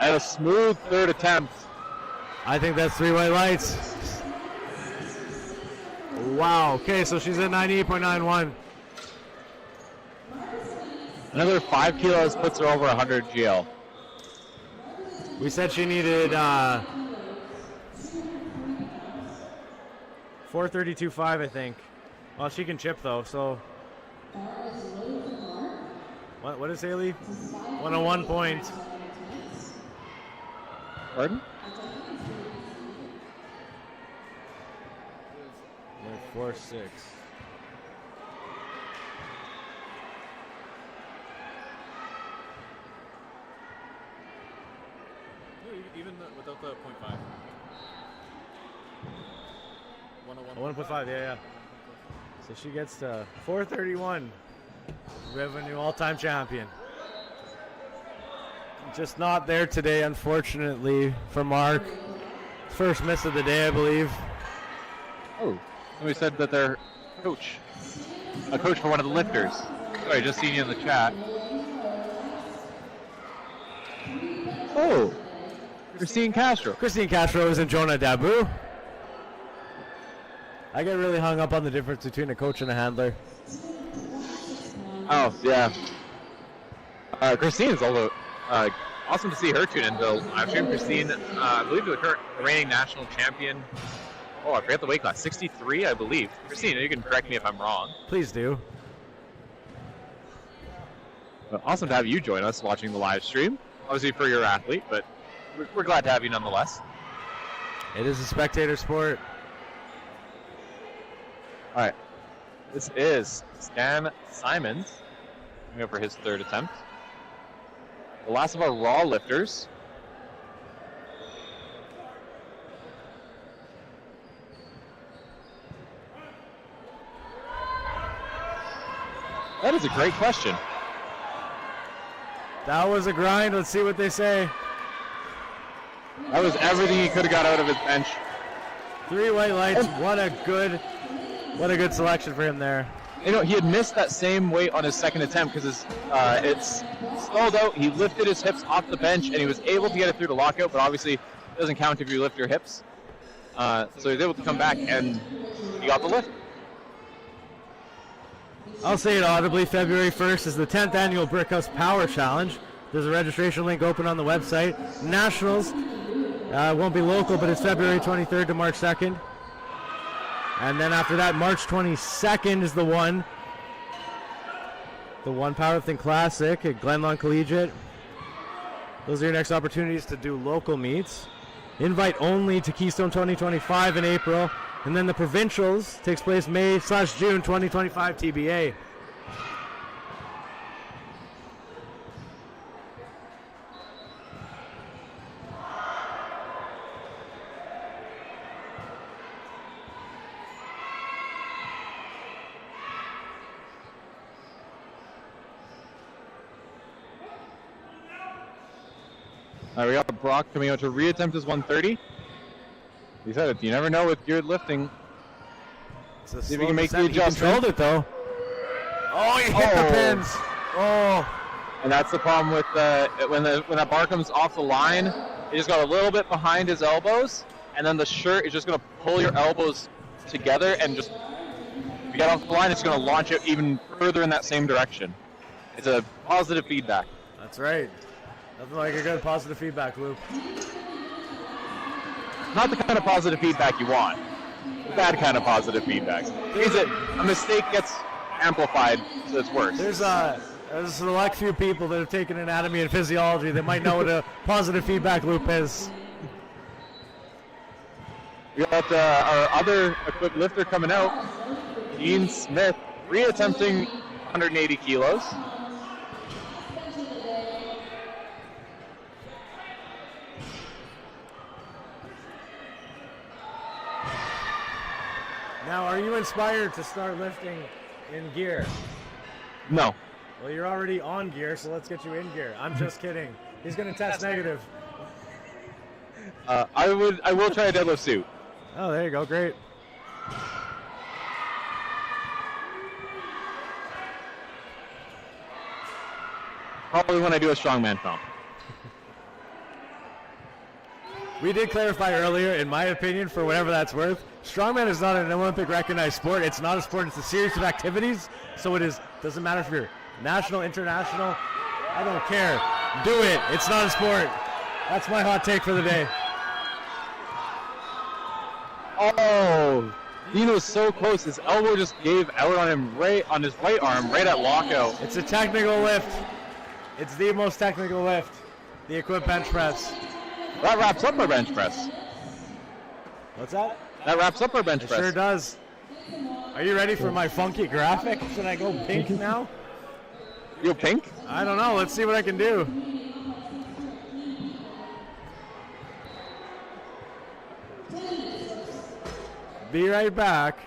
And a smooth third attempt. I think that's 3 white lights. Wow. Okay, so she's at 98.91. Another 5 kilos puts her over 100 GL. We said she needed 432.5, I think. Well, she can chip though, so. What is Haley? 101 point. Pardon? 4.6. Even without the 0.5. 1.5, yeah. So she gets to 431. We have a new all-time champion. Just not there today, unfortunately, for Mark. First miss of the day, I believe. Oh, somebody said that their coach, a coach for one of the lifters. Sorry, just seen you in the chat. Oh, Christine Castro. Christine Castro is in Jonah Dabu. I get really hung up on the difference between a coach and a handler. Oh, yeah. Christine is also awesome to see her tune into the live stream. Christine, I believe, the current reigning national champion. Oh, I forget the weight class. 63, I believe. Christine, you can correct me if I'm wrong. Please do. Awesome to have you join us watching the live stream. Obviously for your athlete, but we're glad to have you nonetheless. It is a spectator sport. All right. This is Stan Simons coming up for his third attempt. The last of our raw lifters. That is a great question. That was a grind. Let's see what they say. That was everything he could have got out of his bench. 3 white lights. What a good selection for him there. You know, he had missed that same weight on his second attempt because it's stalled out. He lifted his hips off the bench and he was able to get it through the lockout, but obviously it doesn't count if you lift your hips. So he was able to come back and he got the lift. I'll say it audibly. February 1st is the 10th annual Brickhouse Power Challenge. There's a registration link open on the website. Nationals won't be local, but it's February 23rd to March 2nd. And then after that, March 22nd is the one Powerlifting Classic at Glenlawn Collegiate. Those are your next opportunities to do local meets. Invite only to Keystone 2025 in April. And then the Provincials takes place May/June 2025 TBA. We got Brock coming out to reattempt his 130. He said it, you never know with good lifting. See if he can make the adjustment. He controlled it though. Oh, he hit the pins. Oh. And that's the problem with when that bar comes off the line, it just got a little bit behind his elbows, and then the shirt is just going to pull your elbows together, and just if you get off the line, it's going to launch it even further in that same direction. It's a positive feedback. That's right. Nothing like a good positive feedback loop. Not the kind of positive feedback you want. The bad kind of positive feedback. Is it a mistake gets amplified, so it's worse. There's a select few people that have taken anatomy and physiology that might know what a positive feedback loop is. We got our other equipped lifter coming out, Dean Smith, reattempting 180 kilos. Now, are you inspired to start lifting in gear? No. Well, you're already on gear, so let's get you in gear. I'm just kidding. He's going to test negative. I will try a deadlift suit. Oh, there you go. Great. Probably when I do a strongman comp. We did clarify earlier, in my opinion, for whatever that's worth, strongman is not an Olympic recognized sport. It's not a sport. It's a series of activities. So it is. Doesn't matter if you're national, international. I don't care. Do it. It's not a sport. That's my hot take for the day. Oh, Dean was so close. His elbow just gave out on him right on his right arm, right at lockout. It's a technical lift. It's the most technical lift. The equip bench press. That wraps up our bench press. What's that? That wraps up our bench It press. sure does. Are you ready for my funky graphic? Should I go pink now? You pink? I don't know. Let's see what I can do. Be right back.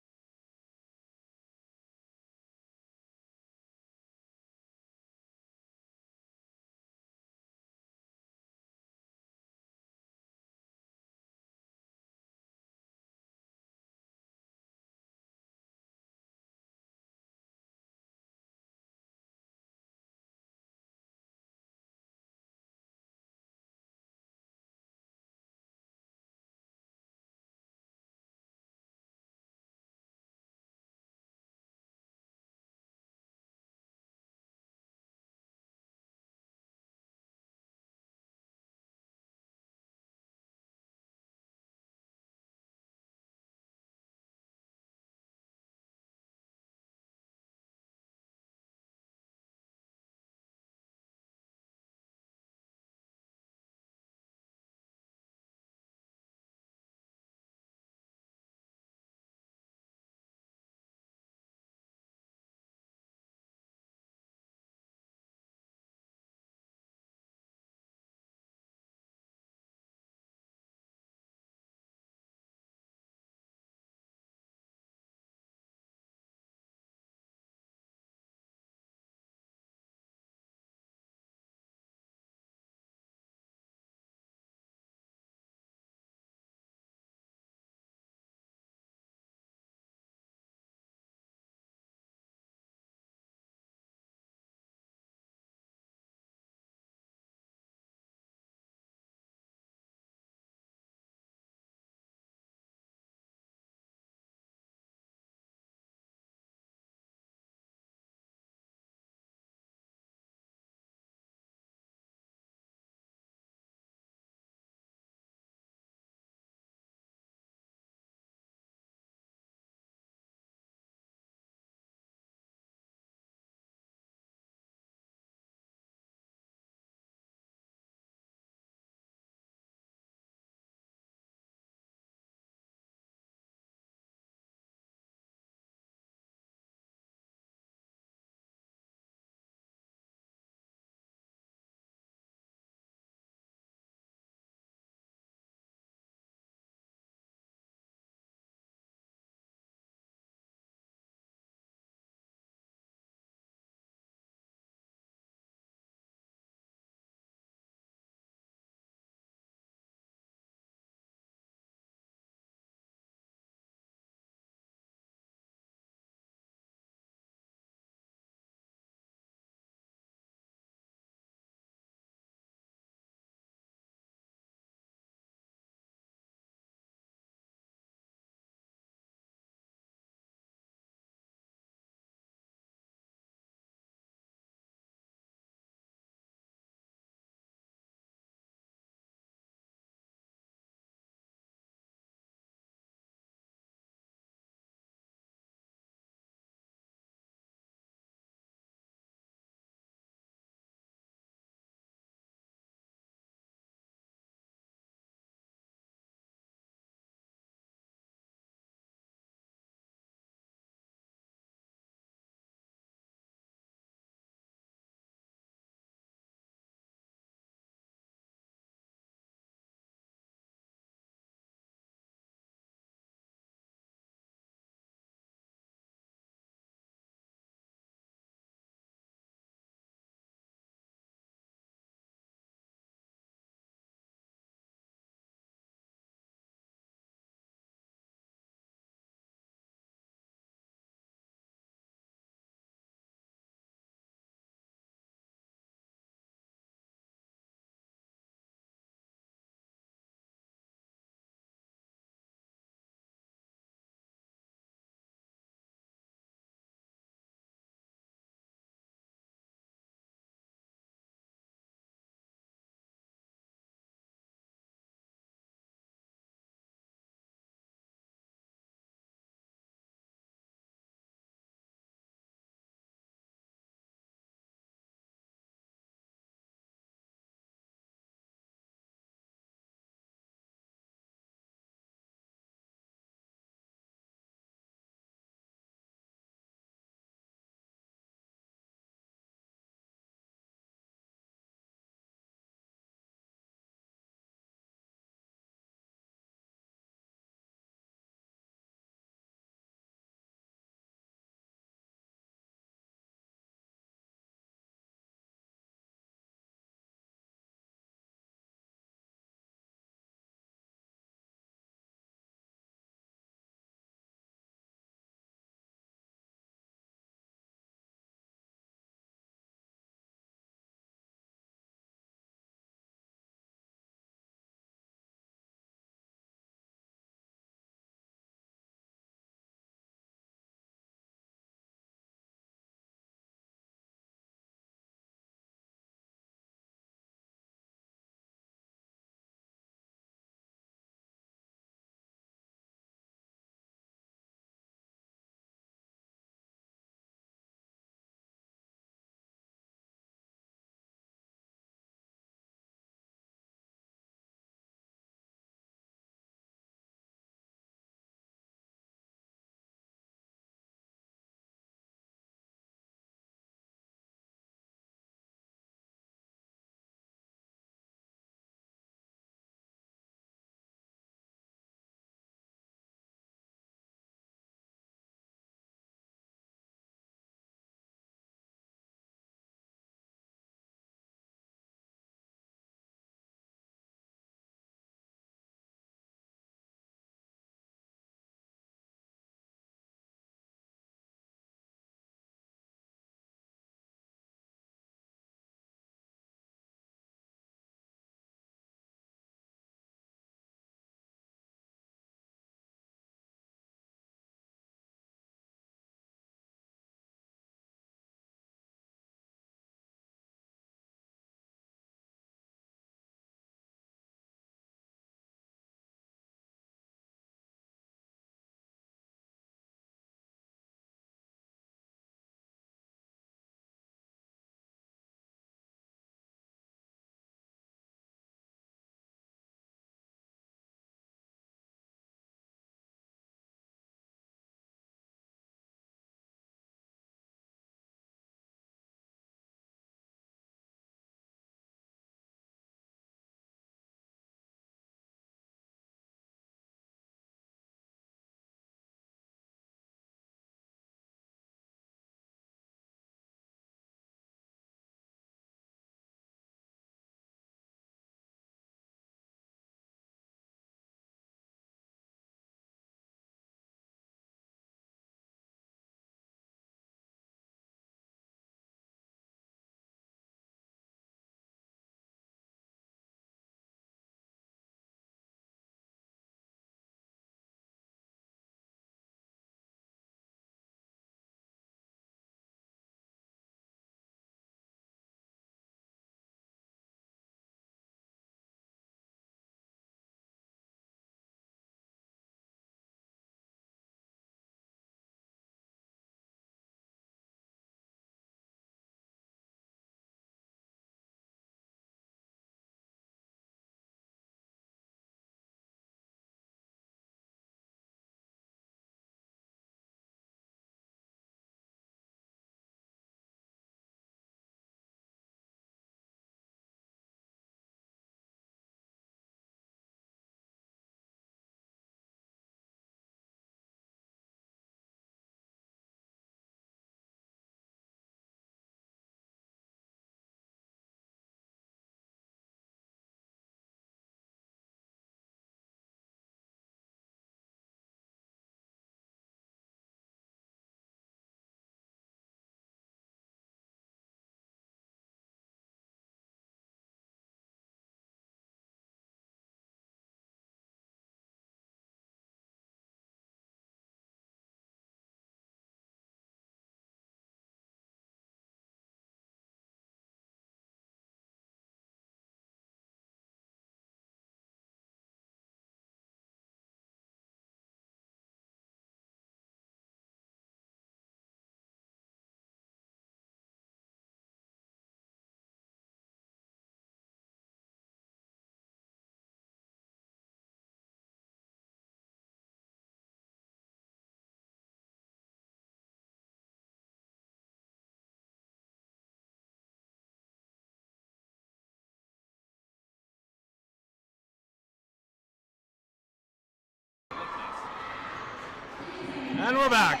And we're back.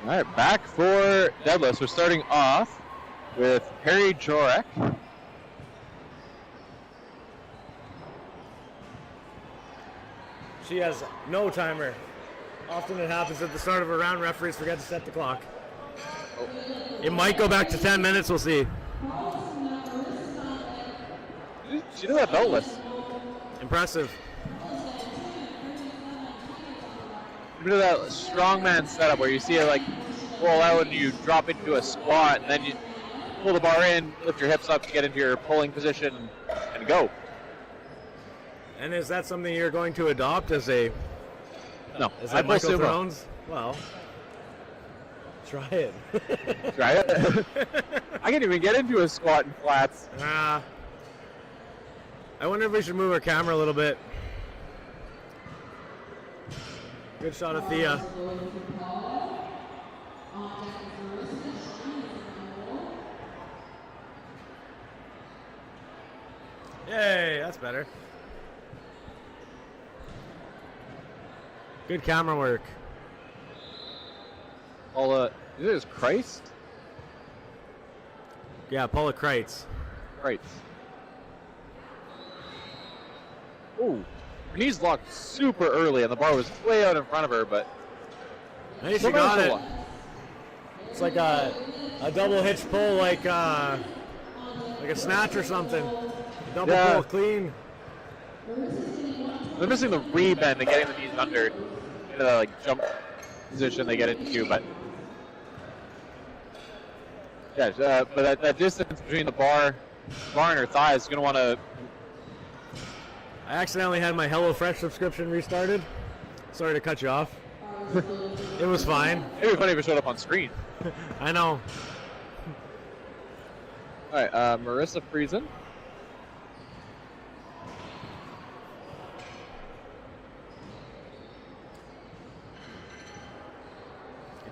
All right, back for deadlifts. We're starting off with Perry Jorek. She has no timer. Often it happens at the start of a round, referees forget to set the clock. It might go back to 10 minutes, we'll see. She did that beltless. Impressive. You do that strongman setup where you see it like roll out and you drop into a squat, and then you pull the bar in, lift your hips up to get into your pulling position, and go. And is that something you're going to adopt as a... No, Is that Michael Thrones? Well, try it. Try it. I can't even get into a squat and flats. I wonder if we should move our camera a little bit. Good shot of Thea. Yay, that's better. Good camera work. Paula, is it Christ? Yeah, Paula Kreitz. Right. Ooh, her knees locked super early, and the bar was way out in front of her, but... Hey, she got it. It's like a double hitch pull, like a snatch or something. A double pull, clean. They're missing the rebend and getting the knees under into the jump position they get into, but yeah, but that distance between the bar and her thigh is going to want to. I accidentally had my HelloFresh subscription restarted. Sorry to cut you off. It was fine. It would be funny if it showed up on screen. I know. All right, Marissa Friesen.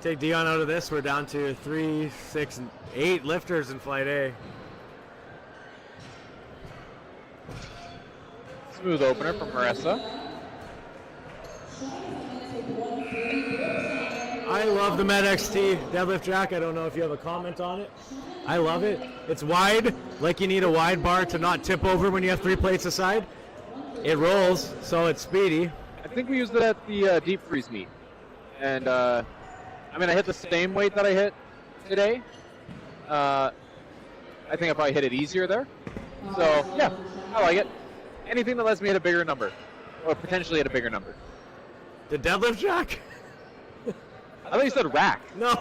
Take Dion out of this, we're down to 3, 6, and 8 lifters in Flight A. Smooth opener from Marissa. I love the Med XT deadlift jack. I don't know if you have a comment on it. I love it. It's wide, like you need a wide bar to not tip over when you have 3 plates aside. It rolls, so it's speedy. I think we used it at the deep freeze meet, and I mean, I hit the same weight that I hit today. I think I probably hit it easier there. So, yeah, I like it. Anything that lets me hit a bigger number, or potentially hit a bigger number. The deadlift jack? I thought you said rack. No.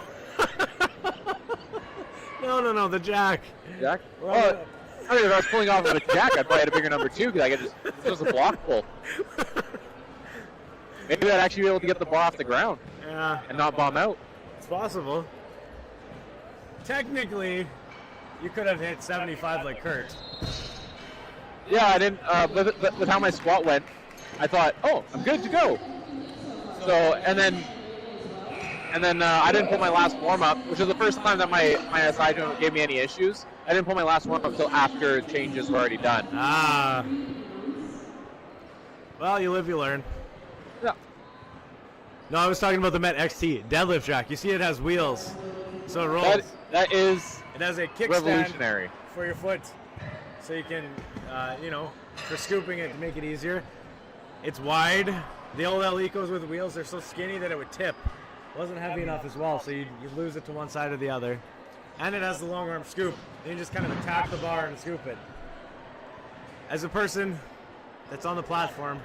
No, the jack. Jack? Well, I mean, if I was pulling off of a jack, I'd probably hit a bigger number too, because I could just a block pull. Maybe I'd actually be able to get the bar off the ground. Yeah. And not bomb out. It's possible. Technically, you could have hit 75 like Kurt. Yeah, I didn't. With how my squat went, I thought, oh, I'm good to go. So, and then I didn't pull my last warm up, which is the first time that my SI joint gave me any issues. I didn't pull my last warm up until after changes were already done. Ah. Well, you live, you learn. Yeah. No, I was talking about the Met XT deadlift jack. You see, it has wheels, so it rolls. That is. It has a kickstand revolutionary for your foot, so you can, for scooping it to make it easier. It's wide. The old Ecos with wheels, they're so skinny that it would tip. It wasn't heavy enough as well, so you lose it to one side or the other. And it has the long arm scoop. And you just kind of attack the bar and scoop it. As a person that's on the platform,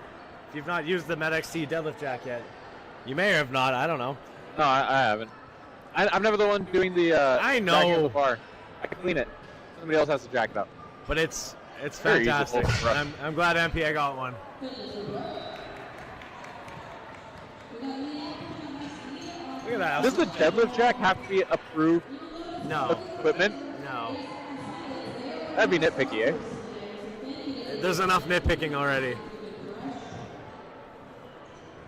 if you've not used the Met XT deadlift jack yet, you may or have not, I don't know. No, I haven't. I'm never the one doing the I know. jacking of the bar. I can clean it. Somebody else has to jack it up. But it's Very fantastic. usable. I'm glad MPA got one. Look at that. Does the deadlift jack have to be approved No. equipment? No. That'd be nitpicky, eh? There's enough nitpicking already.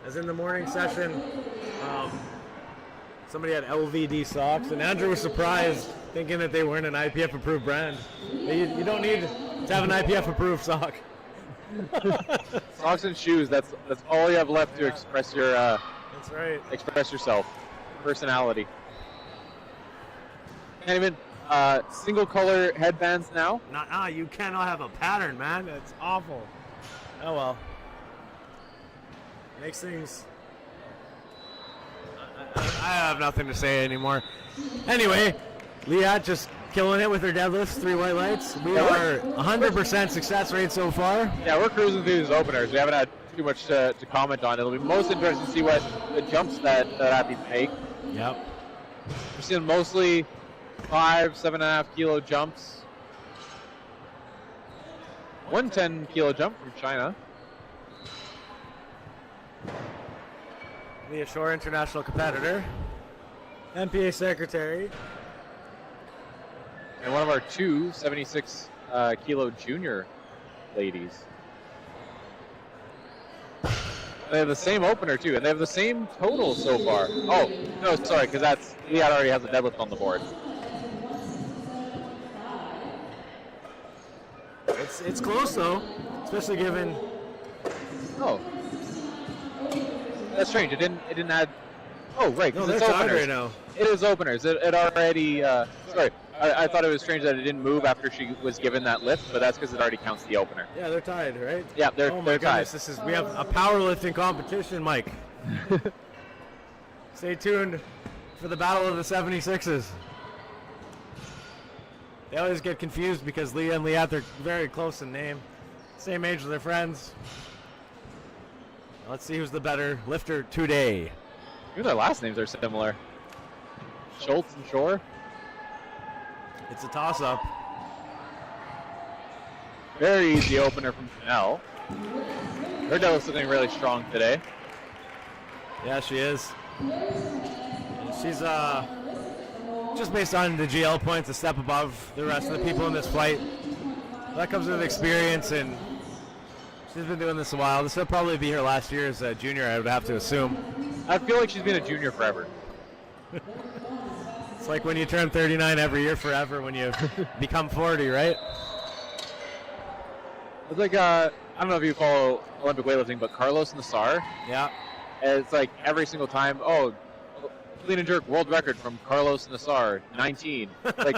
As in the morning session, somebody had LVD socks, and Andrew was surprised, thinking that they weren't an IPF approved brand. You don't need to have an IPF approved sock. Socks and shoes, that's all you have left to express your That's right. Express yourself. Personality. Can't even single color headbands now. You cannot have a pattern, man. That's awful. Oh well. Makes things. I have nothing to say anymore. Anyway, Liat just killing it with her deadlifts, 3 white lights. We are 100% success rate so far. Yeah, we're cruising through these openers. We haven't had too much to comment on. It'll be most interesting to see what the jumps that athletes make. Yep. We're seeing mostly 5, 7.5 kilo jumps. 110 kilo jump from China. Leah Shore, international competitor. MPA secretary. And one of our 2 76 kilo junior ladies. They have the same opener too, and they have the same total so far. Oh, no, sorry, because that's Liat already has a deadlift on the board. It's close though, especially given. Oh, that's strange. It didn't add. Oh, right. No, it's they're tied openers. right now. It is openers. It already. Sorry, I thought it was strange that it didn't move after she was given that lift, but that's because it already counts the opener. Yeah, they're tied, right? Yeah, they're Oh my they're tied. goodness, we have a powerlifting competition, Mike. Stay tuned for the battle of the 76s. They always get confused because Leah and Liat, they're very close in name. Same age as their friends. Let's see who's the better lifter today. Even their last names are similar. Schultz and Shore. It's a toss-up. Very easy opener from Chanel. Her deadlift's looking really strong today. Yeah, she is. She's just based on the GL points, a step above the rest of the people in this fight. That comes with experience, and she's been doing this a while. This will probably be her last year as a junior, I would have to assume. I feel like she's been a junior forever. It's like when you turn 39 every year forever when you become 40, right? It's like, I don't know if you follow Olympic weightlifting, but Carlos Nassar. Yeah. It's like every single time, oh, clean and jerk world record from Carlos Nassar, 19. Like,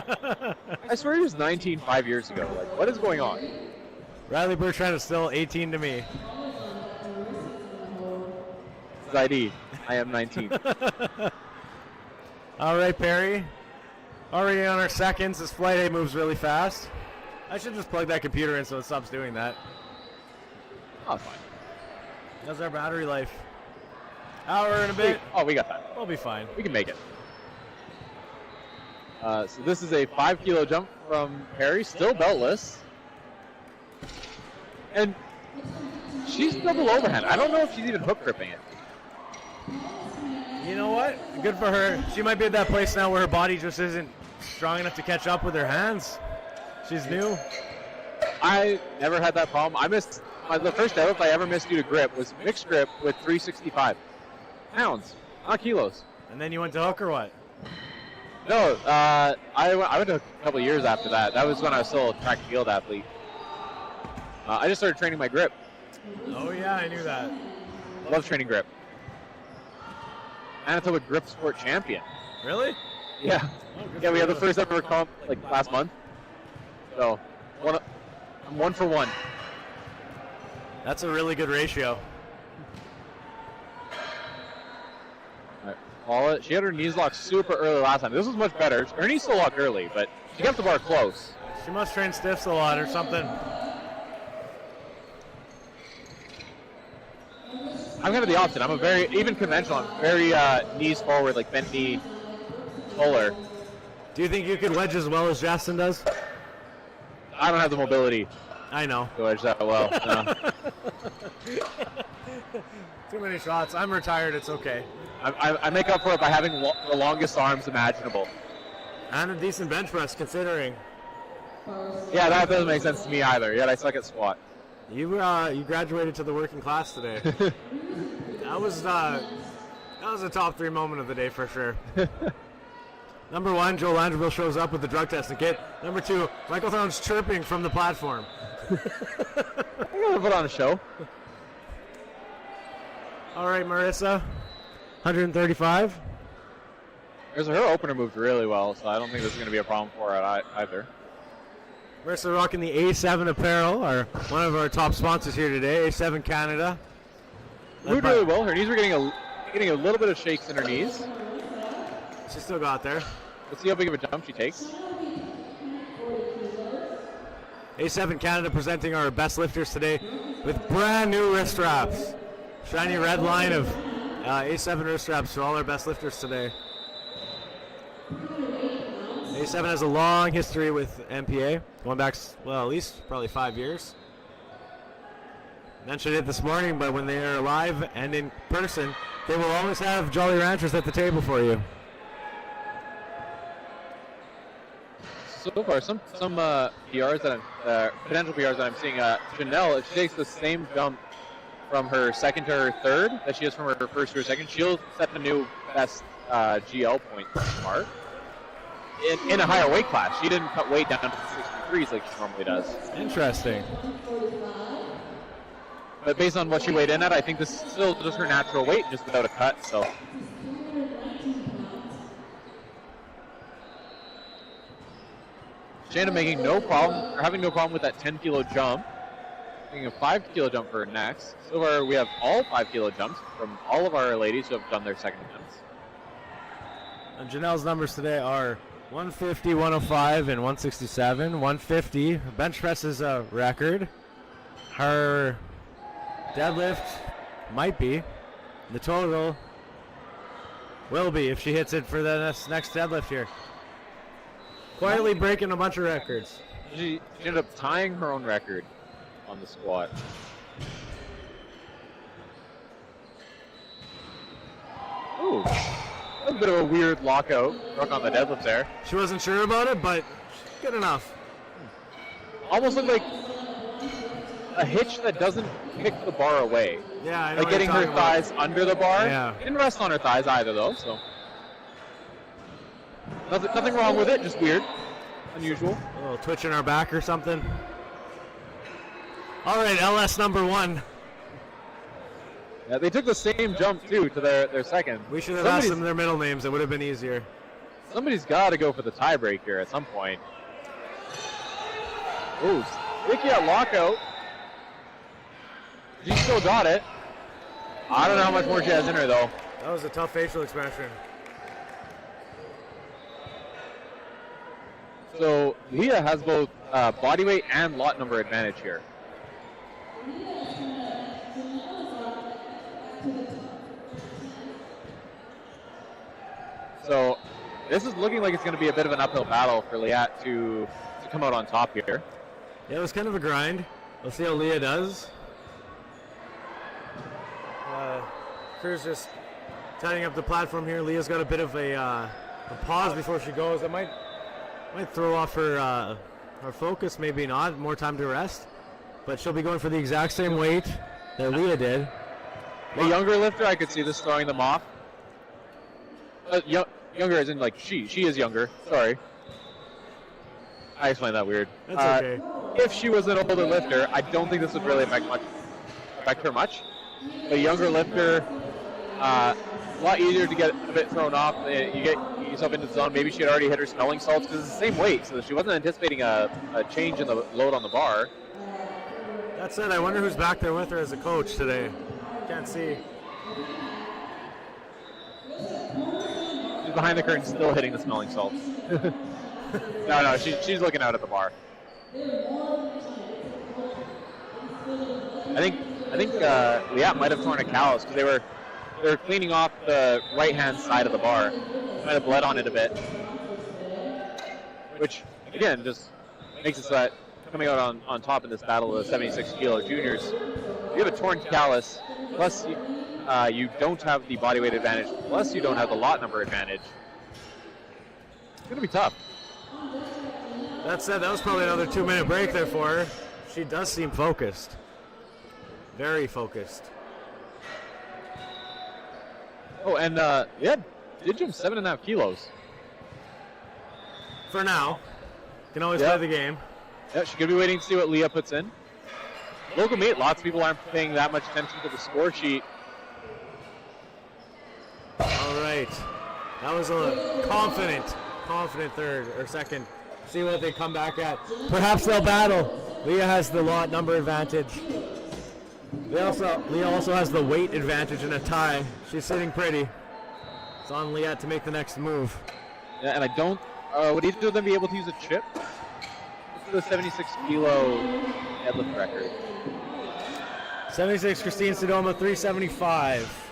I swear he was 19 5 years ago. Like, what is going on? Riley Bertrand is still 18 to me. His ID. I am 19. All right, Perry. Already on our seconds. This flight A moves really fast. I should just plug that computer in so it stops doing that. Oh, fine. How's our battery life? Hour and a bit. Oh, we got that. We'll be fine. We can make it. So this is a 5 kilo jump from Perry, still beltless. And she's double overhand. I don't know if she's even hook gripping it. You know what? Good for her. She might be at that place now where her body just isn't strong enough to catch up with her hands. She's new. I never had that problem. I missed the first deadlift I ever missed due to grip was mixed grip with 365 pounds, not kilos. And then you went to hook or what? No, I went to a couple of years after that. That was when I was still a track and field athlete. I just started training my grip. Oh yeah, I knew that. Love training grip. Manitoba Grip Sport Champion. Really? Yeah. Oh, Yeah, we had the first ever comp like last month. So, I'm 1 for 1. That's a really good ratio. All right, Paula, she had her knees locked super early last time. This was much better. Her knees still locked early, but she kept the bar close. She must train stiffs a lot or something. I'm kind of the opposite. I'm a very, even conventional, I'm very knees forward, like bent knee puller. Do you think you could wedge as well as Justin does? I don't have the mobility I know. to wedge that well. No. Too many shots. I'm retired. It's okay. I make up for it by having the longest arms imaginable. And a decent bench press, considering. Yeah, that doesn't make sense to me either. Yet I suck at squat. You graduated to the working class today. That was a top 3 moment of the day for sure. Number 1, Joel Langerville shows up with the drug testing kit. Number 2, Michael Throne's chirping from the platform. I'm gonna put on a show. All right, Marissa. 135. Her opener moved really well, so I don't think this is going to be a problem for her either. Marissa rocking the A7 apparel, one of our top sponsors here today, A7 Canada. Moved really well. Her knees were getting a little bit of shakes in her knees. She still got there. Let's see how big of a jump she takes. A7 Canada presenting our best lifters today with brand new wrist wraps. Shiny red line of A7 wrist wraps for all our best lifters today. A7 has a long history with MPA, going back, well, at least probably 5 years. Mentioned it this morning, but when they are live and in person, they will always have Jolly Ranchers at the table for you. So far, some PRs that potential PRs that I'm seeing, Janelle, if she takes the same jump from her second to her third that she has from her first to her second, she'll set the new best GL point mark in a higher weight class. She didn't cut weight down to the 63s like she normally does. Interesting. But based on what she weighed in at, I think this is still just her natural weight, just without a cut. So. Shannon having no problem with that 10 kilo jump. Making a 5 kilo jump for her next. So far, we have all 5 kilo jumps from all of our ladies who have done their second attempts. And Janelle's numbers today are 150, 105, and 167. 150, bench press is a record. Her deadlift might be. The total will be if she hits it for the next deadlift here. Quietly breaking a bunch of records. She ended up tying her own record on the squat. Ooh, a bit of a weird lockout on the deadlift there. She wasn't sure about it, but good enough. Almost looked like a hitch that doesn't kick the bar away. Yeah, I know. Like getting her thighs under the bar. Yeah. Didn't rest on her thighs either, though. So nothing wrong with it. Just weird, unusual. A little twitch in our back or something. All right, LS number 1. Yeah, they took the same jump too to their second. We should have asked them their middle names. It would have been easier. Somebody's got to go for the tiebreaker at some point. Ooh, sticky at lockout. She still got it. I don't know how much more she has in her though. That was a tough facial expression. So Leah has both body weight and lot number advantage here. So this is looking like it's going to be a bit of an uphill battle for Leah to come out on top here. Yeah, it was kind of a grind. We'll see how Leah does. Crew's just tidying up the platform here. Leah's got a bit of a pause before she goes. That might throw off her focus, maybe not. More time to rest. But she'll be going for the exact same weight that Leah did. A younger lifter, I could see this throwing them off. Younger as in like she is younger. Sorry. I explained that weird. That's okay. If she was an older lifter, I don't think this would really affect her much. A younger lifter, a lot easier to get a bit thrown off. You get yourself into the zone. Maybe she had already hit her smelling salts because it's the same weight, so she wasn't anticipating a change in the load on the bar. That said, I wonder who's back there with her as a coach today. Can't see. She's behind the curtain, still hitting the smelling salts. No, she's looking out at the bar. I think Leah might have torn a callus because they were cleaning off the right-hand side of the bar. Might have bled on it a bit, which again just makes it so that coming out on top in this battle of the 76 kilo juniors, you have a torn callus, plus you don't have the body weight advantage, plus you don't have the lot number advantage. It's gonna be tough. That said, that was probably another 2-minute break there for her. She does seem focused. Very focused. Oh, and did jump 7.5 kilos. For now. Can always play the game. Yeah, she's going to be waiting to see what Leah puts in. Local meet, lots of people aren't paying that much attention to the score sheet. All right. That was a confident third or second. See what they come back at. Perhaps they'll battle. Leah has the lot number advantage. Leah also has the weight advantage in a tie. She's sitting pretty. It's on Leah to make the next move. Yeah, and I don't. Would either of them be able to use a chip? This is the 76 kilo deadlift record. 76, Christine Sodoma, 375.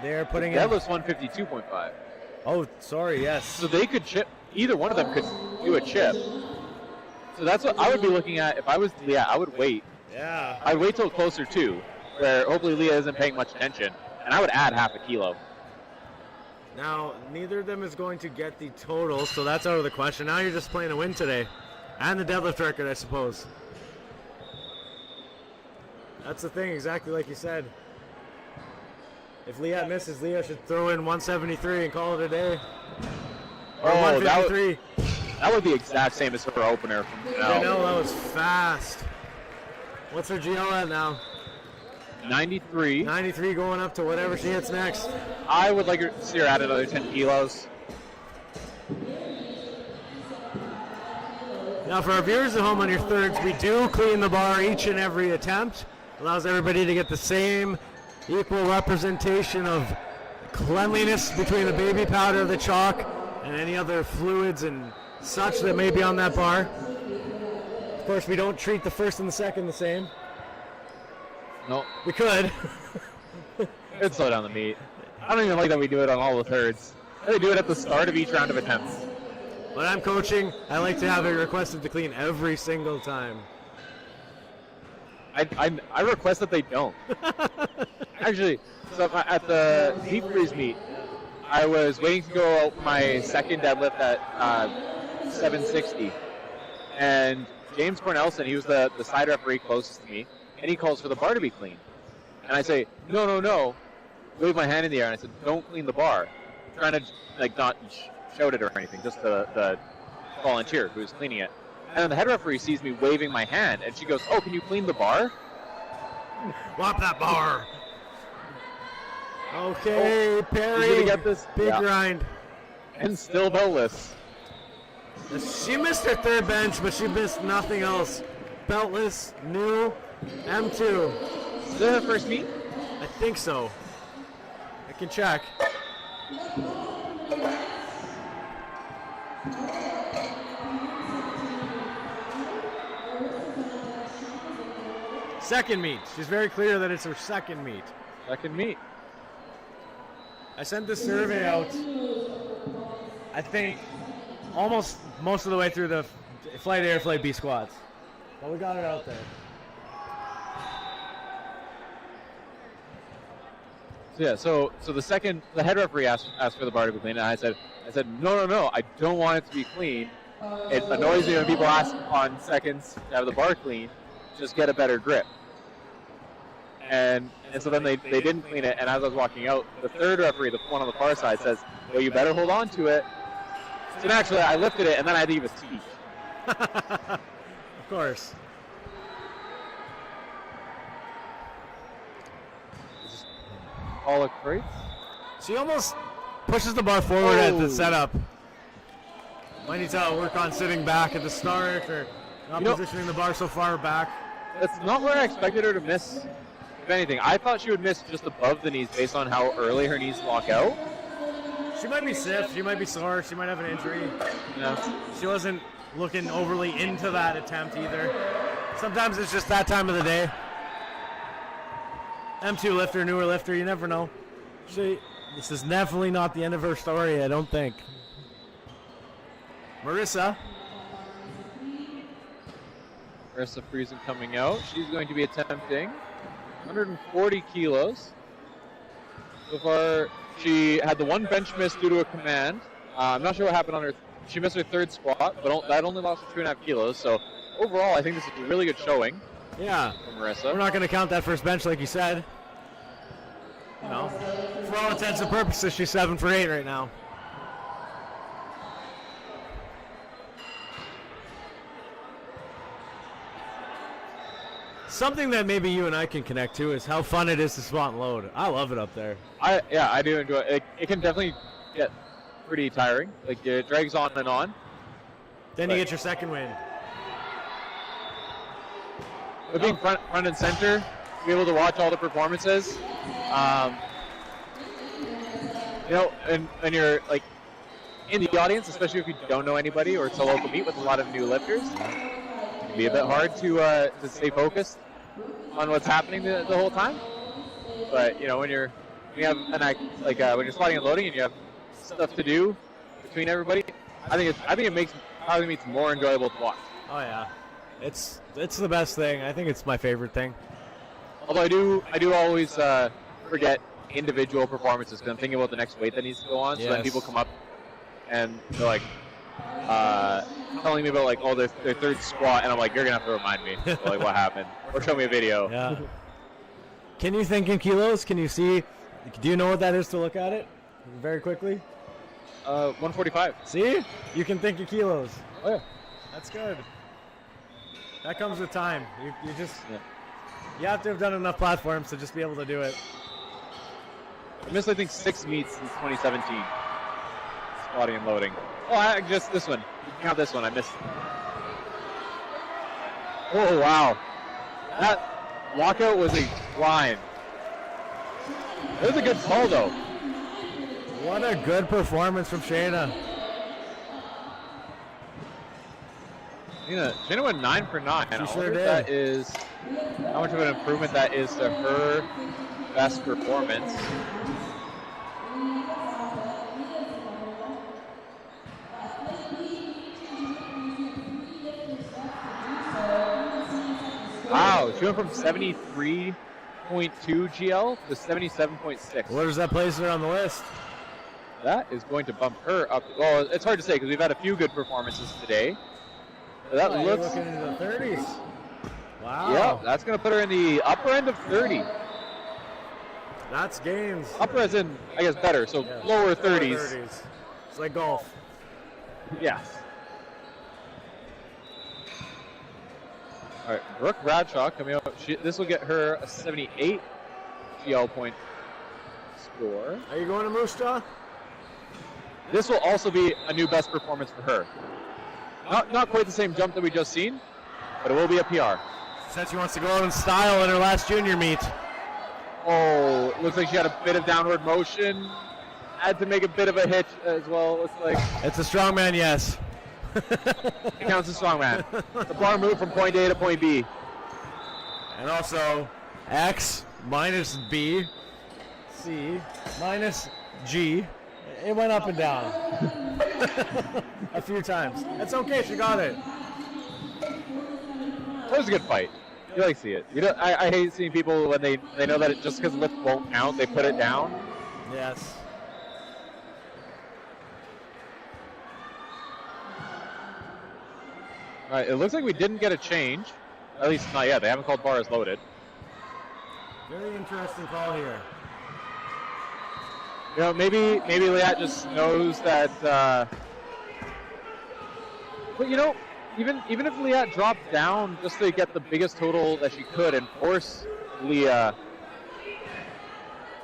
They're putting in. Deadlift's 152.5. Oh, sorry, yes. So they could chip. Either one of them could do a chip. So that's what I would be looking at if I was Leah. I would wait. Yeah. I'd wait till closer to, where hopefully Leah isn't paying much attention, and I would add half a kilo. Now, neither of them is going to get the total, so that's out of the question. Now you're just playing a win today. And the deadlift record, I suppose. That's the thing, exactly like you said. If Leah misses, Leah should throw in 173 and call it a day. Or 153. That would be exact same as her opener from I know, that was fast. What's her GL at now? 93. 93 going up to whatever she hits next. I would like to see her add another 10 kilos. Now for our viewers at home on your thirds, we do clean the bar each and every attempt. Allows everybody to get the same equal representation of cleanliness between the baby powder, the chalk, and any other fluids and such that may be on that bar. Of course, we don't treat the first and the second the same. No. We could. It'd slow down the meat. I don't even like that we do it on all the thirds. They do it at the start of each round of attempts. When I'm coaching, I like to have it requested to clean every single time. I request that they don't. Actually, so at the deep freeze meet, I was waiting to go out my second deadlift at 760. And James Cornelson, he was the side referee closest to me, and he calls for the bar to be clean. And I say, no, wave my hand in the air, and I said, don't clean the bar. Trying to, like, not shout it or anything, just the volunteer who was cleaning it. And then the head referee sees me waving my hand, and she goes, oh, can you clean the bar? Whop that bar. Okay, Perry. He's gonna get this big grind. And still beltless. She missed her third bench, but she missed nothing else. Beltless, new, M2. Is that her first meet? I think so. I can check. Second meet. She's very clear that it's her second meet. Second meet. I sent the survey out, I think, almost most of the way through the Flight A or Flight B squads. But we got it out there. So yeah, so the head referee asked for the bar to be clean, and I said, no, I don't want it to be clean. It annoys me when people ask on seconds to have the bar clean. Just get a better grip. And so then they didn't clean it, and as I was walking out, the third referee, the one on the far side, says, well, you better hold on to it. So naturally, I lifted it, and then I had to give a speech. Of course. All crates? She almost pushes the bar forward at the setup. Might need to work on sitting back at the start or not positioning the bar so far back. That's not where I expected her to miss, if anything. I thought she would miss just above the knees based on how early her knees lock out. She might be stiff, she might be sore, she might have an injury. Yeah. She wasn't looking overly into that attempt either. Sometimes it's just that time of the day. M2 lifter, newer lifter, you never know. This is definitely not the end of her story, I don't think. Marissa Friesen coming out. She's going to be attempting 140 kilos. So far, she had the one bench miss due to a command. I'm not sure what happened on her. She missed her third squat, but that only lost her 2.5 kilos. So overall, I think this is a really good showing. Yeah. For Marissa. We're not going to count that first bench like you said. You know, for all intents and purposes, she's 7 for 8 right now. something that maybe you and I can connect to is how fun it is to squat and load. I love it up there. I do enjoy it. It can definitely get pretty tiring. Like it drags on and on. Then you get your second wind. But being front and center, be able to watch all the performances. You know, and you're like in the audience, especially if you don't know anybody or it's a local meet with a lot of new lifters, it can be a bit hard to stay focused on what's happening the whole time. But you know, when you have an act like when you're squatting and loading and you have stuff to do between everybody, I think it makes powerlifting meets more enjoyable to watch. Oh yeah, it's the best thing. I think it's my favorite thing. Although I do always forget individual performances because I'm thinking about the next weight that needs to go on. So then people come up and they're like telling me about like their third squat, and I'm like, you're gonna have to remind me like what happened or show me a video. Yeah. Can you think in kilos? Can you see? Do you know what that is to look at it very quickly? 145. See? You can think in kilos. Oh yeah. That's good. That comes with time. You just you have to have done enough platforms to just be able to do it. I missed I think 6 meets since 2017. Squatting and loading. Oh, just this one. You can count this one. I missed. Oh wow. That lockout was a grind. It was a good pull though. What a good performance from Shayna. Shayna went 9 for 9. She I sure wonder did. if that is how much of an improvement that is to her best performance. Wow, she went from 73.2 GL to 77.6. Where does that place her on the list? That is going to bump her up. Well, it's hard to say because we've had a few good performances today. But that You're looks. looking into the 30s. Wow. Yeah, that's going to put her in the upper end of 30. That's gains. Upper as in, I guess, better. So Yeah. lower 30s. It's like golf. Yes. All right, Brooke Bradshaw coming out. This will get her a 78 GL point score. Are you going to Moose Jaw? This will also be a new best performance for her. Not quite the same jump that we just seen, but it will be a PR. Said she wants to go out in style in her last junior meet. Oh, it looks like she had a bit of downward motion. Had to make a bit of a hitch as well. Looks like It's a strongman, yes. it counts as strongman. The bar moved from point A to point B. And also X minus B, C minus G. It went up and down a few times. That's okay. She got it. That was a good fight. You like to see it. I hate seeing people when they know that it just because lift won't count, they put it down. Yes. All right, it looks like we didn't get a change. At least not yet. They haven't called bar as loaded. Very interesting call here. You know, maybe Liat just knows that. But you know, even if Liat dropped down just to get the biggest total that she could and force Leah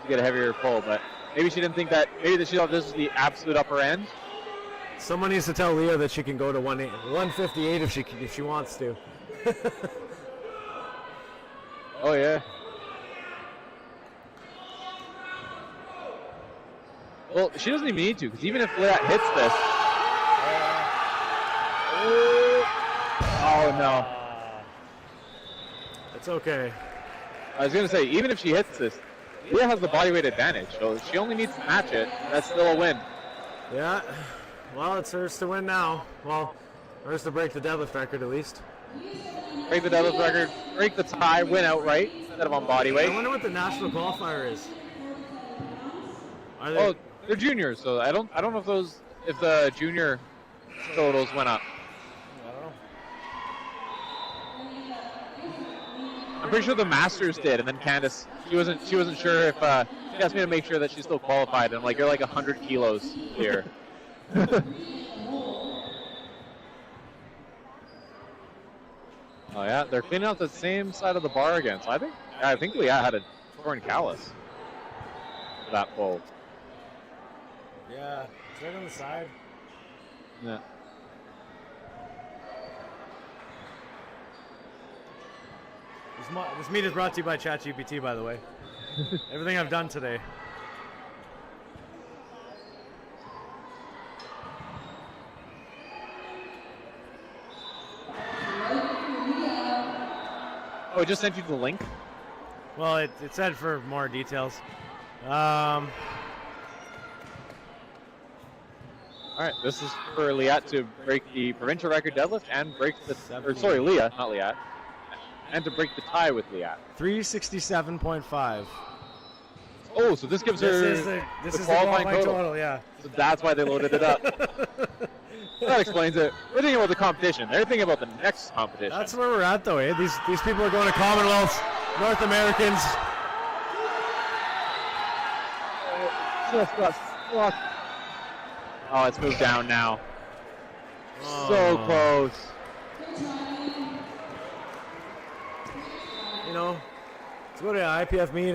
to get a heavier pull, but maybe she didn't think that. Maybe she thought this was the absolute upper end. Someone needs to tell Leah that she can go to 158 if she wants to. Oh yeah. Well, she doesn't even need to, because even if Liat hits this. Oh no. It's okay. I was gonna say, even if she hits this, Leah has the bodyweight advantage, so she only needs to match it. That's still a win. Yeah. Well, it's hers to win now. Well, hers to break the deadlift record at least. Break the deadlift record, break the tie, win outright instead of on body I weight. wonder what the national qualifier is. Are they? Oh, they're juniors, so I don't know if the junior totals went up. I don't know. I'm pretty sure the Masters did, and then Candace, she wasn't sure if she asked me to make sure that she's still qualified. And I'm like, you're like 100 kilos here. Oh yeah, they're cleaning out the same side of the bar again. So I think Leah had a torn callus for that pull. Yeah, it's right on the side. Yeah. This meet is brought to you by ChatGPT, by the way. Everything I've done today. Oh, it just sent you the link? Well, it said for more details. All right, this is for Liat to break the provincial record deadlift and break the, Leah, not Liat, and to break the tie with Liat. 367.5. Oh, so this gives her this the is qualifying the total. Yeah. So that's why they loaded it up. That explains it. They're thinking about the competition. They're thinking about the next competition. That's where we're at, though, eh? These people are going to Commonwealths, North Americans. Just got stuck. Oh, it's moved down now. Oh. So close. You know, to go to an IPF meet,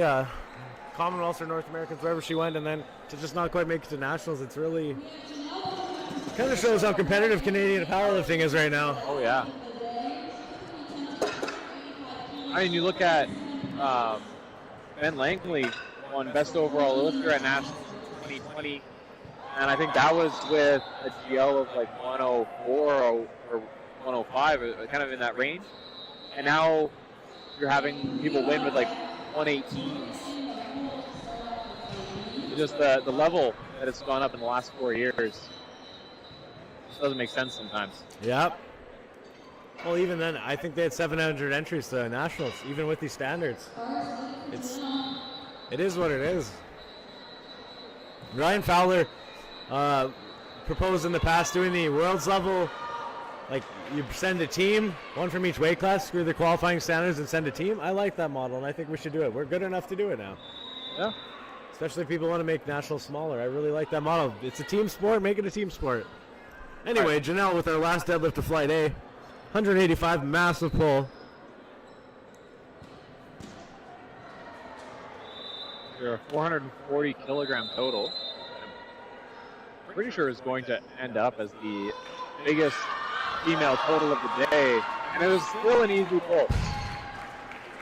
Commonwealths or North Americans, wherever she went, and then to just not quite make it to nationals, it's really kind of shows how competitive Canadian powerlifting is right now. Oh yeah. I mean, you look at Ben Langley won best overall lifter at nationals in 2020, and I think that was with a GL of like 104 or 105, kind of in that range. And now you're having people win with like 118. Just the level that it's gone up in the last 4 years just doesn't make sense sometimes. Yep. Well, even then, I think they had 700 entries to nationals, even with these standards. It is what it is. Ryan Fowler proposed in the past doing the world's level, like you send a team, one from each weight class, screw the qualifying standards and send a team. I like that model, and I think we should do it. We're good enough to do it now. Yeah. Especially if people want to make nationals smaller. I really like that model. It's a team sport. Make it a team sport. Anyway, right. Janelle with our last deadlift of flight A. 185, massive pull. You're a 440 kilogram total. I'm pretty sure is going to end up as the biggest female total of the day. And it was still an easy pull.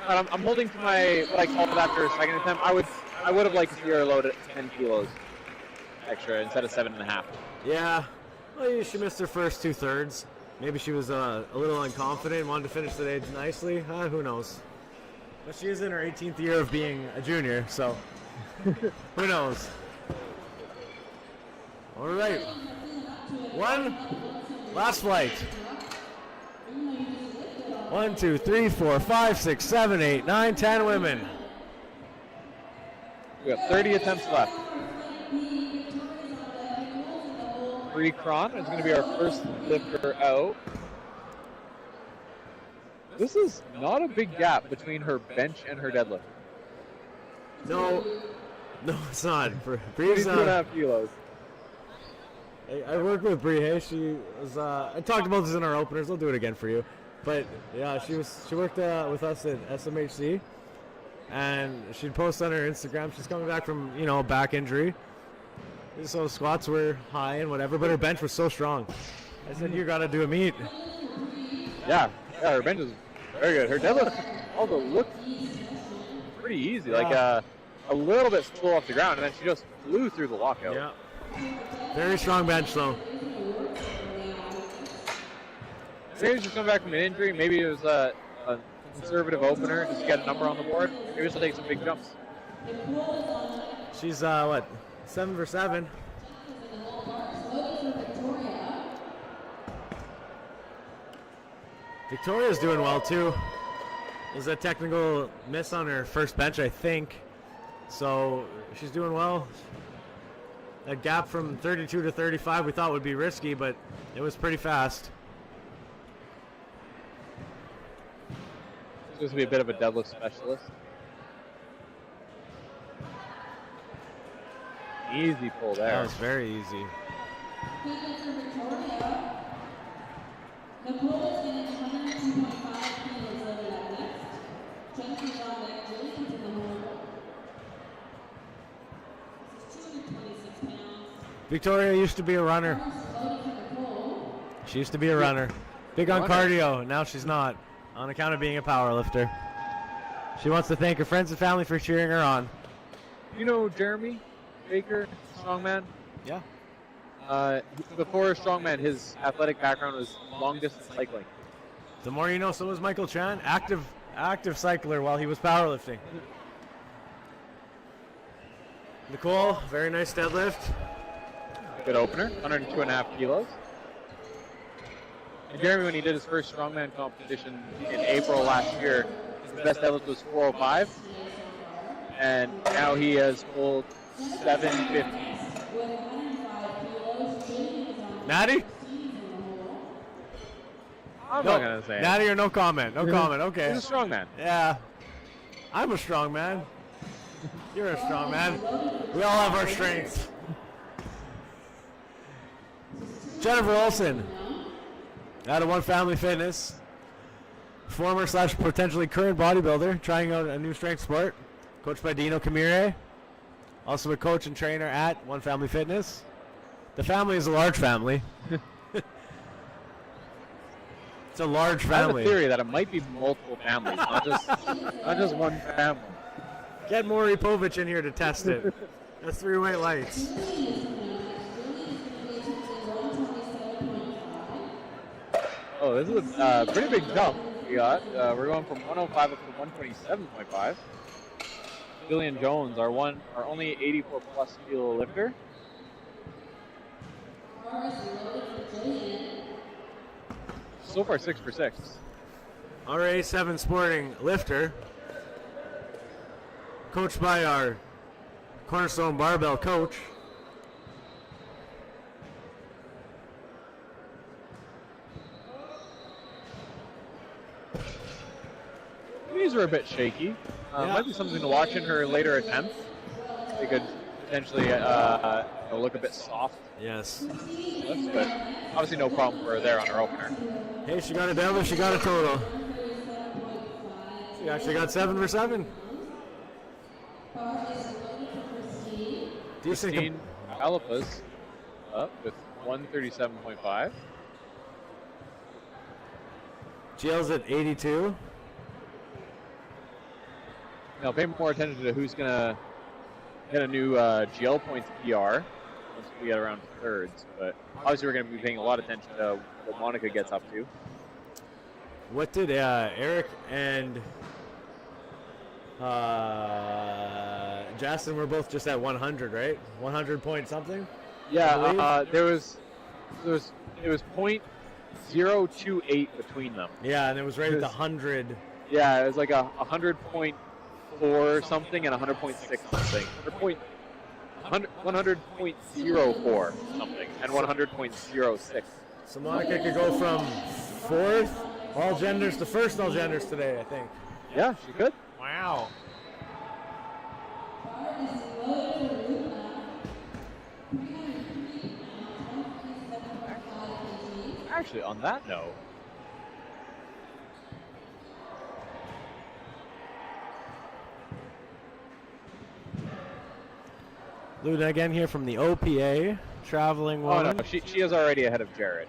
I'm holding to my, what I called it after a second attempt. I would have liked to see her load at 10 kilos extra instead of 7.5. Yeah. Well, she missed her first 2/3. Maybe she was a little unconfident and wanted to finish the day nicely. Who knows? But she is in her 18th year of being a junior, so who knows? All right. One last flight. 1, 2, 3, 4, 5, 6, 7, 8, 9, 10 women. We got 30 attempts left. Bree Cron is going to be our first lifter out. This is not a big gap between her bench and her deadlift. No, it's not. Bree's 22.5 kilos. I worked with Bree. Hey, she was. I talked about this in our openers. I'll do it again for you. But yeah, she worked with us at SMHC, and she'd post on her Instagram. She's coming back from a back injury. So squats were high and whatever, but her bench was so strong. I said, you got to do a meet. Yeah, her bench is very good. Her deadlift also looked pretty easy, like a little bit slow off the ground, and then she just flew through the lockout. Yeah, very strong bench though. Maybe she's coming back from an injury. Maybe it was a conservative opener just to get a number on the board. Maybe she'll take some big jumps. She's 7 for 7. Victoria's doing well too. There's a technical miss on her first bench, I think. So she's doing well. A gap from 32 to 35 we thought would be risky, but it was pretty fast. She's supposed to be a bit of a deadlift specialist. Easy pull there. That was very easy. Victoria used to be a runner. She used to be a runner. Big on cardio. Now she's not, on account of being a power lifter. She wants to thank her friends and family for cheering her on. You know Jeremy Baker, strongman? Yeah. Before strongman, his athletic background was long distance cycling. The more you know. So was Michael Chan, active cycler while he was powerlifting. Nicole, very nice deadlift. Good opener, 102.5 kilos. And Jeremy, when he did his first strongman competition in April last year, his best deadlift was 405, and now he has pulled 750. Natty? I'm not gonna say Natty or no comment? No comment. Okay. He's a strongman. Yeah. I'm a strong man. You're a strong man. We all have our strengths. Jennifer Olson, out of One Family Fitness, former / potentially current bodybuilder, trying out a new strength sport, coached by Dino Camire, also a coach and trainer at One Family Fitness. The family is a large family. It's a large family. I have a theory that it might be multiple families, not just one family. Get Maury Povich in here to test it. That's 3 white lights. Oh, this is a pretty big jump we got. We're going from 105 up to 127.5. Billion Jones, our only 84 plus kilo lifter. So far 6 for 6. RA7 Sporting lifter, coached by our Cornerstone Barbell coach. Knees are a bit shaky. Might be something to watch in her later attempts. They could potentially look a bit soft. Yes. But obviously no problem for her there on her opener. Hey, she got a deadlift, she got a total. She actually got 7 for 7. Decent. Christine Alapas up with 137.5. GL's at 82. Now pay more attention to who's gonna get a new GL points PR once we get around thirds. But obviously we're gonna be paying a lot of attention to what Monica gets up to. What did Eric and Justin were both just at 100, right? 100 point something? Yeah, there was .028 between them. Yeah, and it was right at the 100. Yeah, it was like a 100.4 something and 100.6 something. 100.04 something and 100.06. So Monica could go from 4th all genders to 1st all genders today, I think. Yeah, she could. Wow. Actually, on that note, Luna again here from the OPA, traveling one. oh no, she is already ahead of Jared.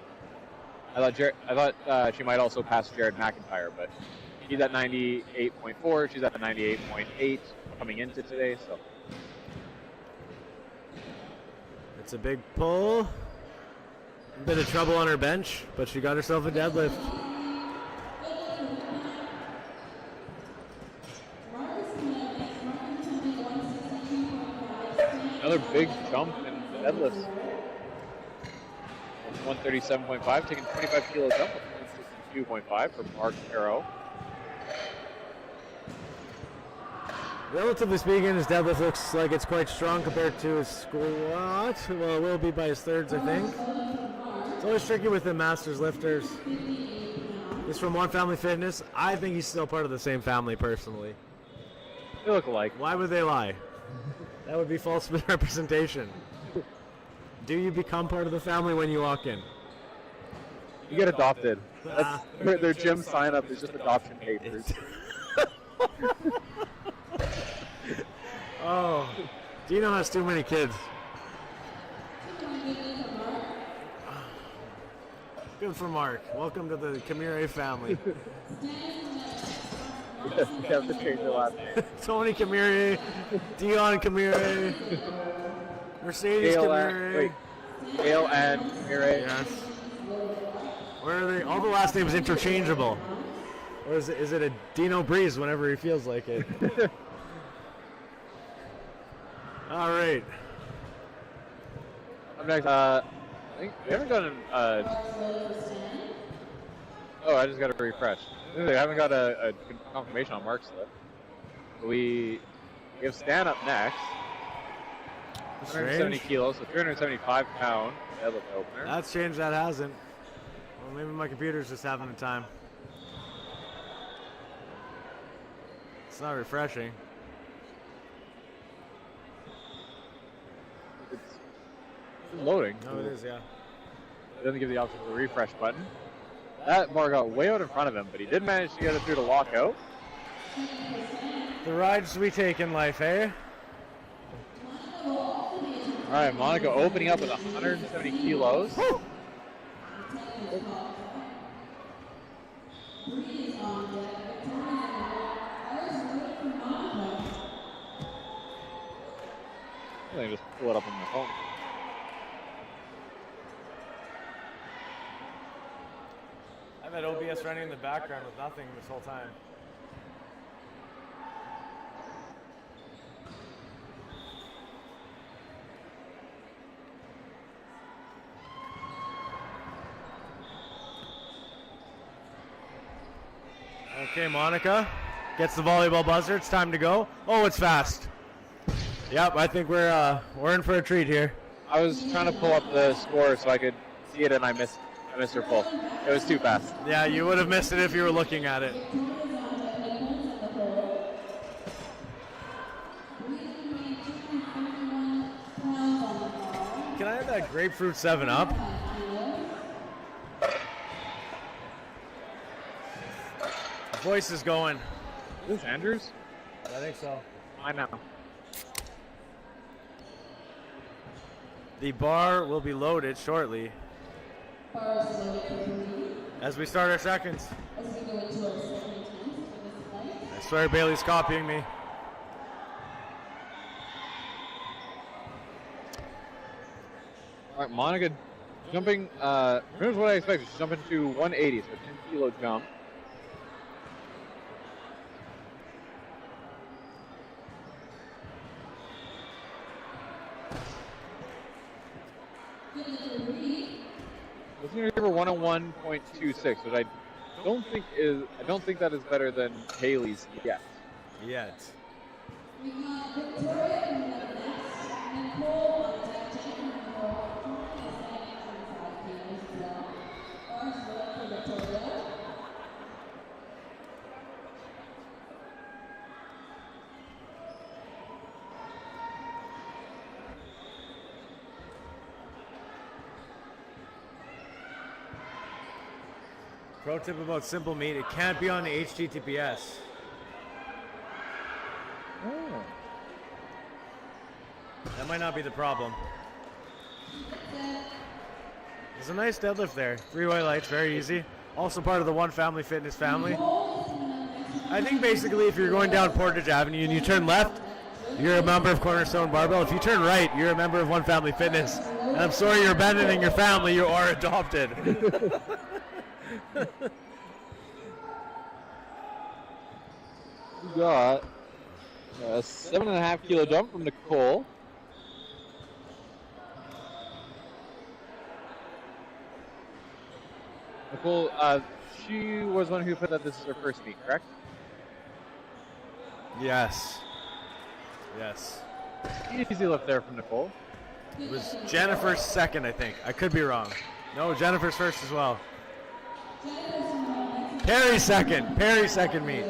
I thought she might also pass Jared McIntyre, but he's at 98.4. She's at 98.8 coming into today. So It's a big pull. A bit of trouble on her bench, but she got herself a deadlift. another big jump in deadlifts. 137.5, taking 25 kilo jump to 2.5 for Mark Arrow. Relatively speaking, his deadlift looks like it's quite strong compared to his squat. Well, it will be by his thirds, I think. It's always tricky with the masters lifters. He's from One Family Fitness. I think he's still part of the same family, personally. They look alike. Why would they lie? That would be false representation. Do you become part of the family when you walk in? You get adopted. Their gym sign-up is just adoption papers. Oh, Dino has too many kids. Good for Mark. Welcome to the Camire family. Yes, we have to change the last name. Tony Camire, Dion Camire, Mercedes Camire. Dale and Mire. Yes. Where are they? All the last names interchangeable. Or is it a Dino Breeze whenever he feels like it? All right. Up next, I think we haven't gotten. Oh, I just got to refresh. We haven't got a confirmation on Mark's list. We have Stan up next. 170 kilos, so 375 pound deadlift opener. That's changed. That hasn't. Well, maybe my computer's just having a time. It's not refreshing. It's loading. No, it is, yeah. It doesn't give the option for the refresh button. That bar got way out in front of him, but he did manage to get it through to lock out. The rides we take in life, eh? All right, Monica opening up with 170 kilos. Woo! I think just pull it up on my phone. I've had OBS running in the background with nothing this whole time. Okay, Monica gets the volleyball buzzer. It's time to go. Oh, it's fast. Yep, I think we're in for a treat here. I was trying to pull up the score so I could see it, and I missed her pull. It was too fast. Yeah, you would have missed it if you were looking at it. Can I have that grapefruit 7-Up? Voice is going. Is this Andrews? I think so. I know. The bar will be loaded shortly as we start our seconds. I swear Bailey's copying me. All right, Monica jumping. Here's what I expected. She's jumping to 180, so a 10-kilo jump. Let's give her 101.26, which I don't think that is better than Haley's yet. Yet. Pro tip about Simple Meat, it can't be on the HTTPS. Oh. That might not be the problem. There's a nice deadlift there. 3 white lights, very easy. Also part of the One Family Fitness family. I think basically if you're going down Portage Avenue and you turn left, you're a member of Cornerstone Barbell. If you turn right, you're a member of One Family Fitness. And I'm sorry you're abandoning your family, you are adopted. We got a 7.5 kilo jump from Nicole. Nicole, she was one who put that this is her first meet, correct? Yes. Yes. Easy lift there from Nicole. It was Jennifer's second, I think. I could be wrong. No, Jennifer's first as well. Perry's second. Perry's second meet.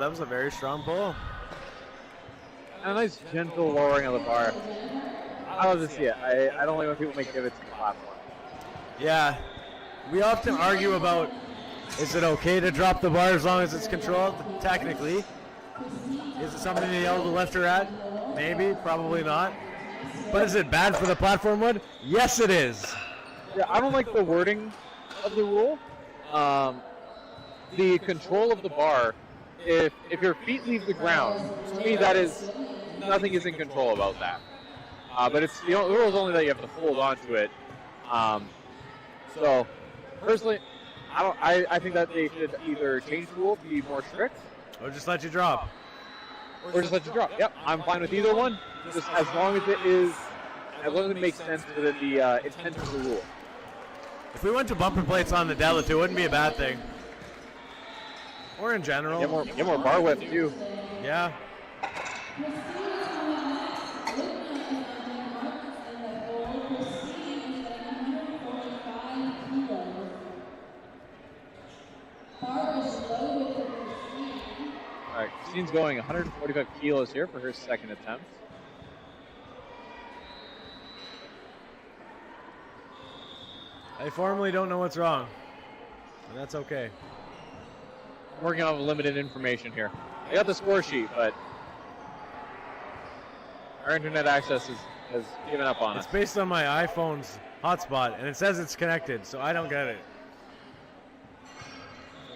that was a very strong pull. And a nice gentle lowering of the bar. I love to see it. I don't like when people make divots in the platform. Yeah, we often argue about, is it okay to drop the bar as long as it's controlled? Technically. Is it something to yell the lifter at? Maybe, probably not. But is it bad for the platform wood? Yes, it is. Yeah, I don't like the wording of the rule. The control of the bar, if your feet leave the ground, to me that is, nothing is in control about that. But it's the rule is only that you have to hold on to it. So, personally, I think that they should either change the rule to be more strict, Or just let you drop. or just let you drop. Yep, I'm fine with either one. Just as long as it makes sense within the intent of the rule. If we went to bumper plates on the deadlift, it wouldn't be a bad thing. Or in general. Get more bar whip too. Yeah. All right, Christine's going 145 kilos here for her second attempt. I formally don't know what's wrong. And that's okay. I'm working on limited information here. I got the score sheet, but our internet access has given up on us. It's based on my iPhone's hotspot, and it says it's connected, so I don't get it.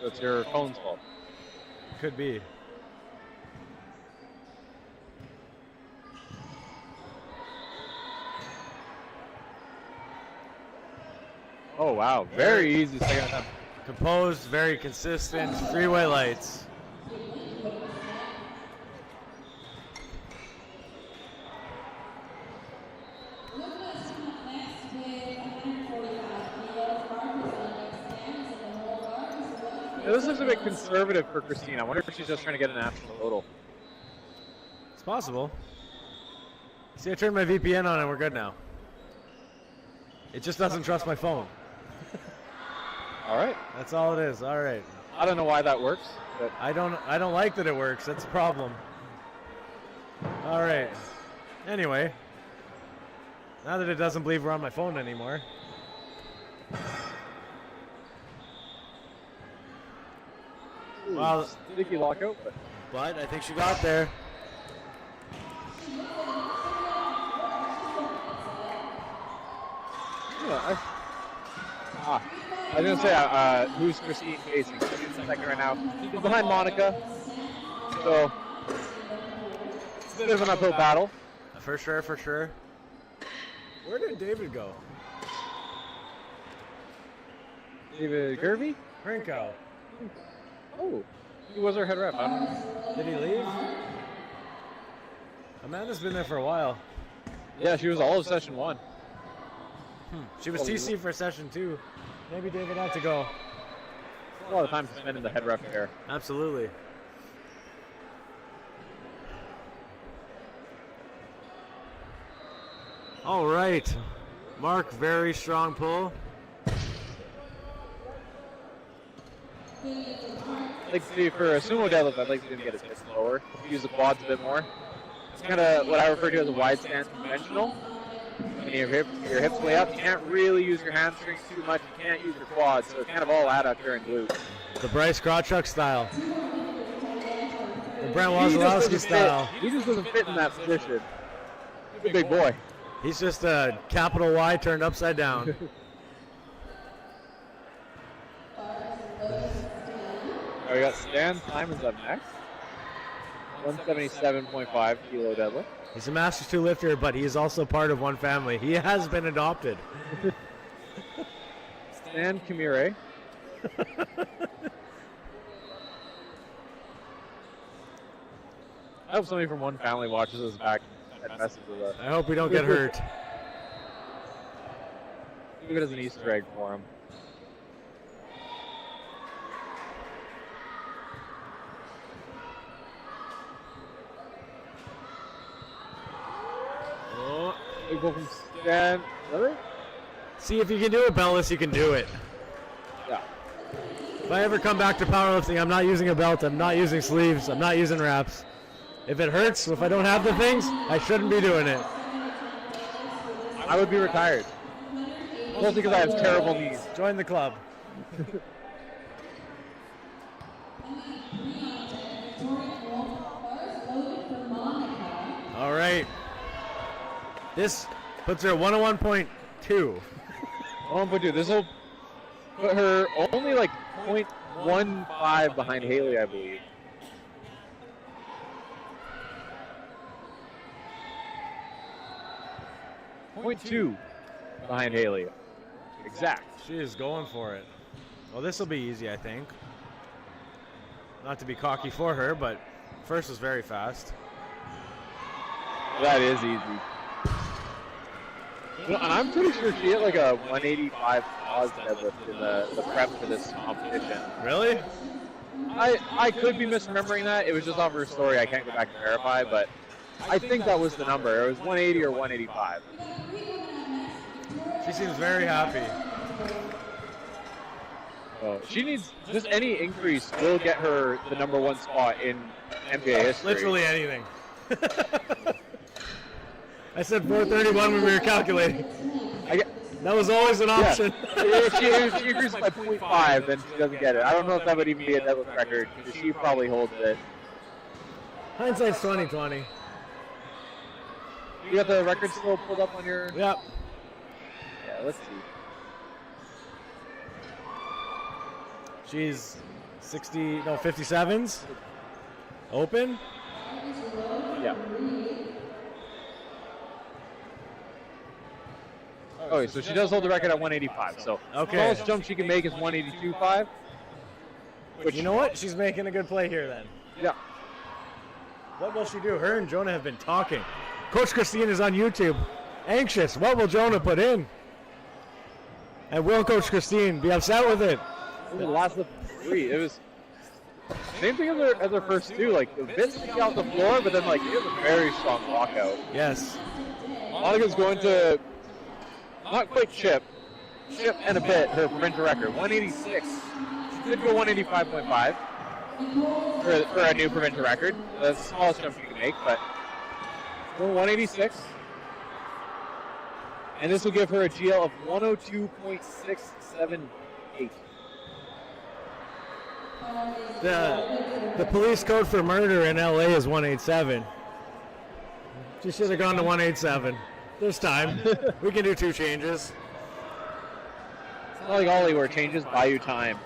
That's your phone's fault. Could be. Oh wow, very easy second attempt. Composed, very consistent, freeway lights. Yeah, this looks a bit conservative for Christine. I wonder if she's just trying to get a national total. It's possible. See, I turned my VPN on and we're good now. It just doesn't trust my phone. All right. That's all it is. All right. I don't know why that works, but I don't like that it works. That's a problem. All right. Anyway, now that it doesn't believe we're on my phone anymore. Well, sticky lockout. but I think she got there. Yeah, I was gonna say, who's Christine facing? She's second right now. She's behind Monica, so it's a bit of an uphill battle. For sure, for sure. Where did David go? David Gervey? Rinko. Oh, he was our head rep. I don't know. Did he leave? Amanda's been there for a while. Yeah, she was all of session 1. She was TC for session 2. Maybe David had to go. A lot of time to spend in the head rep chair. Absolutely. All right. Mark, very strong pull. I'd like to see for a sumo deadlift, I'd like to get it a bit slower. Use the quads a bit more. It's kind of what I refer to as a wide stance conventional. When your hips way up, you can't really use your hamstrings too much. You can't use your quads, so it's kind of all adductor and glute. The Bryce Krawchuk style. The Brent Wazalowski style. He just doesn't fit in that position. He's a big boy. He's just a capital Y turned upside down. We got Stan Simon's up next. 177.5 kilo deadlift. He's a Masters 2 lifter, but he is also part of one family. He has been adopted. Stan Kimire. I hope somebody from one family watches us back and messes with us. I hope we don't get hurt. Leave it as an Easter egg for him. Oh. We go from Stan. Really? See, if you can do it, Bellis, you can do it. Yeah. If I ever come back to powerlifting, I'm not using a belt, I'm not using sleeves, I'm not using wraps. If it hurts, if I don't have the things, I shouldn't be doing it. I would be retired. Mostly because I have terrible knees. Join the club. All right. This puts her at 101.2. 101.2. This will put her only like 0.15 behind Haley, I believe. .2 behind Haley. Exact. She is going for it. Well, this will be easy, I think. Not to be cocky for her, but first was very fast. That is easy. You know, and I'm pretty sure she hit like a 185 pause deadlift in the prep for this competition. Really? I could be misremembering that. It was just off her story. I can't go back and verify, but I think that was the number. It was 180 or 185. She seems very happy. Oh, she needs just any increase will get her the #1 spot in MPA history. Literally anything. I said 431 when we were calculating. That was always an option. If she increases by 0.5, then she doesn't get it. I don't know if that would even be a deadlift record, because she probably holds it. Hindsight's 20/20. You got the record still pulled up on your... Yep. Yeah, let's see. She's 57s. Open. Yeah. Okay, so she does hold the record at 185. So Okay. the smallest jump she can make is 182.5. Which, you know what? She's making a good play here then. Yeah. What will she do? Her and Jonah have been talking. Coach Christine is on YouTube. Anxious. What will Jonah put in? And will Coach Christine be upset with it? The last of 3. It was same thing as her first 2. Like, the bit sticking out the floor, but then, like, it was a very strong lockout. Yes. Monica's going to not quite chip and a bit her provincial record. 186. She could go 185.5 for a new provincial record. That's the smallest jump she can make, but go 186. And this will give her a GL of 102.678. The police code for murder in LA is 187. She should have gone to 187. There's time. We can do 2 changes. It's not like Ollie where changes buy you time.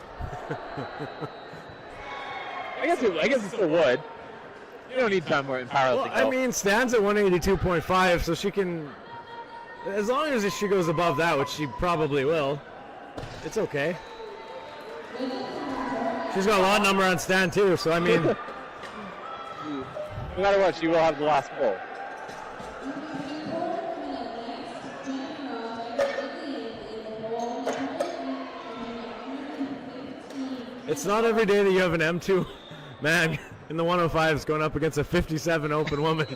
I guess it still would. You don't need time more in powerlifting. Well, I mean, Stan's at 182.5, so she can, as long as she goes above that, which she probably will, it's okay. She's got a lot number on Stan too, so I mean, no matter what, she will have the last pull. it's not every day that you have an M2 man in the 105s going up against a 57 open woman.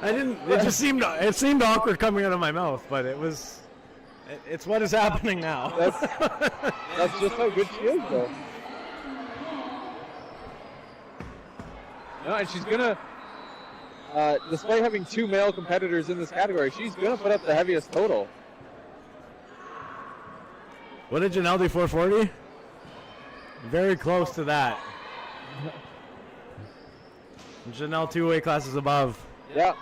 It seemed awkward coming out of my mouth, but it's what is happening now. That's just how good she is, though. No, and she's gonna, despite having 2 male competitors in this category, she's gonna put up the heaviest total. What did Janelle do, 440? Very close to that. Janelle 2 weight classes above. Yeah.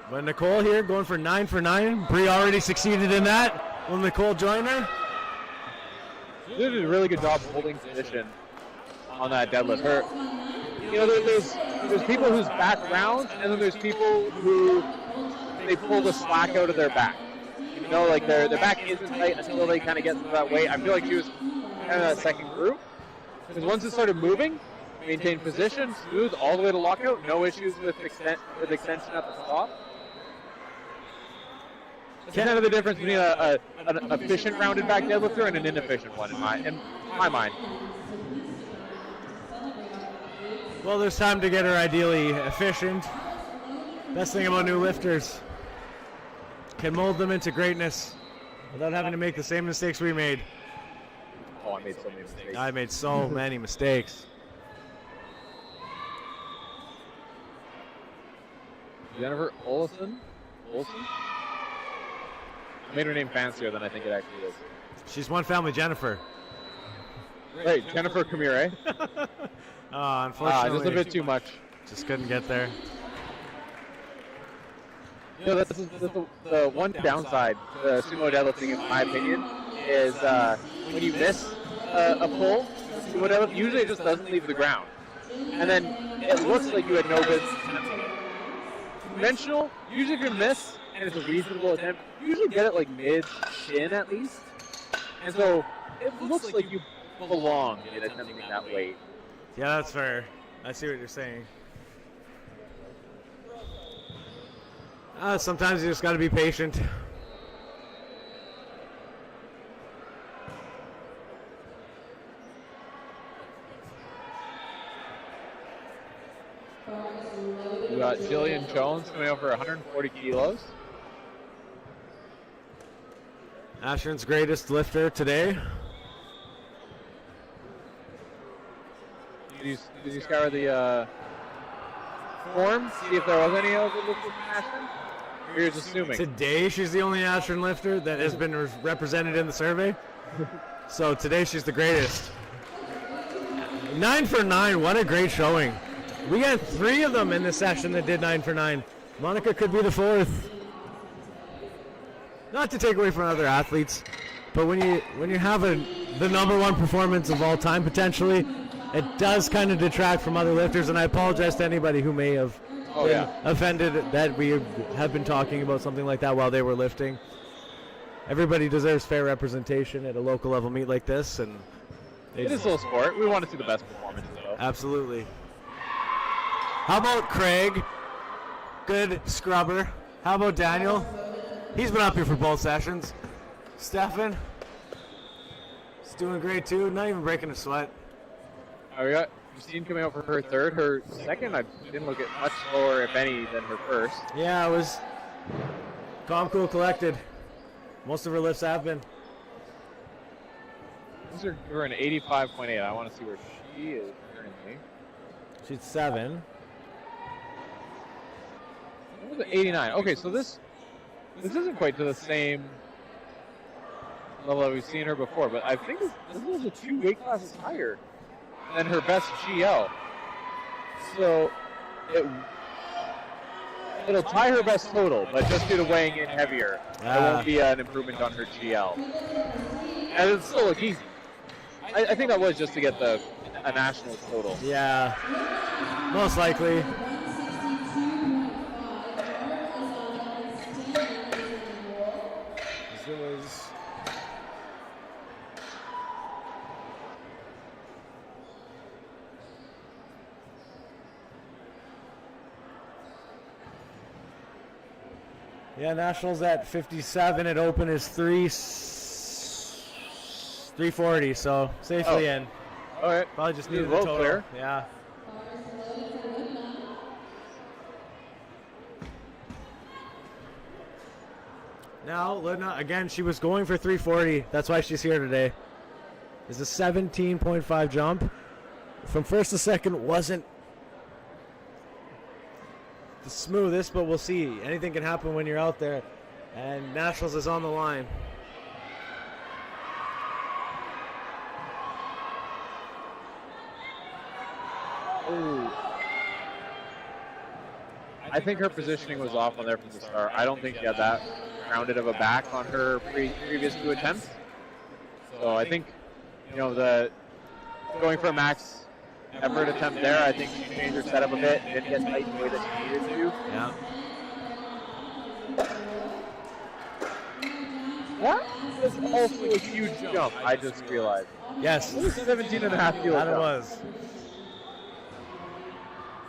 But Nicole here going for 9 for 9. Bree already succeeded in that. Will Nicole join her? She did a really good job holding position on that deadlift. There's people whose back rounds, and then there's people who they pull the slack out of their back. You know, like their back isn't tight until they kind of get to that weight. I feel like she was kind of that second group. Because once it started moving, maintained position, smooth all the way to lockout, no issues with extension at the top. That's kind of the difference between an efficient rounded back deadlifter and an inefficient one in my mind. Well, there's time to get her ideally efficient. Best thing about new lifters, can mold them into greatness without having to make the same mistakes we made. Oh, I made so many mistakes. I made so many mistakes. Jennifer Olsen? I made her name fancier than I think it actually is. She's one family Jennifer. Right, Jennifer Camire. Unfortunately, just a bit too much. just couldn't get there. That's the one downside to sumo deadlifting, in my opinion, is when you miss a pull, sumo deadlift, usually it just doesn't leave the ground. And then it looks like you had no business attempting it. Conventional, usually if you miss, and it's a reasonable attempt, you usually get it like mid-shin at least. And so it looks like you belong in attempting that weight. Yeah, that's fair. I see what you're saying. Sometimes you just got to be patient. We got Jillian Jones coming over 140 kilos. Ashern's greatest lifter today. Did you scour the form, see if there was any other lifters from Ashern? Or you're just assuming? Today, she's the only Ashern lifter that has been represented in the survey. So today, she's the greatest. 9 for 9, what a great showing. We got 3 of them in this session that did 9 for 9. Monica could be the 4th. Not to take away from other athletes, but when you have the #1 performance of all time potentially, it does kind of detract from other lifters, and I apologize to anybody who may have been offended that we have been talking about something like that while they were lifting. Everybody deserves fair representation at a local level meet like this, and it is still a sport. We want to see the best performance, though. Absolutely. How about Craig? Good scrubber. How about Daniel? He's been up here for both sessions. Stefan? He's doing great too. Not even breaking a sweat. We got Christine coming out for her 3rd. Her 2nd, I didn't look at much slower, if any, than her 1st. Yeah, it was calm, cool, collected. Most of her lifts have been. We're an 85.8. I want to see where she is currently. She's 7. What was it? 89. Okay, so this isn't quite to the same level that we've seen her before, but I think this was a 2 weight classes higher than her best GL. So it'll tie her best total, but just due to weighing in heavier, there won't be an improvement on her GL. And it'll still look easy. I think that was just to get a national total. Yeah, most likely. Yeah, nationals at 57. At open is 340. So safely in. All right. Probably just needed the well total. Clear. Yeah. Now, Luna, again, she was going for 340. That's why she's here today. It's a 17.5 jump. From first to second wasn't the smoothest, but we'll see. Anything can happen when you're out there. And Nationals is on the line. Ooh. I think her positioning was off on there from the start. I don't think she had that rounded of a back on her previous 2 attempts. So I think, going for a max effort attempt there, I think she changed her setup a bit, didn't get tight in the way that she needed to. Yeah. That was also a huge jump, I just realized. Yes. It was 17.5 kilos. That it was.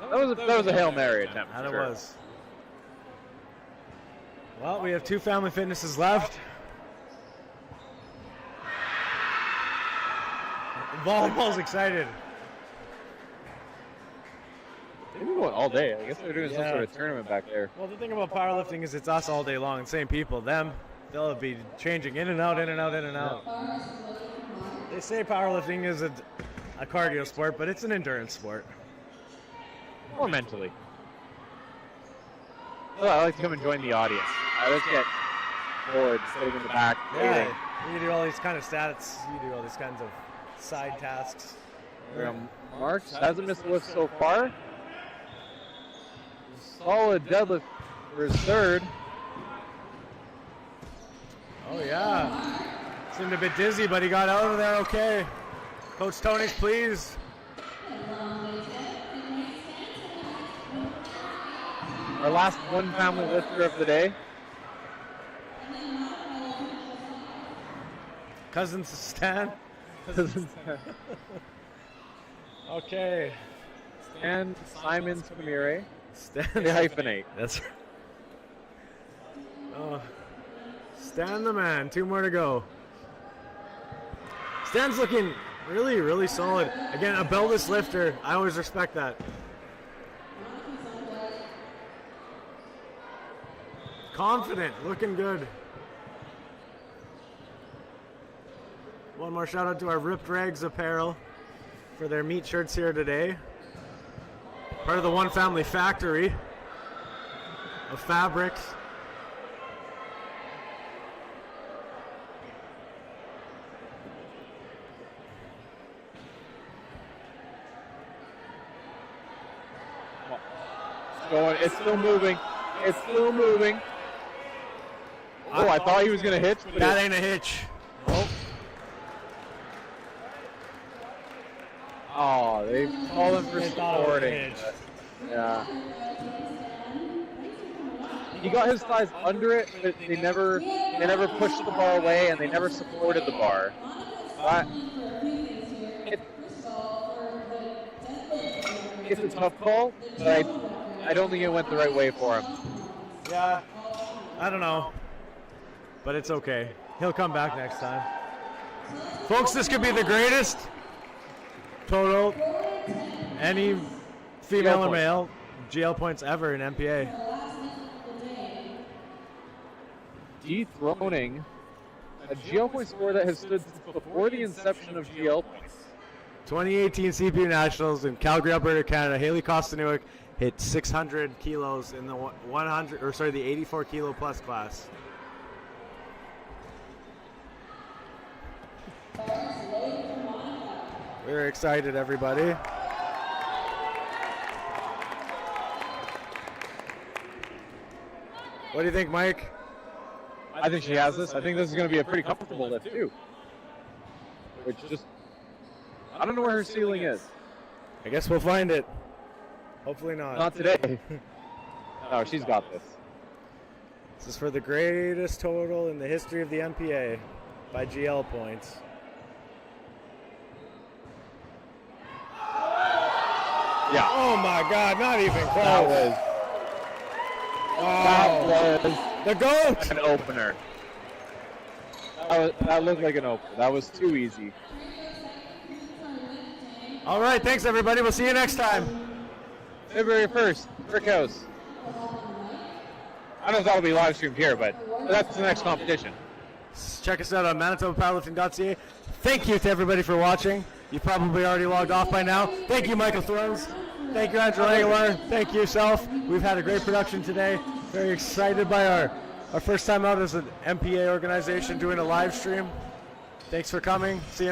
That was a Hail Mary attempt. That it was. Well, we have 2 family fitnesses left. Volleyball's excited. Maybe out all day. I guess they're doing some Yeah. sort of tournament back there. Well, the thing about powerlifting is it's us all day long. Same people. Them, they'll be changing in and out, in and out, in and out. They say powerlifting is a cardio sport, but it's an endurance sport. Or mentally. Well, I like to come and join the audience. I like to get bored, sitting in the back, waiting. You do all these kind of stats. You do all these kinds of side tasks. Marks hasn't missed a lift so far. Solid deadlift for his third. Oh yeah. Seemed a bit dizzy, but he got out of there okay. Coach Tony's pleased. Our last one family lifter of the day. Cousins Stan. Okay. And Simon Camire. Stan. They hyphenate. That's right. Oh. Stan the man. 2 more to go. Stan's looking really, really solid. Again, a beltless lifter. I always respect that. Confident, looking good. One more shout out to our Ripped Rags apparel for their meat shirts here today. Part of the One Family factory of fabrics. It's still moving. It's still moving. Oh, I thought he was going to hitch. But That ain't a hitch. Nope. Oh, they call him for They thought it was a supporting. hitch. Yeah. He got his thighs under it, but they never pushed the bar away, and they never supported the bar. It's a tough call, but I don't think it went the right way for him. Yeah, I don't know. But it's okay. He'll come back next time. Folks, this could be the greatest total any female or male GL points ever in MPA. Dethroning a GL point score that has stood since before the inception of GL points. 2018 CPU Nationals in Calgary, Alberta, Canada. Haley Kostanuik hit 600 kilos in the the 84 kilo plus class. We're excited, everybody. What do you think, Mike? I think she has this. I think this is going to be a pretty comfortable lift, too. Which just, I don't know where her ceiling is. I guess we'll find it. Hopefully not. Not today. No, she's got this. This is for the greatest total in the history of the MPA by GL points. Yeah. Oh my God, not even close. That was The GOAT! an opener. That looked like an opener. That was too easy. All right, thanks everybody. We'll see you next time. February 1st, Brick House. I don't know if that'll be live streamed here, but that's the next competition. Check us out on ManitobaPowerlifting.ca. Thank you to everybody for watching. You probably already logged off by now. Thank you, Michael Thrones. Thank you, Angela Aguilar. Thank you, yourself. We've had a great production today. Very excited by our first time out as an MPA organization doing a live stream. Thanks for coming. See you.